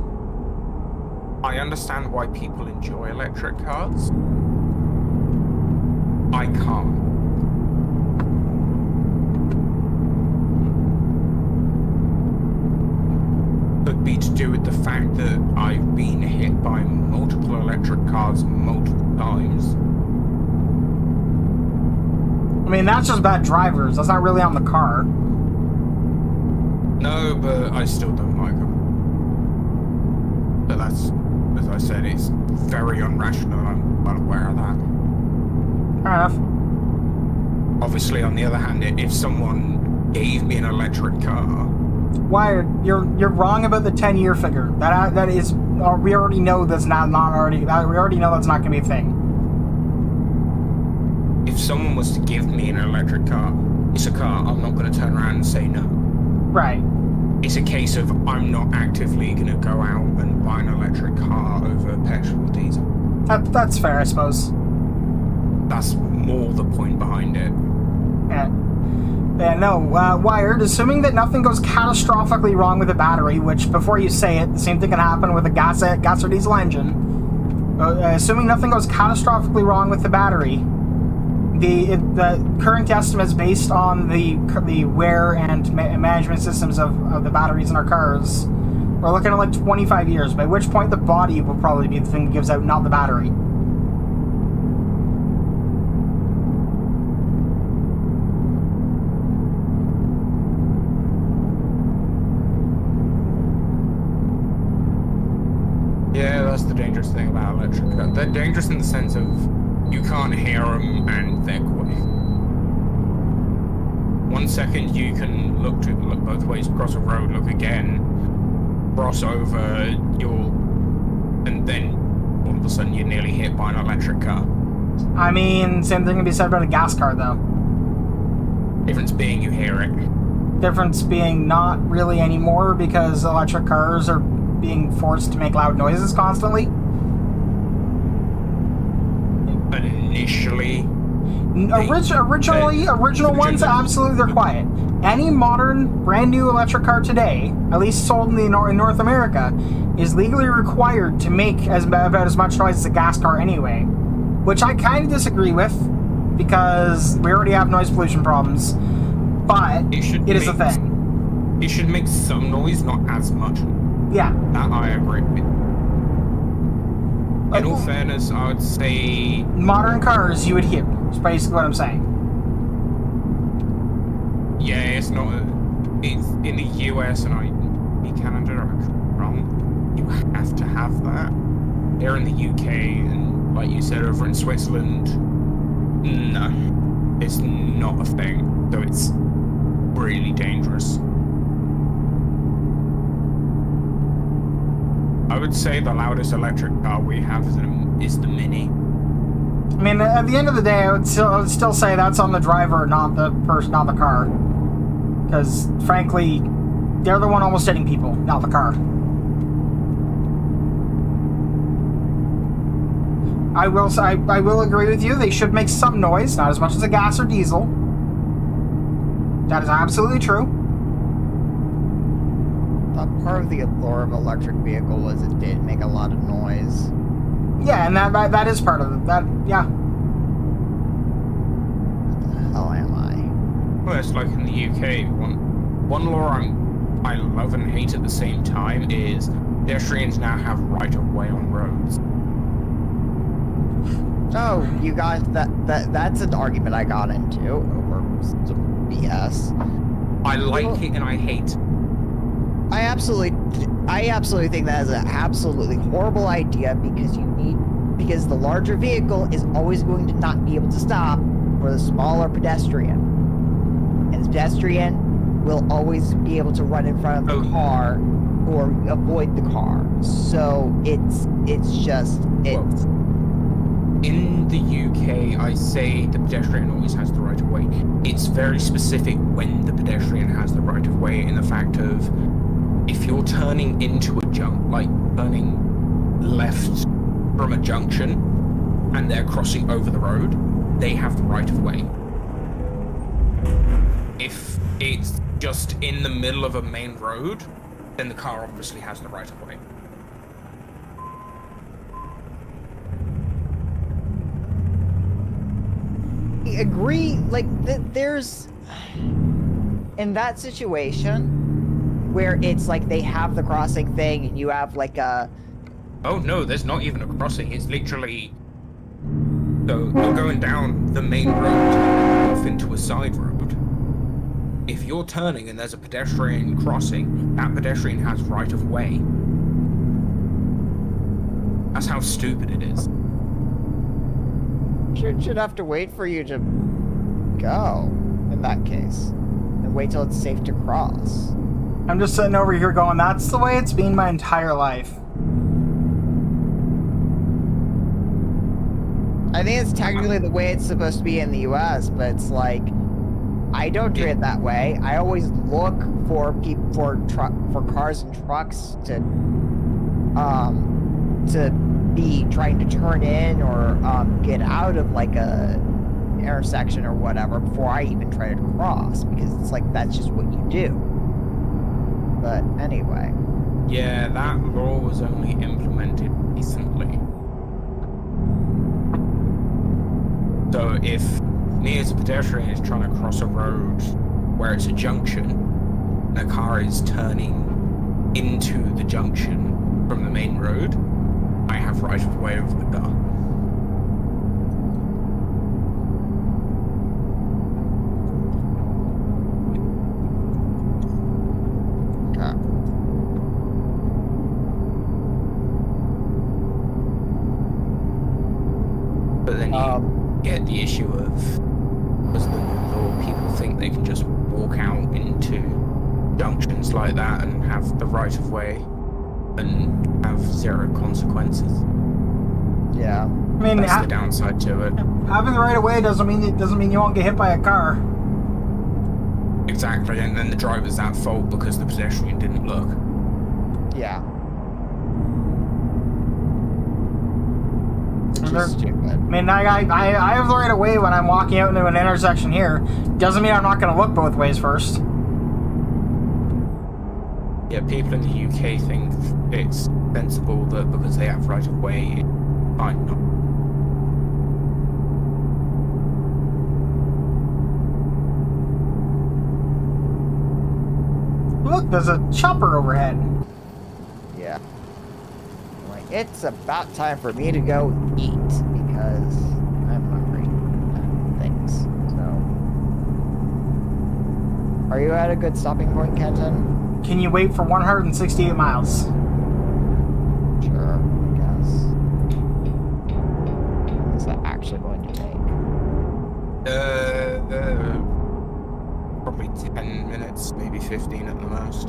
I understand why people enjoy electric cars. I can't. Could be to do with the fact that I've been hit by multiple electric cars multiple times. I mean, that's just bad drivers. That's not really on the car. No, but I still don't like them. But that's, as I said, it's very irrational. I'm well aware of that. Fair enough. Obviously, on the other hand, if someone gave me an electric car, Wired, you're wrong about the 10-year figure. That is, we already know that's not already. We already know that's not going to be a thing. if someone was to give me an electric car, it's a car, I'm not going to turn around and say no. Right. It's a case of I'm not actively going to go out and buy an electric car over petrol or diesel. That's fair, I suppose. That's more the point behind it. Yeah. Yeah, no, Wired, assuming that nothing goes catastrophically wrong with the battery, which, before you say it, the same thing can happen with a gas or diesel engine. Assuming nothing goes catastrophically wrong with the battery, the current estimate is based on the wear and management systems of the batteries in our cars. We're looking at like 25 years, by which point the body will probably be the thing that gives out, not the battery. Yeah, that's the dangerous thing about electric cars. They're dangerous in the sense of you can't hear them and they're quick. 1 second you can look both ways across a road, look again, cross over, and then all of a sudden you're nearly hit by an electric car. I mean, same thing can be said about a gas car, though. Difference being you hear it. Difference being not really anymore, because electric cars are being forced to make loud noises constantly. But initially... Original ones, absolutely, they're quiet. Any modern, brand new electric car today, at least sold in North America, is legally required to make about as much noise as a gas car anyway. Which I kind of disagree with, because we already have noise pollution problems. But it is a thing. It should make some noise, not as much. Yeah. That I agree with. In all fairness, I would say... modern cars, you would hear. That's basically what I'm saying. Yeah, it's not... it's in the US and in Canada, I'm wrong. You have to have that. Here in the UK, and like you said, over in Switzerland, no. It's not a thing, so it's really dangerous. I would say the loudest electric car we have is the Mini. I mean, at the end of the day, I would still say that's on the driver, not the person, not the car. Because, frankly, they're the one almost hitting people, not the car. I will agree with you. They should make some noise, not as much as a gas or diesel. That is absolutely true. Part of the allure of electric vehicle was it did make a lot of noise. Yeah, and that is part of it. That, yeah. What the hell am I? Well, it's like in the UK. One law I love and hate at the same time is pedestrians now have right of way on roads. Oh, you guys, that's an argument I got into over some BS. I like it and I hate it. I absolutely think that is an absolutely horrible idea because the larger vehicle is always going to not be able to stop for the smaller pedestrian. And the pedestrian will always be able to run in front of the car or avoid the car. So it's in the UK, I say the pedestrian always has the right of way. It's very specific when the pedestrian has the right of way in the fact of if you're turning into a turning left from a junction and they're crossing over the road, they have the right of way. If it's just in the middle of a main road, then the car obviously has the right of way. agree, like, there's, in that situation, where it's like they have the crossing thing and you have like a... Oh no, there's not even a crossing, it's literally... So, you're going down the main road off into a side road. If you're turning and there's a pedestrian crossing, that pedestrian has right of way. That's how stupid it is. Should have to wait for you to go, in that case. And wait till it's safe to cross. I'm just sitting over here going, that's the way it's been my entire life. I think it's technically the way it's supposed to be in the US, but it's like, I don't do it that way. I always look for cars and trucks to be trying to turn in or get out of like a intersection or whatever before I even try to cross, because it's like that's just what you do. But anyway. Yeah, that law was only implemented recently. So if me as a pedestrian is trying to cross a road where it's a junction, and a car is turning into the junction from the main road, I have right of way over the car. Okay. But then you get the issue of, because the law, people think they can just walk out into junctions like that and have the right of way and have zero consequences. Yeah. I mean, that's the downside to it. Having the right of way doesn't mean you won't get hit by a car. Exactly, and then the driver's at fault because the pedestrian didn't look. Yeah. They're- Just stupid. I mean, I have the right of way when I'm walking out into an intersection here. Doesn't mean I'm not going to look both ways first. Yeah, people in the UK think it's sensible that because they have right of way, it's fine. Look, there's a chopper overhead. Yeah. Like, it's about time for me to go eat because I'm hungry. Thanks. So, are you at a good stopping point, Kenton? Can you wait for 168 miles? Sure, I guess. What is that actually going to take? 15 at the most.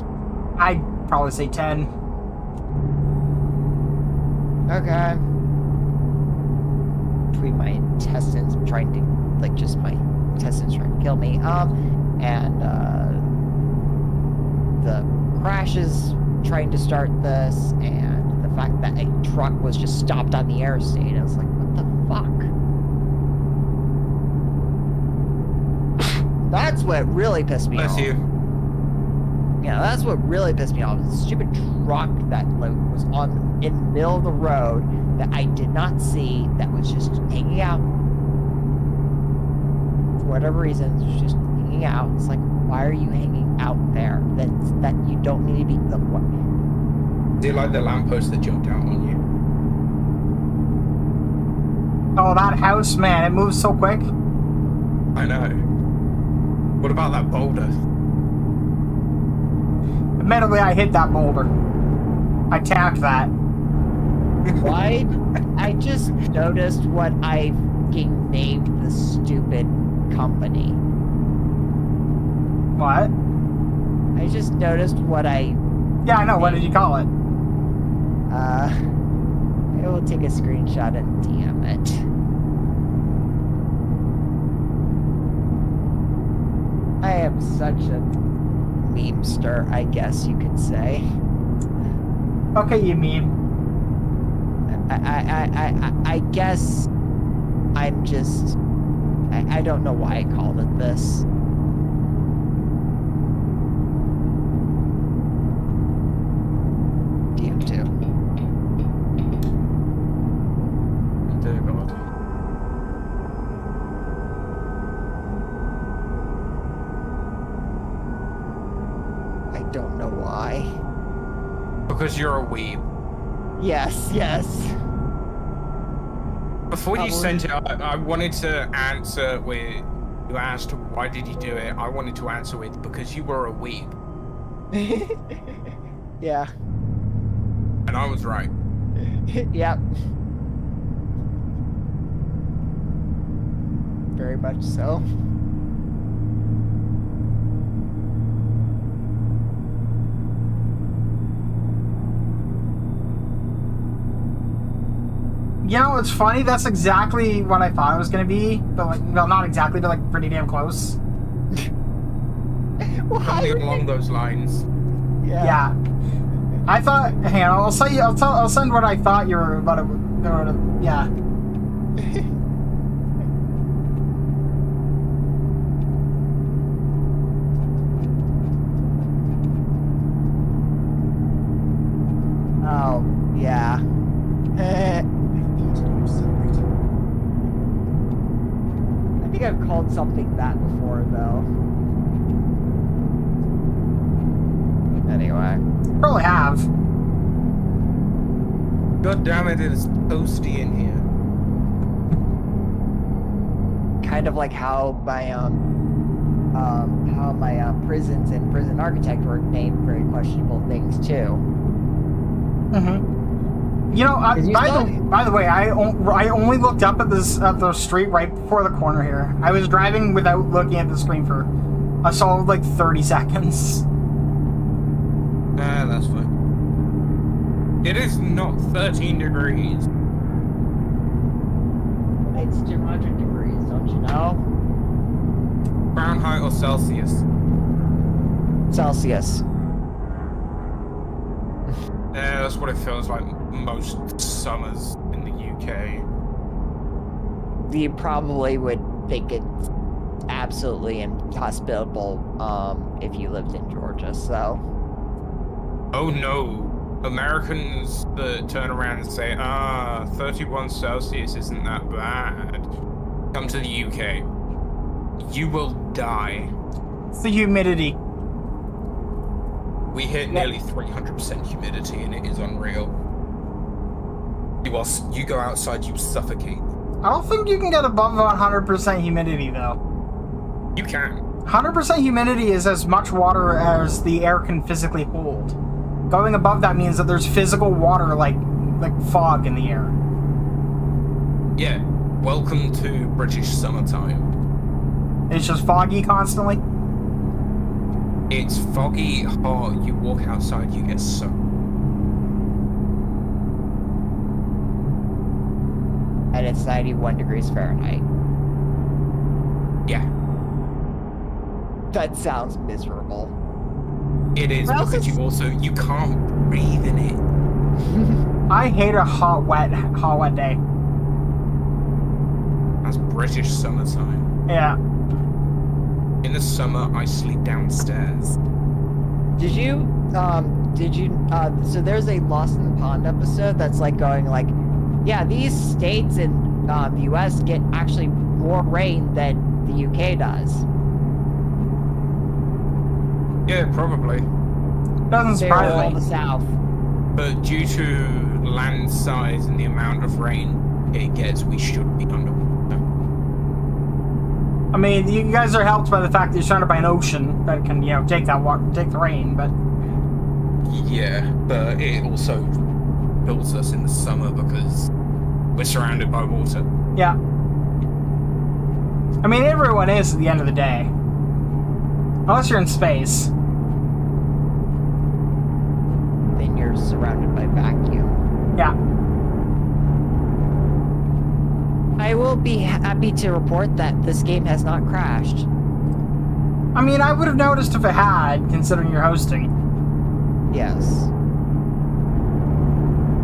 I'd probably say 10. Okay. Between my intestines trying to, like, just my intestines trying to kill me, and, the crashes trying to start this, and the fact that a truck was just stopped on the interstate. I was like, what the fuck? That's what really pissed me off. Bless you. Yeah, that's what really pissed me off. The stupid truck that like was in the middle of the road that I did not see, that was just hanging out. For whatever reason, it was just hanging out. It's like, why are you hanging out there? That you don't need to be. What? Do you like the lamppost that jumped out on you? Oh, that house, man, it moves so quick. I know. What about that boulder? Admittedly, I hit that boulder. I tapped that. Why? I just noticed what I fucking named the stupid company. What? I just noticed what I. Yeah, I know. What did you call it? I will take a screenshot and DM it. I am such a memester, I guess you could say. Okay, you mean. I guess I'm just. I don't know why I called it this. DM2. Dear God. I don't know why. Because you're a weeb. Yes, yes. Before you Probably. sent it, I wanted to answer with. You asked why did you do it. I wanted to answer with because you were a weeb, Yeah. and I was right. Yep. Very much so. You know, it's funny. That's exactly what I thought it was going to be. But, like, well, not exactly, but, like, pretty damn close. Something along those lines. Yeah. I thought. Hang on, I'll tell you. I'll send what I thought you were about to. Yeah. Oh, yeah. I think I've called something that before, though. Anyway. Probably have. God damn it, it's toasty in here. Kind of like how my prisons and prison architect were named very questionable things, too. Mm-hmm. You know, Did you by the way, I only looked up at the street right before the corner here. I was driving without looking at the screen for a solid like 30 seconds. That's fine. It is not 13 degrees. It's 200 degrees, don't you know? Fahrenheit or Celsius? Celsius. Yeah, that's what it feels like most summers in the UK. You probably would think it's absolutely inhospitable if you lived in Georgia, so. Oh no. Americans that turn around and say, 31 Celsius isn't that bad. Come to the UK. You will die. It's the humidity. We hit nearly 300% humidity and it is unreal. You go outside, you suffocate. I don't think you can get above 100% humidity though. You can. 100% humidity is as much water as the air can physically hold. Going above that means that there's physical water like fog in the air. Yeah. Welcome to British summertime. It's just foggy constantly. It's foggy, hot. You walk outside, you get soaked. And it's 91 degrees Fahrenheit. Yeah, That sounds miserable. it is Well, because you can't breathe in it. I hate a hot, wet day. That's British summertime. Yeah. In the summer, I sleep downstairs. So there's a Lost in the Pond episode that's like going like, yeah, these states in the US get actually more rain than the UK does. Yeah, probably. Doesn't They're all surprise the me. South. But due to land size and the amount of rain it gets, we should be underwater. I mean, you guys are helped by the fact that you're surrounded by an ocean that can, take the rain, but... Yeah, but it also builds us in the summer because we're surrounded by water. Yeah. I mean, everyone is at the end of the day. Unless you're in space. Then you're surrounded by vacuum. Yeah. I will be happy to report that this game has not crashed. I mean, I would have noticed if it had, considering you're hosting. Yes.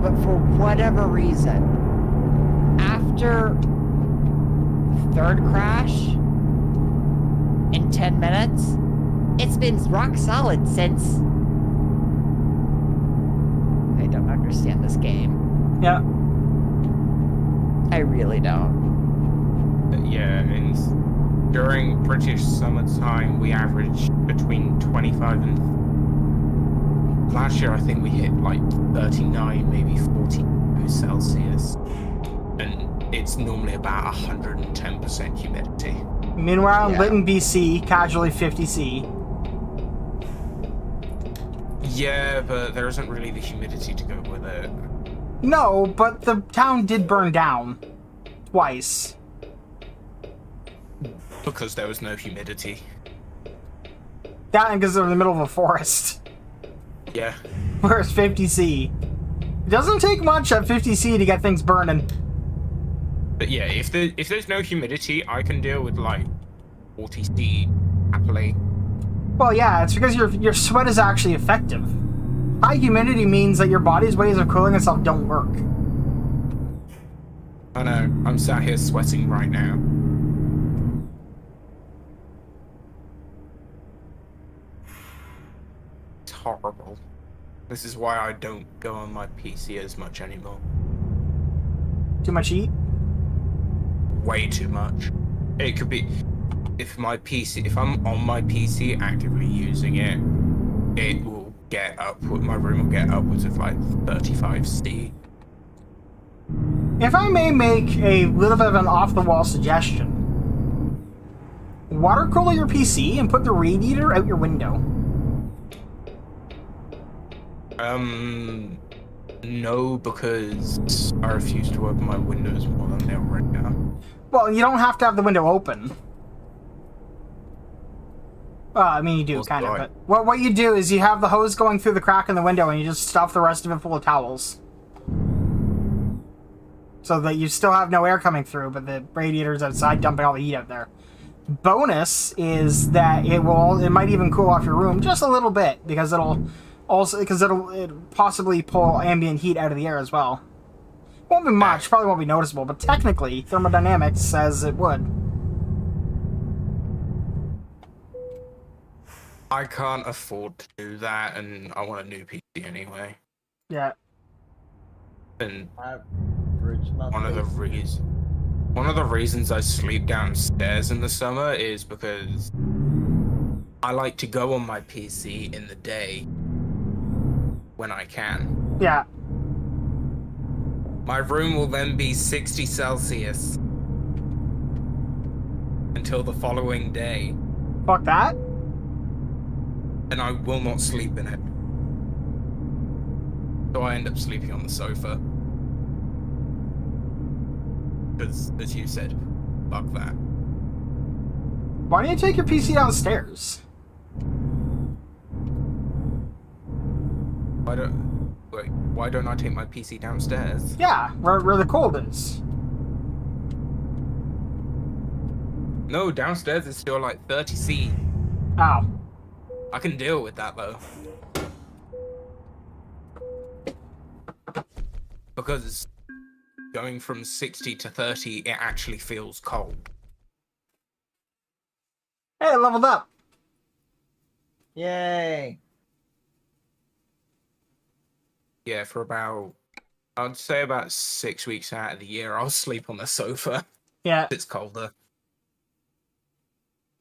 But for whatever reason, after the third crash in 10 minutes, it's been rock solid since. I don't understand this game. Yeah. I really don't. But yeah, and during British summertime, we average between 25 and... Last year, I think we hit like 39, maybe 42 Celsius. And it's normally about 110% humidity. Meanwhile, in Yeah. Lytton, BC, casually 50C. Yeah, but there isn't really the humidity to go with it. No, but the town did burn down. Twice. Because there was no humidity. That because they're in the middle of a forest. Yeah. Whereas 50C. It doesn't take much at 50C to get things burning. But yeah, if there's no humidity, I can deal with like 40C happily. Well, yeah, it's because your sweat is actually effective. High humidity means that your body's ways of cooling itself don't work. I know, I'm sat here sweating right now. It's horrible. This is why I don't go on my PC as much anymore. Too much heat? Way too much. It could be if I'm on my PC actively using it, it will get upward. My room will get upwards of like 35C. If I may make a little bit of an off-the-wall suggestion, water cooler your PC and put the radiator out your window. No, because I refuse to open my windows more than they already are. Well, you don't have to have the window open. Well, I mean, you do, Well, kind of, right. but what you do is you have the hose going through the crack in the window and you just stuff the rest of it full of towels. So that you still have no air coming through, but the radiator's outside dumping all the heat out there. Bonus is that it might even cool off your room just a little bit, because it'll possibly pull ambient heat out of the air as well. Won't be much, probably won't be noticeable, but technically, thermodynamics says it would. I can't afford to do that, and I want a new PC anyway. Yeah. And Average one of the reasons I sleep downstairs in the summer is because I like to go on my PC in the day when I can. Yeah. My room will then be 60 Celsius until the following day, Fuck that. and I will not sleep in it. So I end up sleeping on the sofa. Because, as you said, fuck that. Why don't you take your PC downstairs? Why don't I take my PC downstairs? Yeah, where the cold is. No, downstairs is still like 30°C. Oh. I can deal with that though. Because going from 60 to 30, it actually feels cold. Hey, I leveled up. Yay! Yeah, for about, I'd say about 6 weeks out of the year, I'll sleep on the sofa. Yeah. It's colder.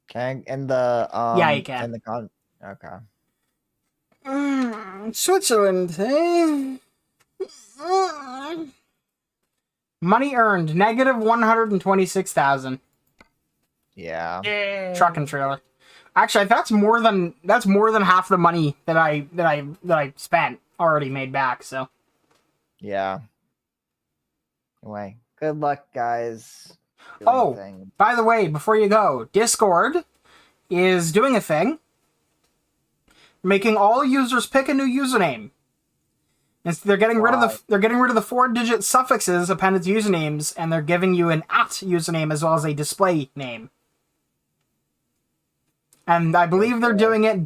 Can in the Yeah, you can. in the con. Okay. Switzerland, eh? Money earned negative 126,000. Yeah. Truck and trailer. Actually, that's more than half the money that I spent already made back. So Yeah. Anyway, good luck, guys. doing Oh. things. by the way, before you go, Discord is doing a thing, making all users pick a new username. And so they're getting rid of Why? the 4-digit suffixes appended to usernames, and they're giving you an @ username as well as a display name. And I believe they're doing it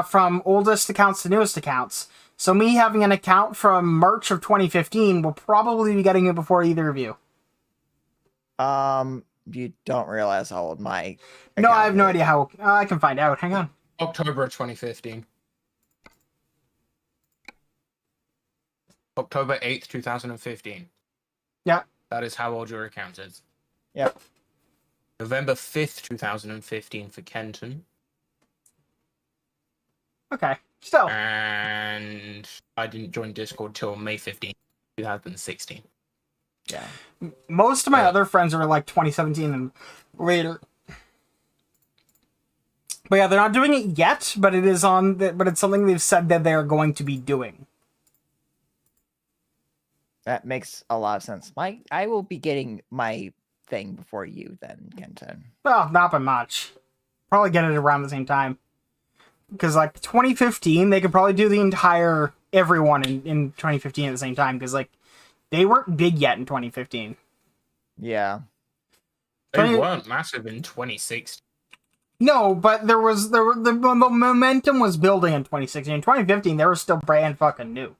from oldest accounts to newest accounts. So me having an account from March of 2015 will probably be getting it before either of you. You don't realize how old my No, I account have no is. idea how. I can find out. Hang on. October of 2015. October 8th, 2015. Yeah. That is how old your account is. Yep. November 5th, 2015 for Kenton. Okay. Still. And I didn't join Discord till May 15th, 2016. Yeah. Most of my Yeah. other friends are like 2017 and later. But yeah, they're not doing it yet, but it is but it's something they've said that they're going to be doing. That makes a lot of sense. I will be getting my thing before you then, Kenton. Well, not by much. Probably get it around the same time. Because like 2015, they could probably do the entire everyone in 2015 at the same time. Because like they weren't big yet in 2015. Yeah. They 20 weren't massive in 2016. No, but the momentum was building in 2016. In 2015, they were still brand fucking new.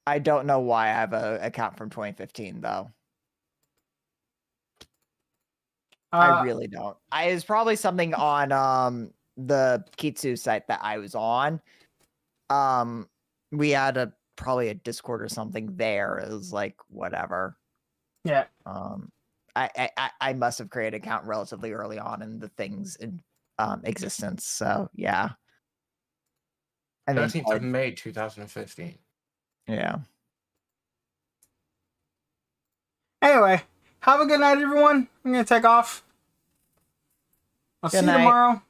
I don't know why I have an account from 2015 though. I really don't. It's probably something on the Kitsu site that I was on. We had probably a Discord or something there. It was like whatever. Yeah. I must have created an account relatively early on in the thing's in existence. So yeah. And then 13th of May 2015. yeah. Anyway, have a good night, everyone. I'm gonna take off. I'll Good see night. you tomorrow.